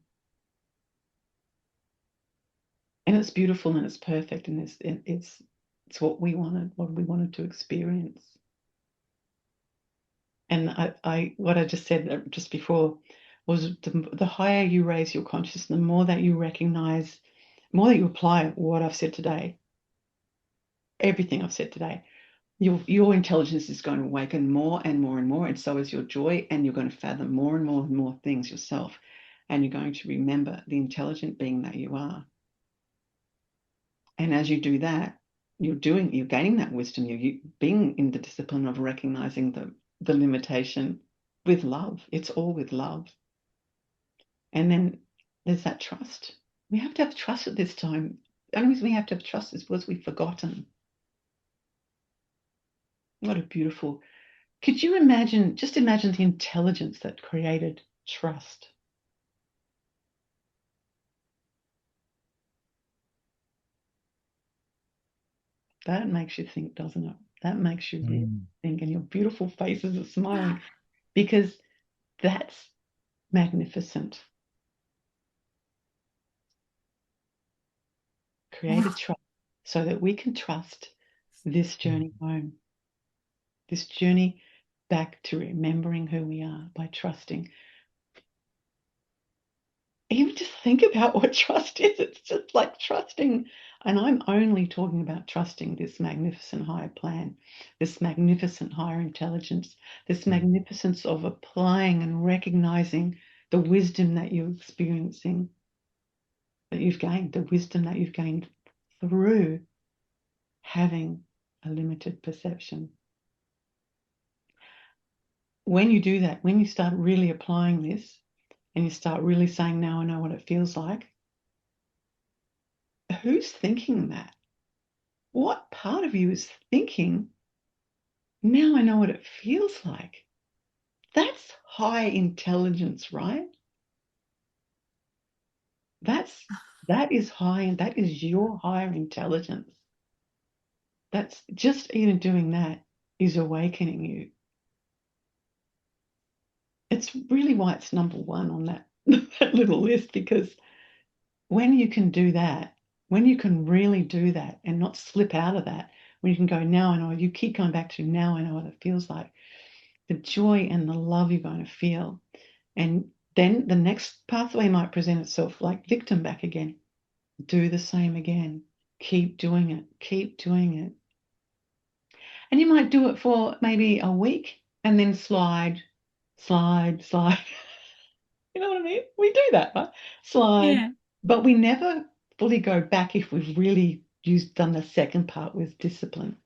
And it's beautiful and it's perfect, and it's what we wanted to experience. And what I just said just before was the higher you raise your consciousness, the more that you recognize, more that you apply what I've said today, everything I've said today, your intelligence is going to awaken more and more and more, and so is your joy, and you're going to fathom more and more and more things yourself, and you're going to remember the intelligent being that you are. And as you do that, you're gaining that wisdom. You're being in the discipline of recognizing the limitation with love. It's all with love. And then there's that trust. We have to have trust at this time. The only reason we have to have trust is because we've forgotten. What a beautiful. Could you imagine, just imagine the intelligence that created trust. That makes you think, doesn't it? That makes you really think, and your beautiful faces are smiling because that's magnificent. Created trust so that we can trust this journey home, this journey back to remembering who we are by trusting. Even just think about what trust is. It's just like trusting. And I'm only talking about trusting this magnificent higher plan, this magnificent higher intelligence, this magnificence of applying and recognizing the wisdom that you're experiencing, that you've gained, the wisdom that you've gained through having a limited perception. When you do that, when you start really applying this and you start really saying, now I know what it feels like, who's thinking that? What part of you is thinking, now I know what it feels like? That's high intelligence, right? That is high, and that is your higher intelligence. That's just even doing that is awakening you. It's really why it's number one on that, that little list, because when you can do that, when you can really do that and not slip out of that, when you can go, now I know, you keep going back to now I know what it feels like, the joy and the love you're going to feel. And then the next pathway might present itself like victim back again. Do the same again. Keep doing it. Keep doing it. And you might do it for maybe a week and then slide. You know what I mean? We do that, right? Slide. Yeah. But we never fully go back if we've really done the second part with discipline.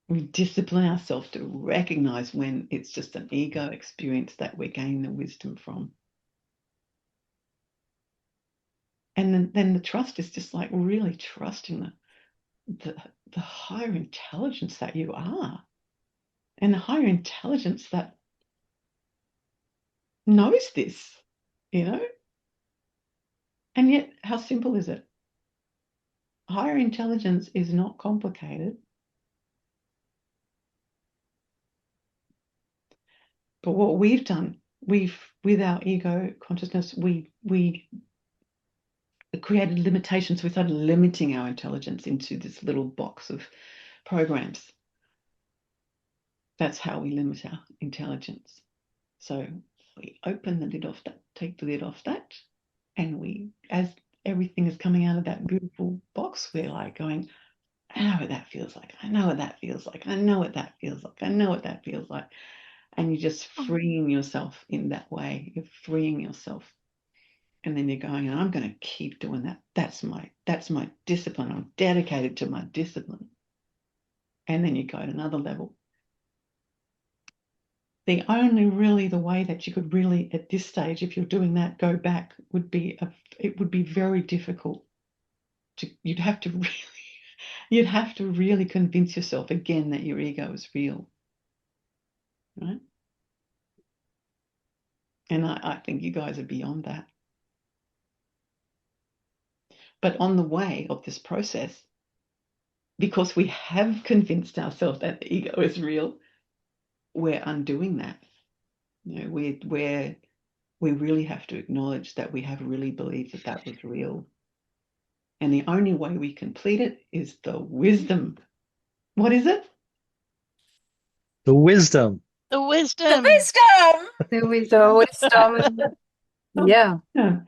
We discipline ourselves to recognize when it's just an ego experience that we're gaining the wisdom from. And then the trust is just like really trusting the higher intelligence that you are, and the higher intelligence that knows this, you know? And yet, how simple is it? Higher intelligence is not complicated. But what we've done, with our ego consciousness, we created limitations. We started limiting our intelligence into this little box of programs. That's how we limit our intelligence. So we open the lid off that, take the lid off that, and we, as everything is coming out of that beautiful box, we're like going, I know what that feels like. I know what that feels like. I know what that feels like. I know what that feels like. And you're just freeing yourself in that way. You're freeing yourself. And then you're going, and I'm going to keep doing that. That's my discipline. I'm dedicated to my discipline. And then you go to another level. The only really the way that you could really at this stage, if you're doing that, go back would be it would be very difficult. You'd have to really convince yourself again that your ego is real, right? And I think you guys are beyond that. But on the way of this process, because we have convinced ourselves that the ego is real, we're undoing that. You know, we really have to acknowledge that we have really believed that that was real. And the only way we complete it is the wisdom. What is it? The wisdom. The The wisdom. wisdom. The wisdom. Yeah. And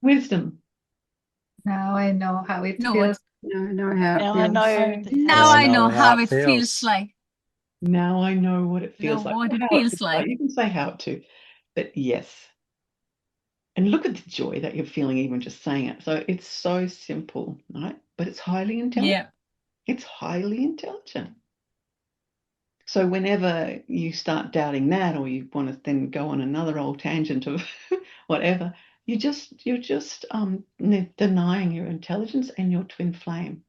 wisdom. Now I know how it No, feels. No, I know how it Now feels. I know that now I I know know how how it it feels feels. like. Now I know what it Know feels like. what Or it how feels like. You can say how to, but yes. And look at the joy that you're feeling even just saying it. So it's so simple, right? But it's highly intelligent. Yeah. It's highly intelligent. So whenever you start doubting that, or you want to then go on another old tangent of whatever, you're just denying your intelligence and your twin flame.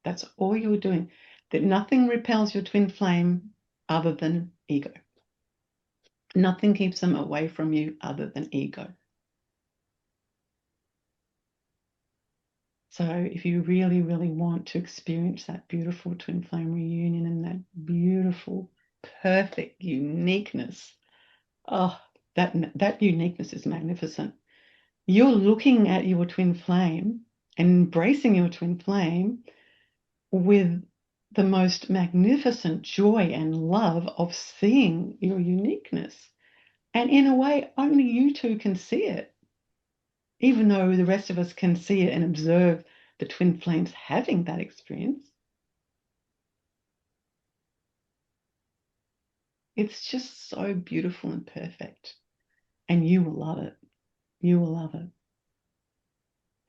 That's all you're doing. that nothing repels your twin flame other than ego. Nothing keeps them away from you other than ego. So if you really, really want to experience that beautiful twin flame reunion and that beautiful, perfect uniqueness, oh, that uniqueness is magnificent. You're looking at your twin flame and embracing your twin flame with the most magnificent joy and love of seeing your uniqueness. And in a way, only you two can see it. Even though the rest of us can see it and observe the twin flames having that experience, it's just so beautiful and perfect. And you will love it. You will love it.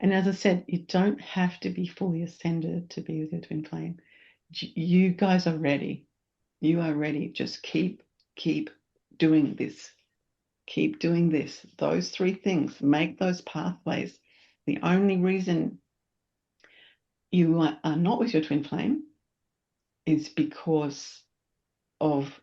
And as I said, you don't have to be fully ascended to be with your twin flame. You guys are ready. You are ready. Just keep doing this. Keep doing this. Those three things. Make those pathways. The only reason you are not with your twin flame is because of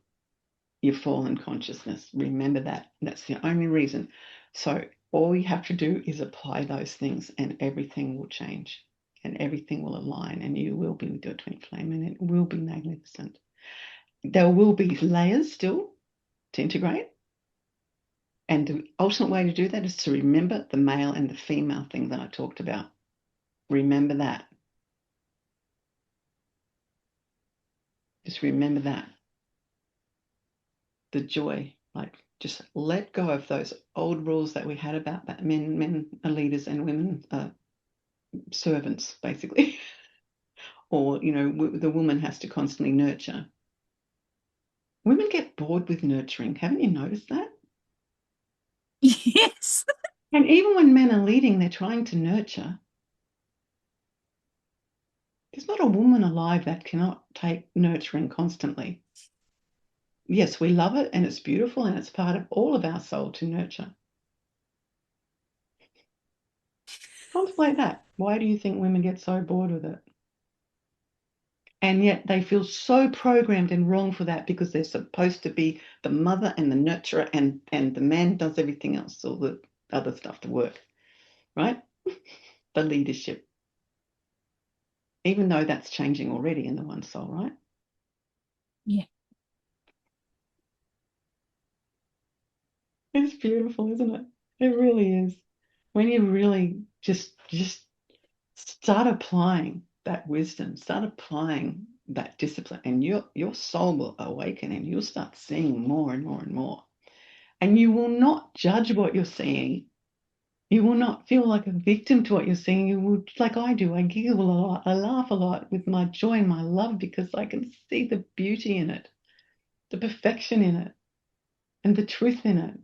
your fallen consciousness. Remember that. That's the only reason. So all you have to do is apply those things and everything will change and everything will align and you will be with your twin flame and it will be magnificent. There will be layers still to integrate. And the ultimate way to do that is to remember the male and the female thing that I talked about. Remember that. Just remember that. The joy, like just let go of those old rules that we had about that men are leaders and women are servants, basically. Or, you know, the woman has to constantly nurture. Women get bored with nurturing. Haven't you noticed that? Yes. And even when men are leading, they're trying to nurture. There's not a woman alive that cannot take nurturing constantly. Yes, we love it and it's beautiful and it's part of all of our soul to nurture. Contemplate that. Why do you think women get so bored with it? And yet they feel so programmed and wrong for that because they're supposed to be the mother and the nurturer and the man does everything else, all the other stuff to work, right? The leadership. Even though that's changing already in the one soul, right? Yeah. It's beautiful, isn't it? It really is. When you really just start applying that wisdom, start applying that discipline, and your soul will awaken and you'll start seeing more and more and more. And you will not judge what you're seeing. You will not feel like a victim to what you're seeing. You will, like I do, I giggle a lot, I laugh a lot with my joy and my love because I can see the beauty in it, the perfection in it, and the truth in it.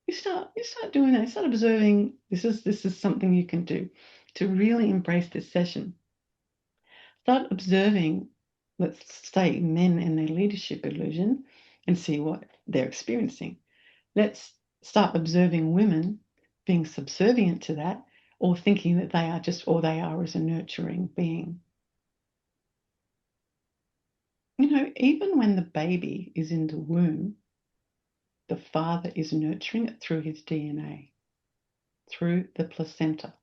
You start doing that. You start observing. This is something you can do to really embrace this session. Start observing, let's say, men and their leadership illusion and see what they're experiencing. Let's start observing women being subservient to that or thinking that they are just all they are as a nurturing being. You know, even when the baby is in the womb, the father is nurturing it through his DNA, through the placenta.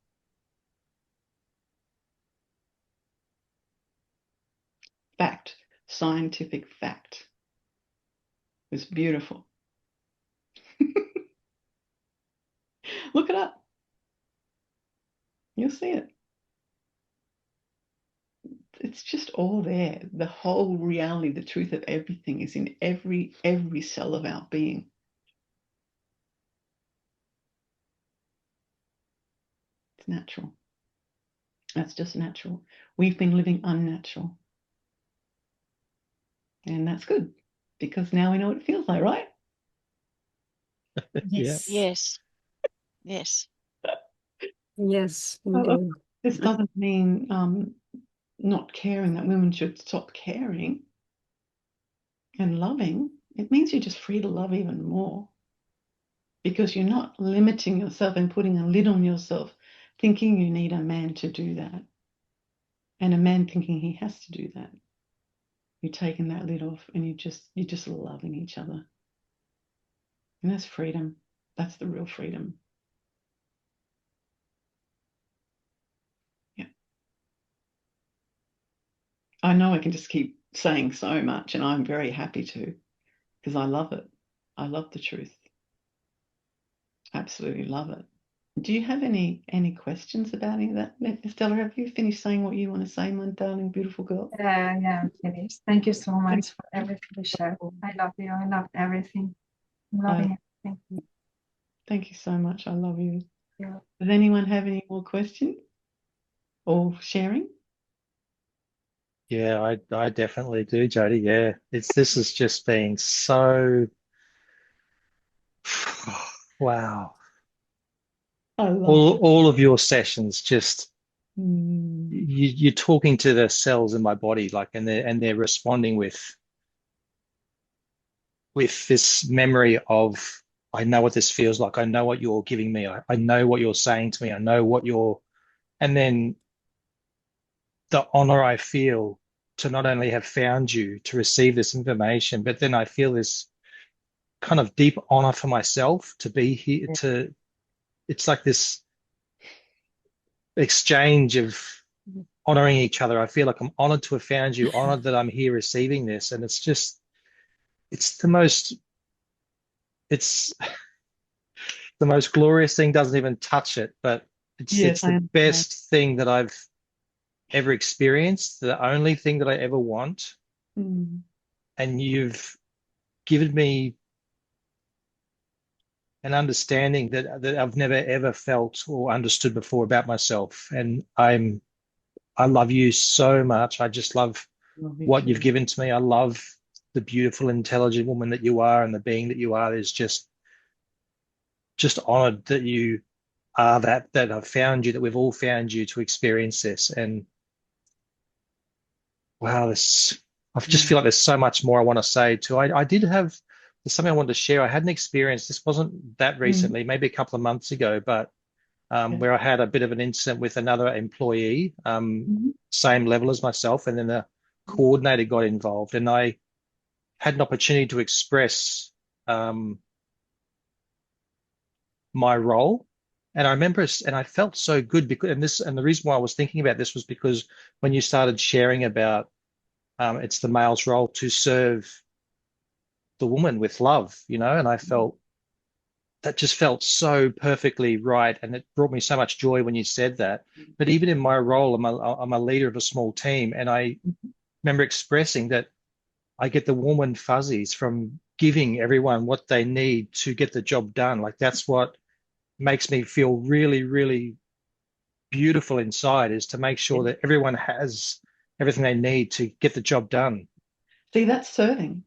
Fact, scientific fact. It's beautiful. Look it up. You'll see it. It's just all there. The whole reality, the truth of everything is in every cell of our being. It's natural. That's just natural. We've been living unnatural. And that's good because now we know what it feels like, right? Yes. Yes. Yes. Yes, indeed. This doesn't mean not caring, that women should stop caring and loving. It means you're just free to love even more because you're not limiting yourself and putting a lid on yourself thinking you need a man to do that and a man thinking he has to do that. You're taking that lid off and you're just loving each other. And that's freedom. That's the real freedom. Yeah. I know I can just keep saying so much, and I'm very happy to, because I love it. I love the truth. Absolutely love it. Do you have any questions about any of that? Estella, have you finished saying what you want to say, my darling, beautiful girl? Yeah, I'm finished. Thank you so much for everything you shared. I love you. I love everything. I'm loving everything. Thank you so much. I love you. Yeah. Does anyone have any more questions or sharing? Yeah, I definitely do, Jody. Yeah, this has just been so wow. I love All of your sessions just it. you're talking to the cells in my body, like, and they're responding with this memory of, I know what this feels like. I know what you're giving me. I know what you're saying to me. I know what you're, and then the honor I feel to not only have found you, to receive this information, but then I feel this kind of deep honor for myself to be here, to, it's like this exchange of honoring each other. I feel like I'm honored to have found you, honored that I'm here receiving this. And it's just, it's the most, it's the most glorious thing, doesn't even touch it, but Yes, it's I the understand. best thing that I've ever experienced, the only thing that I ever want. Mm. And you've given me an understanding that I've never ever felt or understood before about myself. And I love you so much. I just love Love you what too. you've given to me. I love the beautiful, intelligent woman that you are, and the being that you are is just honored that you are that I've found you, that we've all found you to experience this. And wow, I just feel like there's so much more I want to say too. I did have, there's something I wanted to share. I had an experience, this wasn't that recently, maybe a couple of months ago, but where I had a bit of an incident with another employee, same level as myself, and then the coordinator got involved, and I had an opportunity to express my role. And I remember, and I felt so good because, and the reason why I was thinking about this was because when you started sharing about it's the male's role to serve the woman with love, and I felt that just felt so perfectly right. And it brought me so much joy when you said that. But even in my role, I'm a leader of a small team. And I remember expressing that I get the warm and fuzzies from giving everyone what they need to get the job done. Like that's what makes me feel really, really beautiful inside, is to make sure that everyone has everything they need to get the job done. See, that's serving.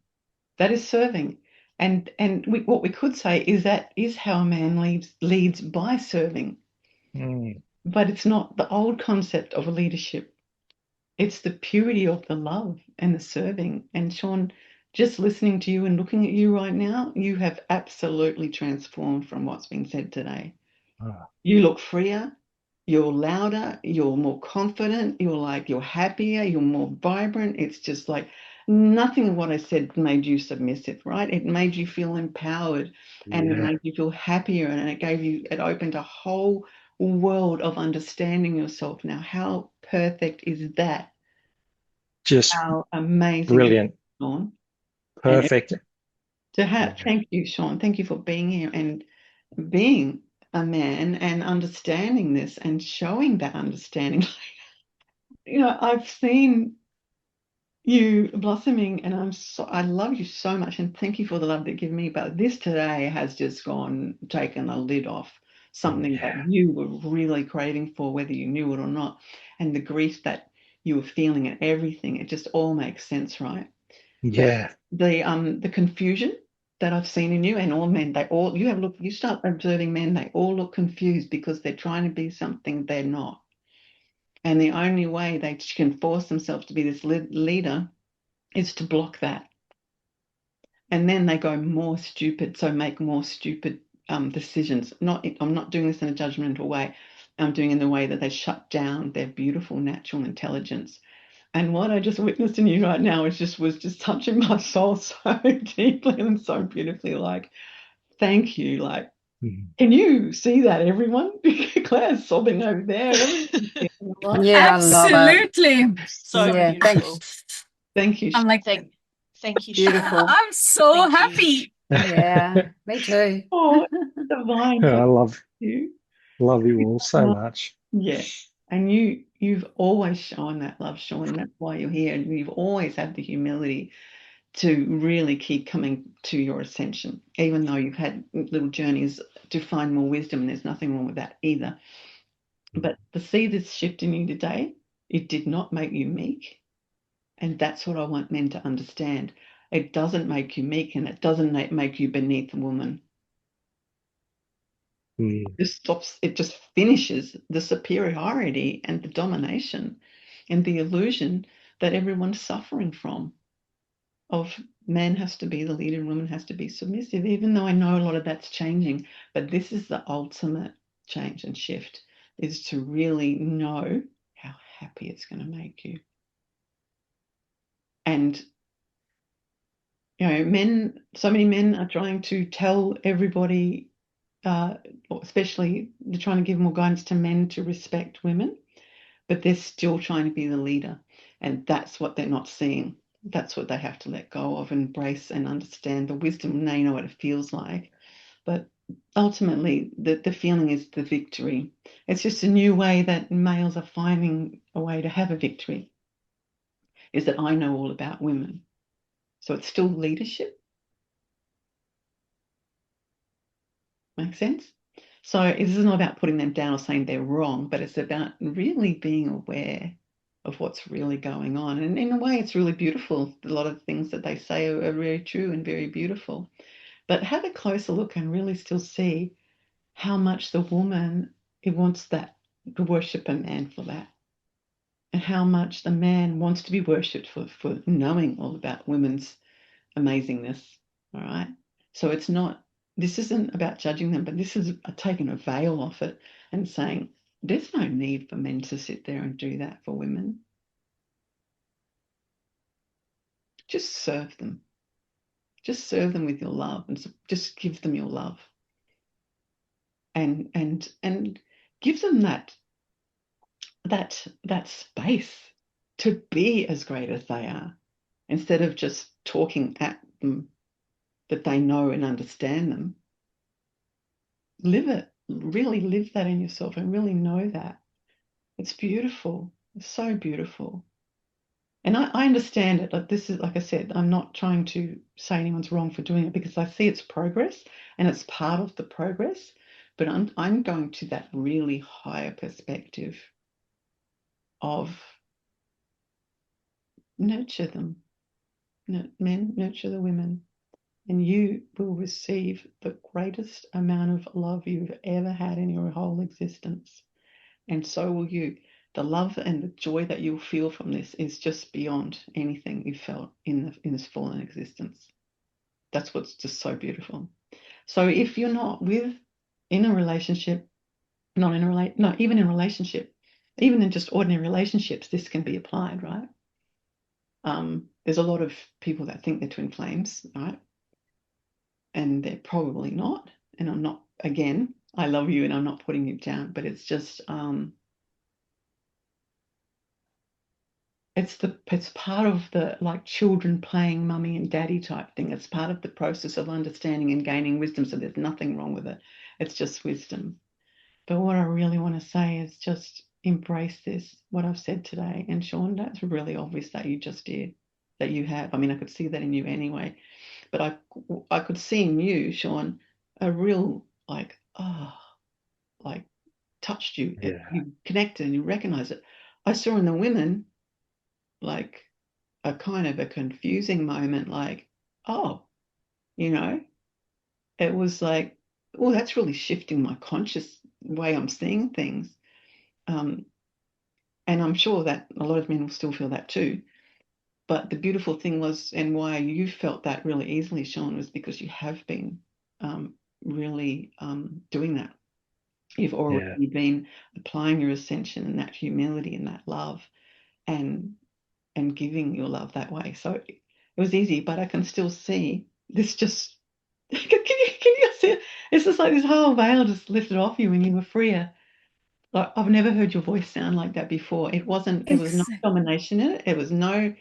That is serving. And what we could say is that is how a man leads by serving. But it's not the old concept of a leadership. It's the purity of the love and the serving. And Sean, just listening to you and looking at you right now, you have absolutely transformed from what's been said today. You look freer, you're louder, you're more confident, you're happier, you're more vibrant. It's just like nothing of what I said made you submissive, right? It made you feel empowered, and it made you feel happier, and it opened a whole world of understanding yourself. Now, how perfect is that? Just How amazing brilliant. is that, Sean? Perfect. Thank you, Sean. Thank you for being here and being a man and understanding this and showing that understanding. I've seen you blossoming, and I love you so much, and thank you for the love that you give me. But this today has just taken the lid off something that you were really craving for, whether you knew it or not, and the grief that you were feeling and everything. It just all makes sense, right? Yeah. The confusion that I've seen in you, and all men, you start observing men, they all look confused because they're trying to be something they're not. And the only way they can force themselves to be this leader is to block that. And then they go more stupid, so make more stupid decisions. I'm not doing this in a judgmental way. I'm doing it in the way that they shut down their beautiful natural intelligence. And what I just witnessed in you right now was just touching my soul so deeply and so beautifully. Like, thank you. Like, can you see that, everyone? Claire's sobbing over there. Everyone's feeling a lot. Yeah, I love it. Absolutely. So Yeah, beautiful. Thank you. I'm like, Thank you, Beautiful. Shauna. I'm so Thank you. happy. Yeah, me too. Oh, divine. I love you. you all so much. Yeah. And you've always shown that love, Sean. That's why you're here. And you've always had the humility to really keep coming to your ascension, even though you've had little journeys to find more wisdom. And there's nothing wrong with that either. But to see this shift in you today, it did not make you meek. And that's what I want men to understand. It doesn't make you meek, and it doesn't make you beneath a woman. It just finishes the superiority and the domination and the illusion that everyone's suffering from, of man has to be the leader and woman has to be submissive, even though I know a lot of that's changing. But this is the ultimate change and shift, is to really know how happy it's going to make you. And so many men are trying to tell everybody, especially they're trying to give more guidance to men to respect women, but they're still trying to be the leader. And that's what they're not seeing. That's what they have to let go of, embrace and understand the wisdom. They know what it feels like. But ultimately, the feeling is the victory. It's just a new way that males are finding a way to have a victory, is that I know all about women. So it's still leadership. Make sense? So this is not about putting them down or saying they're wrong, but it's about really being aware of what's really going on. And in a way, it's really beautiful. A lot of things that they say are very true and very beautiful. But have a closer look and really still see how much the woman, it wants that, to worship a man for that. And how much the man wants to be worshipped for knowing all about women's amazingness. All right. So this isn't about judging them, but this is taking a veil off it and saying, there's no need for men to sit there and do that for women. Just serve them. Just serve them with your love, and just give them your love. And give them that space to be as great as they are, instead of just talking at them, that they know and understand them. Live it. Really live that in yourself and really know that. It's beautiful. It's so beautiful. And I understand it. Like, this is, like I said, I'm not trying to say anyone's wrong for doing it, because I see it's progress and it's part of the progress. But I'm going to that really higher perspective of nurture them. Men, nurture the women. And you will receive the greatest amount of love you've ever had in your whole existence. And so will you. The love and the joy that you'll feel from this is just beyond anything you've felt in this fallen existence. That's what's just so beautiful. So if you're not in a relationship, not even in a relationship, even in just ordinary relationships, this can be applied, right? There's a lot of people that think they're twin flames, right? And they're probably not. And I'm not, again, I love you and I'm not putting you down, but it's just it's part of the, like, children playing mummy and daddy type thing. It's part of the process of understanding and gaining wisdom. So there's nothing wrong with it. It's just wisdom. But what I really want to say is just embrace this, what I've said today. And Sean, that's really obvious that you just did, that you have. I mean, I could see that in you anyway. But I could see in you, Sean, a real, like, touched you. Yeah. You connected and you recognize it. I saw in the women, like, a kind of a confusing moment, like, oh, it was like, oh, that's really shifting my conscious way I'm seeing things. And I'm sure that a lot of men will still feel that too. But the beautiful thing was, and why you felt that really easily, Sean, was because you have been really doing that. You've already been applying your ascension and that humility and that love. And and giving your love that way. So it was easy, but I can still see this just, can you see it? It's just like this whole veil just lifted off you and you were freer. Like, I've never heard your voice sound like that before. It was no domination in it. It was no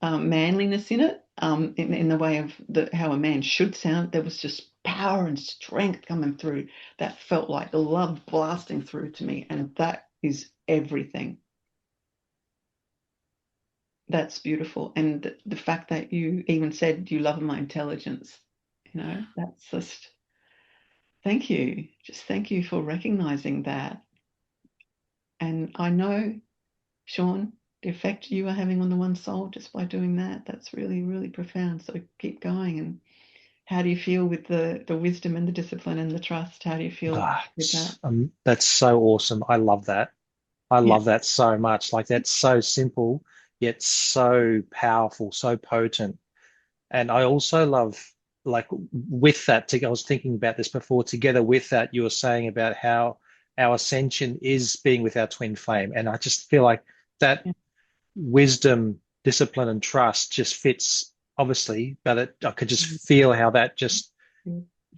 manliness in it, in the way of how a man should sound. There was just power and strength coming through that felt like love blasting through to me, and that is everything. That's beautiful. And the fact that you even said you love my intelligence, that's just, thank you. Just thank you for recognizing that. And I know, Sean, the effect you are having on the one soul just by doing that, that's really, really profound. So keep going. And how do you feel with the wisdom and the discipline and the trust? How do you feel with that? That's so awesome. I love that. I love that so much. Like, that's so simple, yet so powerful, so potent. And I also love, like, with that, I was thinking about this before, together with that, you were saying about how our ascension is being with our twin flame. And I just feel like that wisdom, discipline, and trust just fits, obviously, but I could just feel how that just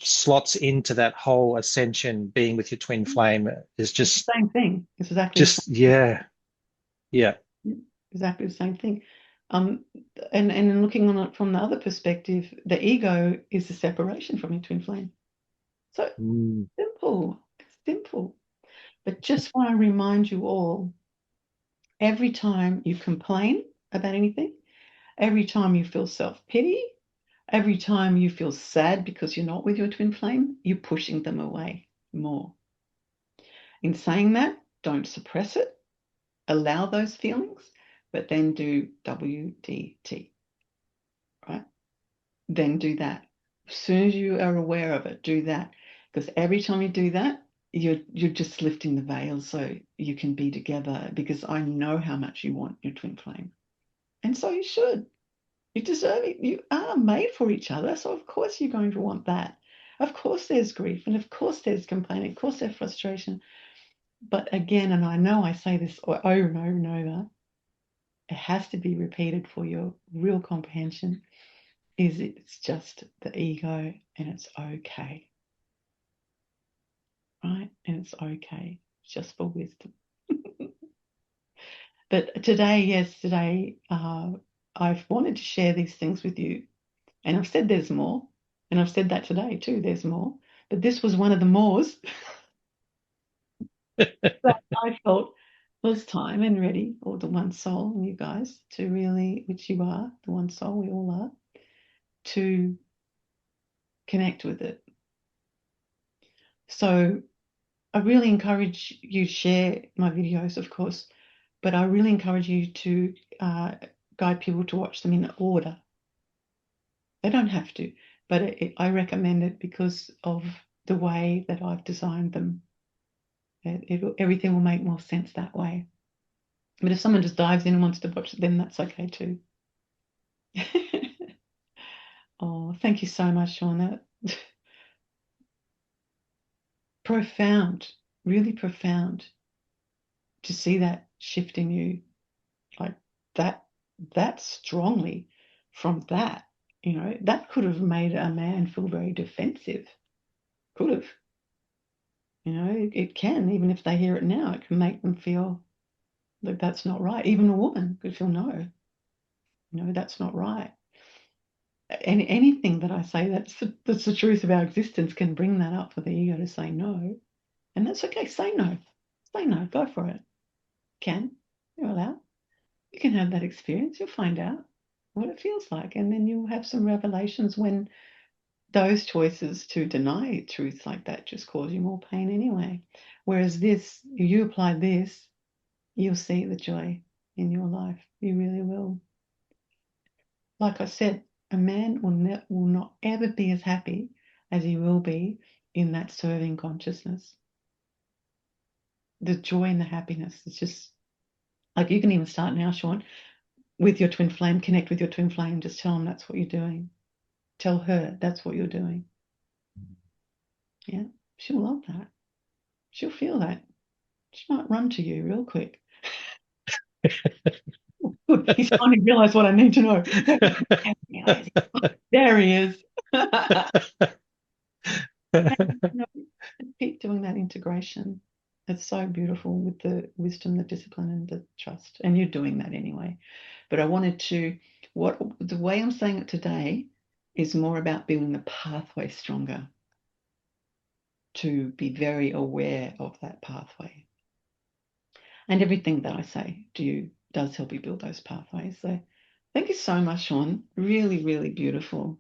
slots into that whole ascension, being with your twin flame is just it's the same thing. It's exactly just, yeah. Exactly the same thing. And looking on it from the other perspective, the ego is the separation from your twin flame. So simple. But just want to remind you all, every time you complain about anything, every time you feel self-pity, every time you feel sad because you're not with your twin flame, you're pushing them away more. In saying that, don't suppress it. Allow those feelings, but then do WDT, right? Then do that. As soon as you are aware of it, do that. Because every time you do that, you're just lifting the veil so you can be together, because I know how much you want your twin flame. And so you should. You deserve it. You are made for each other. So of course you're going to want that. Of course there's grief, and of course there's complaining, of course there's frustration. But again, and I know I say this over and over and over, it has to be repeated for your real comprehension, is it's just the ego, and it's okay. Right? And it's okay. It's just for wisdom. But today, I've wanted to share these things with you. And I've said there's more. And I've said that today too, there's more. But this was one of the mores that I felt was time and ready, or the one soul, you guys, to really, which you are, the one soul, we all are, to connect with it. So I really encourage you to share my videos, of course, but I really encourage you to guide people to watch them in order. They don't have to, but I recommend it because of the way that I've designed them. Everything will make more sense that way. But if someone just dives in and wants to watch it, then that's okay too. Oh, thank you so much, Sean. Profound, really profound to see that shift in you, like that strongly from that. That could have made a man feel very defensive. Could have. It can, even if they hear it now, it can make them feel that that's not right. Even a woman could feel, no, that's not right. Anything that I say that's the truth of our existence can bring that up for the ego to say no. And that's okay. Say no. Say no. Go for it. You're allowed. You can have that experience. You'll find out what it feels like. And then you'll have some revelations when those choices to deny truths like that just cause you more pain anyway. Whereas this, you apply this, you'll see the joy in your life. You really will. Like I said, a man will not ever be as happy as he will be in that serving consciousness. The joy and the happiness. It's just like, you can even start now, Sean, with your twin flame. Connect with your twin flame. Just tell them that's what you're doing. Tell her that's what you're doing. Yeah, she'll love that. She'll feel that. She might run to you real quick. Good. He's finally realized what I need to know. There he is. And, you know, keep doing that integration. It's so beautiful with the wisdom, the discipline, and the trust. And you're doing that anyway. But I wanted to, the way I'm saying it today is more about building the pathway stronger, to be very aware of that pathway. And everything that I say to you does help you build those pathways. So thank you so much, Sean. Really, really beautiful.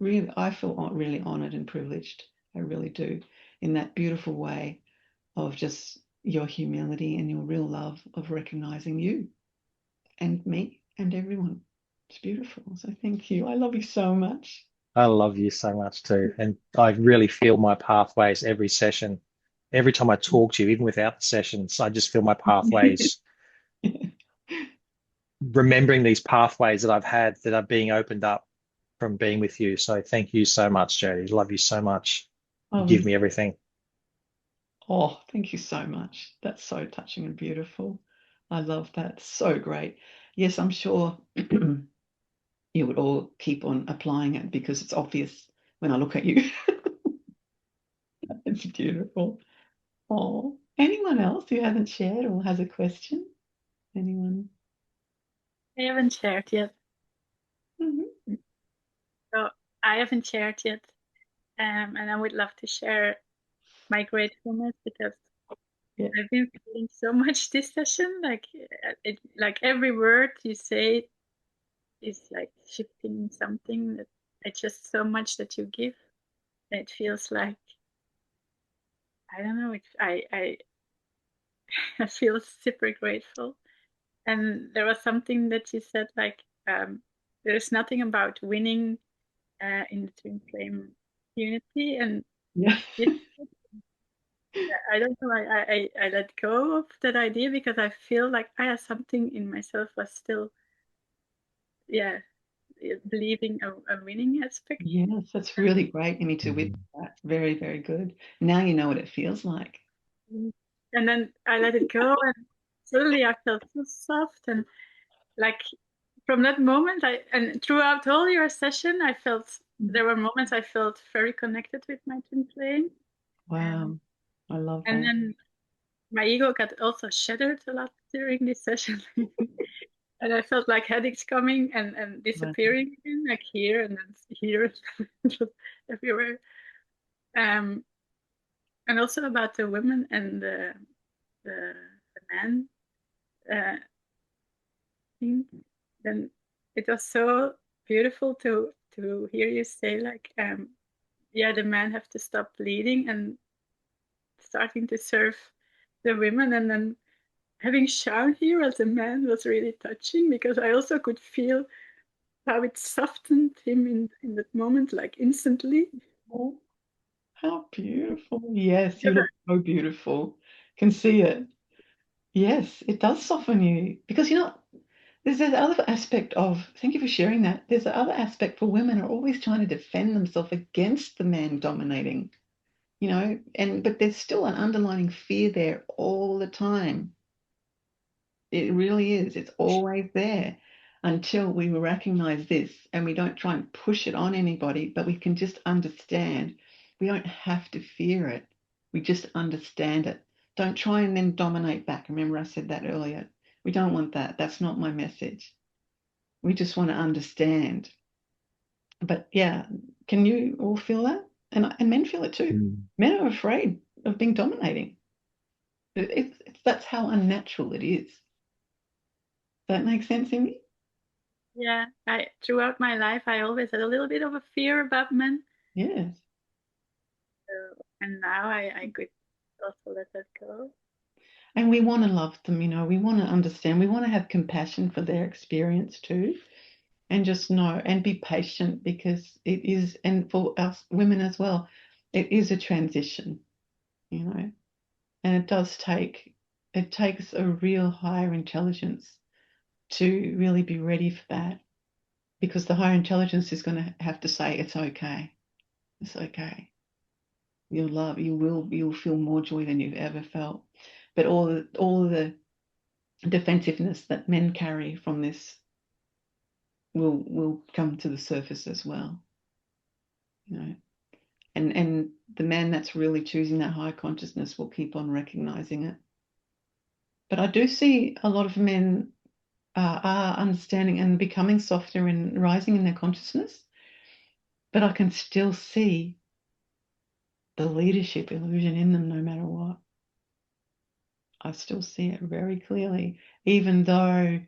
Really, I feel really honored and privileged. I really do, in that beautiful way of just your humility and your real love of recognizing you and me and everyone. It's beautiful. So thank you. I love you so much. I love you so much too. And I really feel my pathways every session. Every time I talk to you, even without the sessions, I just feel my pathways, remembering these pathways that I've had that are being opened up from being with you. So thank you so much, Jody. Love you so much. You give me everything. Oh, thank you so much. That's so touching and beautiful. I love that. So great. Yes, I'm sure you would all keep on applying it because it's obvious when I look at you. It's beautiful. Oh, anyone else who hasn't shared or has a question? Anyone? I haven't shared yet. Mm-hmm. So I haven't shared yet. And I would love to share my gratefulness because I've been feeling so much this session. Like every word you say is like shifting something that it's just so much that you give. It feels like, I don't know, I I feel super grateful. And there was something that you said, like, there's nothing about winning in the twin flame unity. And Yeah. I don't know, I let go of that idea because I feel like I have something in myself was still, believing a winning aspect. Yes, that's really great. You need to witness that. Very, very good. Now you know what it feels like. And then I let it go, and suddenly I felt so soft. And like from that moment, and throughout all your session, I felt there were moments I felt very connected with my twin flame. Wow. I love And that. then my ego got also shattered a lot during this session. And I felt like headaches coming and disappearing again, like here and then here, just everywhere. And also about the women and the men thing. Then it was so beautiful to hear you say, like, the men have to stop bleeding and starting to serve the women. And then having Sean here as a man was really touching because I also could feel how it softened him in that moment, like instantly. Oh, how beautiful. Yes, you look so beautiful. Can see it. Yes, it does soften you because there's this other aspect of, thank you for sharing that. There's the other aspect for women are always trying to defend themselves against the man dominating, but there's still an underlying fear there all the time. It really is. It's always there until we recognize this and we don't try and push it on anybody, but we can just understand. We don't have to fear it. We just understand it. Don't try and then dominate back. Remember, I said that earlier. We don't want that. That's not my message. We just want to understand. But yeah, can you all feel that? And men feel it too. Men are afraid of being dominating. That's how unnatural it is. Does that make sense, Amy? Yeah, throughout my life, I always had a little bit of a fear about men. Yes. And now I could also let that go. And we want to love them, we want to understand, we want to have compassion for their experience too, and just know and be patient because it is, and for us women as well, it is a transition, and it takes a real higher intelligence to really be ready for that, because the higher intelligence is going to have to say it's okay. It's okay. You'll feel more joy than you've ever felt. But all the defensiveness that men carry from this will come to the surface as well, you know. And the man that's really choosing that higher consciousness will keep on recognizing it. But I do see a lot of men are understanding and becoming softer and rising in their consciousness, but I can still see the leadership illusion in them no matter what. I still see it very clearly, even though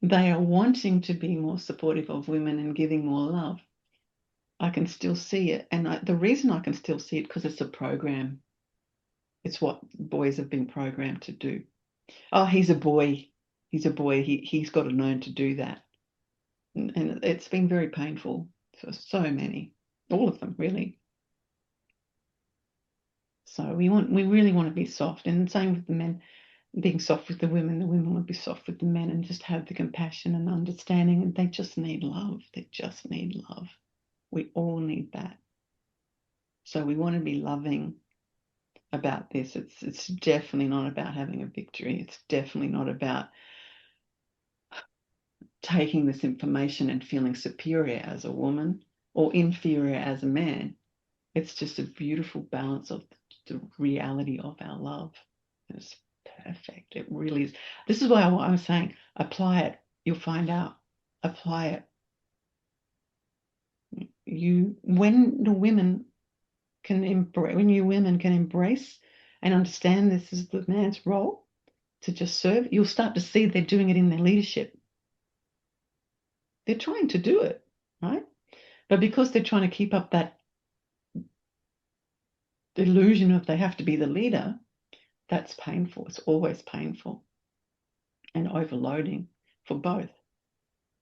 they are wanting to be more supportive of women and giving more love. I can still see it. And the reason I can still see it because it's a program. It's what boys have been programmed to do. Oh, he's a boy. He's a boy. He's got to learn to do that. And it's been very painful for so many, all of them really. So we really want to be soft, and same with the men, being soft with the women want to be soft with the men and just have the compassion and understanding, and they just need love. They just need love. We all need that. So we want to be loving about this. It's definitely not about having a victory. It's definitely not about taking this information and feeling superior as a woman or inferior as a man. It's just a beautiful balance of the reality of our love. It's perfect. It really is. This is why I was saying, apply it. You'll find out. Apply it. When you women can embrace and understand this is the man's role to just serve, you'll start to see they're doing it in their leadership. They're trying to do it, right? But because they're trying to keep up that illusion of they have to be the leader, that's painful. It's always painful and overloading for both.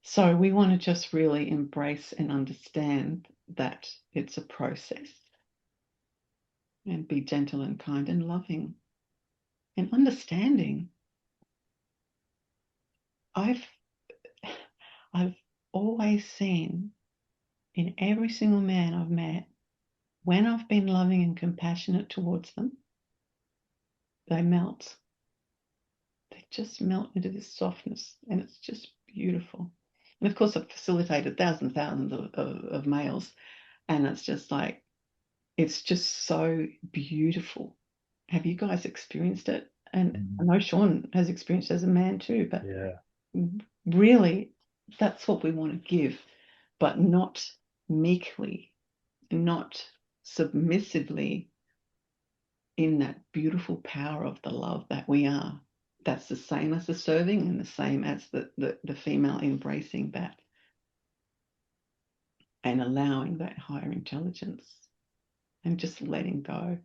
So we want to just really embrace and understand that it's a process and be gentle and kind and loving and understanding. I've always seen in every single man I've met, when I've been loving and compassionate towards them, they melt. They just melt into this softness, and it's just beautiful. And of course, I've facilitated thousands of males, and it's just like, it's just so beautiful. Have you guys experienced it? And I know Sean has experienced it as a man too, but really, that's what we want to give, but not meekly, not submissively, in that beautiful power of the love that we are. That's the same as the serving and the same as the female embracing that and allowing that higher intelligence and just letting go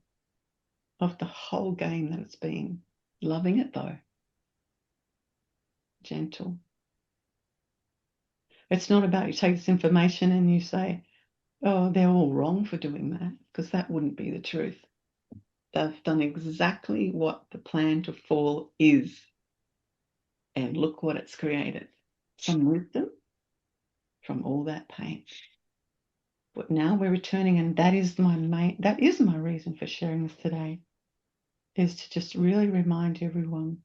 of the whole game that it's been. Loving it though. Gentle. It's not about you take this information and you say, oh, they're all wrong for doing that, because that wouldn't be the truth. They've done exactly what the plan to fall is. And look what it's created. Some wisdom from all that pain. But now we're returning, and that is my reason for sharing this today, is to just really remind everyone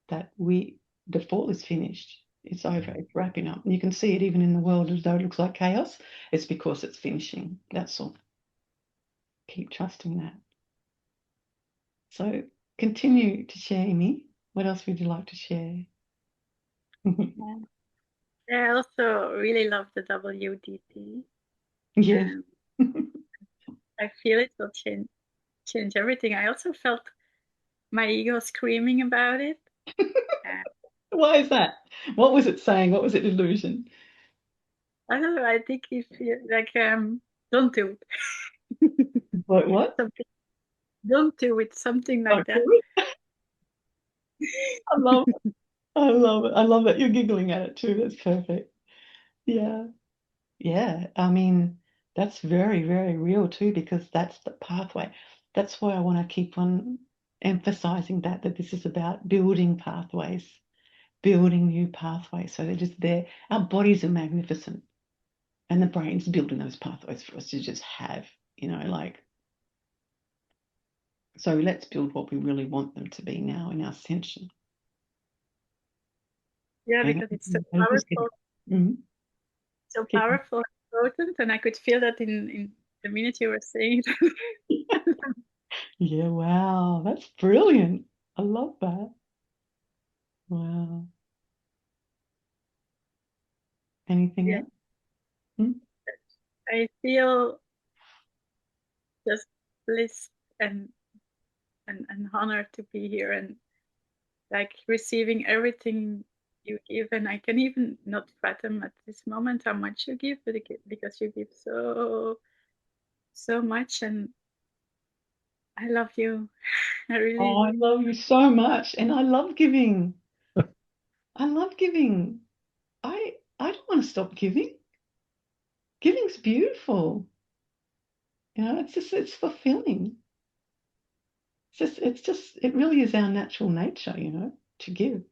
that the fall is finished. It's over. It's wrapping up. And you can see it even in the world, as though it looks like chaos. It's because it's finishing. That's all. Keep trusting that. So continue to share, Amy. What else would you like to share? I also really love the WDT. Yes. I feel it will change everything. I also felt my ego screaming about it. Why is that? What was it saying? What was it illusion? I don't know. I think you feel like don't do it. What? Don't do it. Something like that. I love it. I love it. I love that you're giggling at it too. That's perfect. Yeah. Yeah. I mean, that's very, very real too, because that's the pathway. That's why I want to keep on emphasizing that this is about building pathways, building new pathways. So they're just there. Our bodies are magnificent, and the brain's building those pathways for us to just have, so let's build what we really want them to be now in our ascension. Yeah, And because it's so I just get, powerful, so keep- powerful and potent, and I could feel that in the minute you were saying it. yeah, wow, that's brilliant. I love that. Wow. Anything Yeah. else? Hmm? I feel just bliss and honored to be here and like receiving everything you give. And I can even not fathom at this moment how much you give, but because you give so much, and I love you. I really. Oh, I love you so much, and I love giving. I love giving. I don't want to stop giving. Giving's beautiful. You know, it's fulfilling. It really is our natural nature, you know, to give.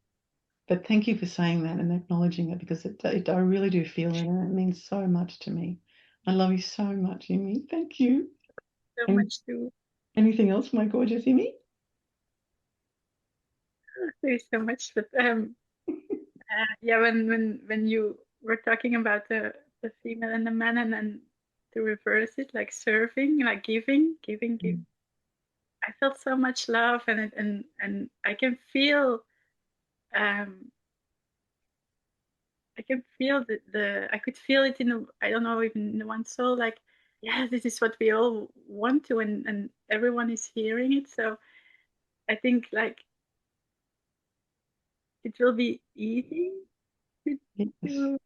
But thank you for saying that and acknowledging it, because I really do feel it, and it means so much to me. I love you so much, Imi. Thank you. So And much too. anything else, my gorgeous Imi? There's so much, but yeah, when you were talking about the female and the man, and then to reverse it, like serving, like giving. I felt so much love, and I can feel um I could feel it in the, I don't know, even in the one soul, like, yeah, this is what we all want to, and everyone is hearing it. So I think like it will be easy to Yes.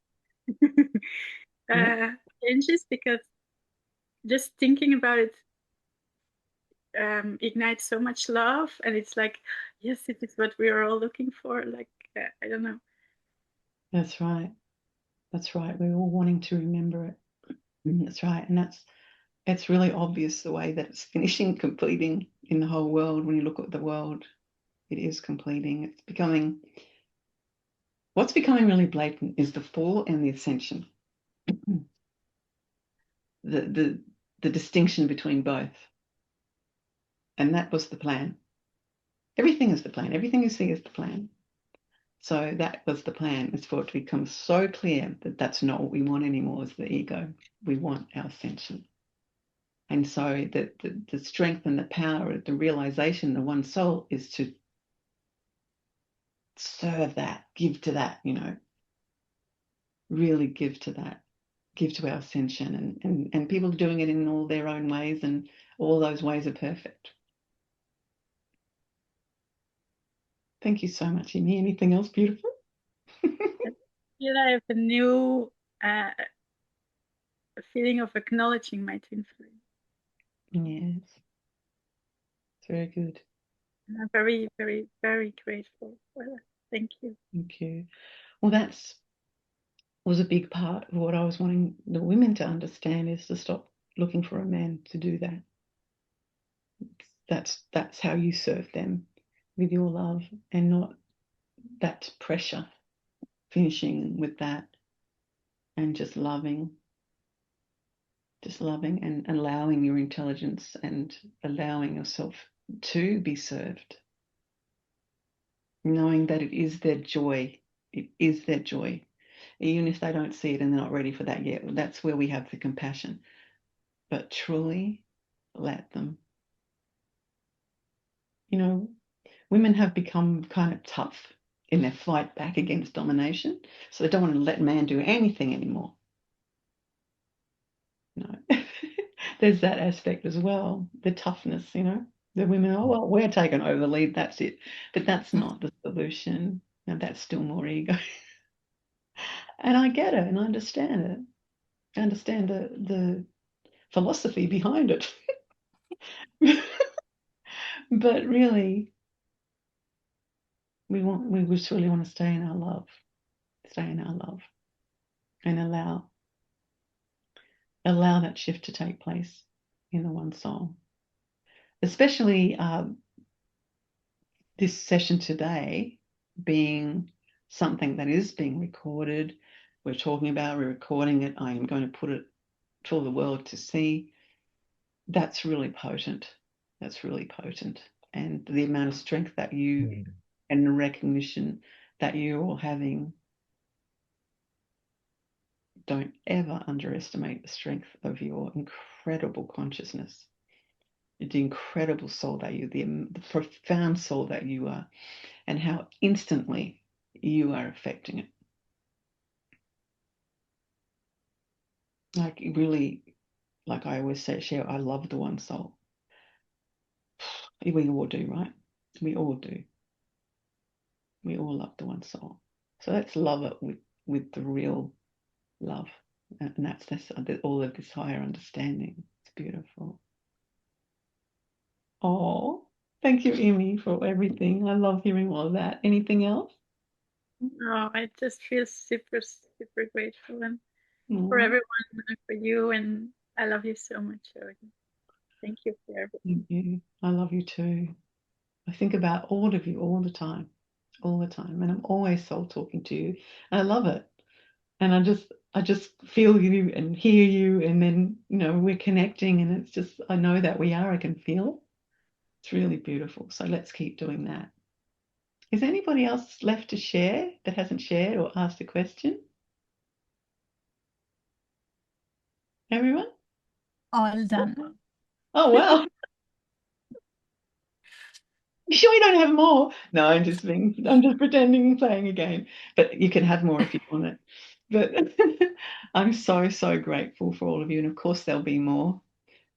Yeah. changes, because just thinking about it ignites so much love, and it's like, yes, it is what we are all looking for. Like, I don't know. That's right. That's right. We're all wanting to remember it. That's right. And it's really obvious the way that it's finishing, completing in the whole world. When you look at the world, it is completing. What's becoming really blatant is the fall and the ascension. The distinction between both. And that was the plan. Everything is the plan. Everything you see is the plan. So that was the plan, is for it to become so clear that that's not what we want anymore as the ego. We want our ascension. And so the strength and the power of the realization of one soul is to serve that, give to that, you know, really give to that, give to our ascension. And people are doing it in all their own ways, and all those ways are perfect. Thank you so much, Amy. Anything else beautiful? I feel I have a new feeling of acknowledging my twin flame. Yes. It's very good. And I'm very, very, very grateful for that. Thank you. Thank you. Well, that's was a big part of what I was wanting the women to understand, is to stop looking for a man to do that. That's how you serve them, with your love, and not that pressure. Finishing with that and just loving and allowing your intelligence and allowing yourself to be served, knowing that it is their joy. It is their joy. Even if they don't see it and they're not ready for that yet, that's where we have the compassion. But truly let them. You know, women have become kind of tough in their fight back against domination, so they don't want to let man do anything anymore. No. There's that aspect as well, the toughness, you know. The women, oh, well, we're taking over the lead, that's it. But that's not the solution. Now, that's still more ego. And I get it, and I understand it. I understand the philosophy behind it. But really, we just really want to stay in our love, and allow that shift to take place in the one soul. Especially this session today being something that is being recorded. We're recording it. I am going to put it for the world to see. That's really potent. And the amount of strength that you and the recognition that you're all having, don't ever underestimate the strength of your incredible consciousness, the incredible soul that you, the profound soul that you are, and how instantly you are affecting it. Like really, like I always say, share, I love the one soul. We all do, right? We all do. We all love the one soul. So let's love it with the real love. And that's all of this higher understanding. It's beautiful. Oh, thank you, Amy, for everything. I love hearing all of that. Anything else? Oh, I just feel super, super grateful, and for everyone, and for you, and I love you so much, Jody. Thank you for everything. Thank you. I love you too. I think about all of you all the time, and I'm always soul talking to you. And I love it. And I just feel you and hear you, and then we're connecting, and it's just, I know that we are. I can feel it. It's really beautiful. So let's keep doing that. Is anybody else left to share that hasn't shared or asked a question? Everyone? All done. Oh, wow. You sure you don't have more? No, I'm just pretending and playing a game. But you can have more if you want it. But I'm so, so grateful for all of you. And of course, there'll be more.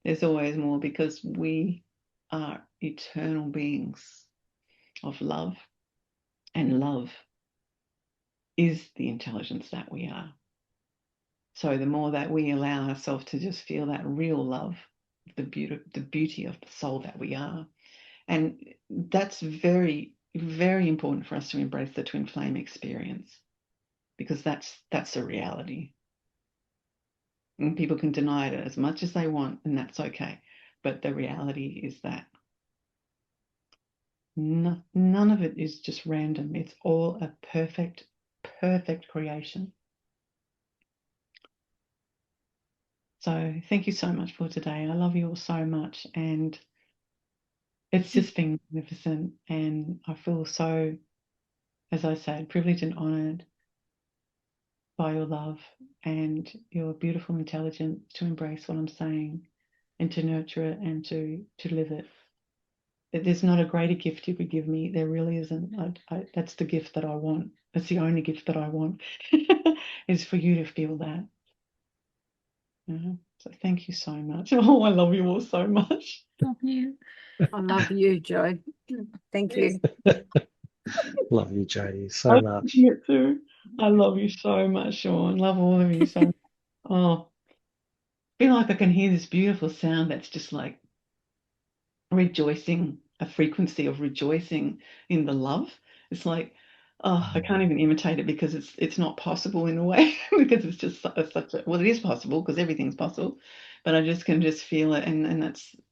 There's always more, because we are eternal beings of love. And love is the intelligence that we are. So the more that we allow ourselves to just feel that real love, the beauty of the soul that we are. And that's very, very important for us to embrace the twin flame experience, because that's a reality. And people can deny it as much as they want, and that's okay. But the reality is that none of it is just random. It's all a perfect, perfect creation. So thank you so much for today. I love you all so much, and it's just been magnificent. And I feel so, as I said, privileged and honoured by your love and your beautiful intelligence to embrace what I'm saying and to nurture it and to live it. There's not a greater gift you could give me. There really isn't. That's the gift that I want. That's the only gift that I want, is for you to feel that. So thank you so much. Oh, I love you all so much. Love you. I love you, Joy. Thank you. Love you, Jody, so much. You too. I love you so much, Sean. Love all of you so much. Oh, I feel like I can hear this beautiful sound that's just like rejoicing, a frequency of rejoicing in the love. It's like, oh, I can't even imitate it, because it's not possible in a way, because it's just such a, well, it is possible because everything's possible, but I just can just feel it, and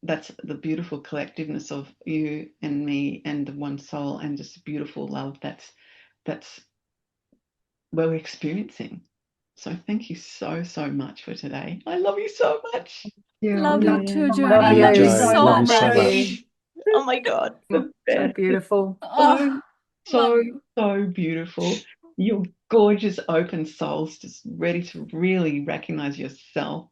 that's the beautiful collectiveness of you and me and the one soul, and just beautiful love that's what we're experiencing. So thank you so, so much for today. I love you so much. Love you too, Jody. Love you. Love you, so Jody. Love you so much. much. Oh my God. So beautiful. Oh, So, love you. so beautiful. You're gorgeous, open souls, just ready to really recognize yourself,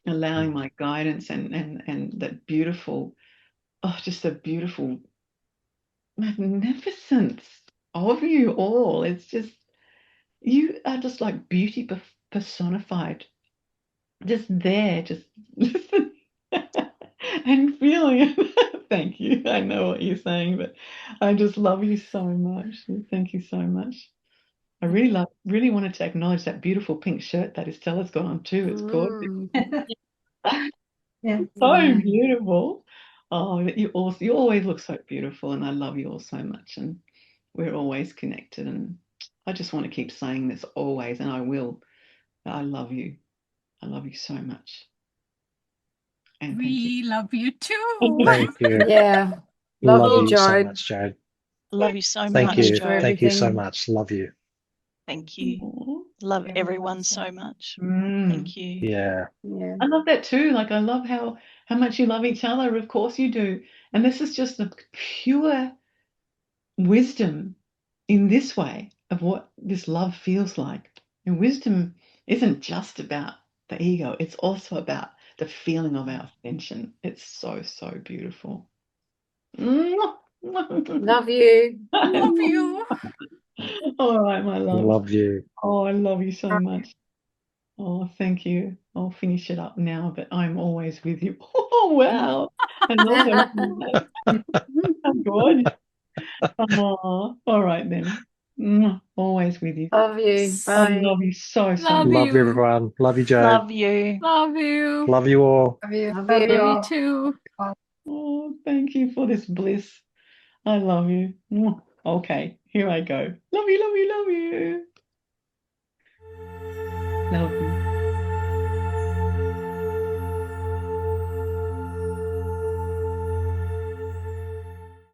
allowing my guidance and that beautiful, just the beautiful magnificence of you all. It's just, you are just like beauty personified, just there, just listen and feeling it. Thank you. I know what you're saying, but I just love you so much. Thank you so much. I really wanted to acknowledge that beautiful pink shirt that Estella's got on too. It's gorgeous. Yeah. So beautiful. Oh, you always look so beautiful, and I love you all so much, and we're always connected, and I just want to keep saying this always, and I will. I love you. I love you so much. And thank you. We love you too. Thank you. Yeah. Love Love you, you so Joy. much, Jade. Love you so Thank much, you. Jody. Thank you so everything. much. Love you. Thank you. Aw. Love Yeah, everyone awesome. so much. Mm. Thank you. Yeah. Yeah. I love that too. Like, I love how much you love each other. Of course you do. And this is just the pure wisdom in this way of what this love feels like. And wisdom isn't just about the ego, it's also about the feeling of our ascension. It's so, so beautiful. Love you. Love you. All right, my love. Love you. Oh, I love you so much. Oh, thank you. I'll finish it up now, but I'm always with you. Oh, wow. I love that. Oh, God. Oh, all right then. Always with you. Love you. I Bye. love you so, so Love much. Love you, you. everyone. Love you, Joe. Love you. Love you. Love you all. Love you. Love Love you. you Love you all. too. Oh, thank you for this bliss. I love you. Okay, here I go. Love you, love you, love you. Love you.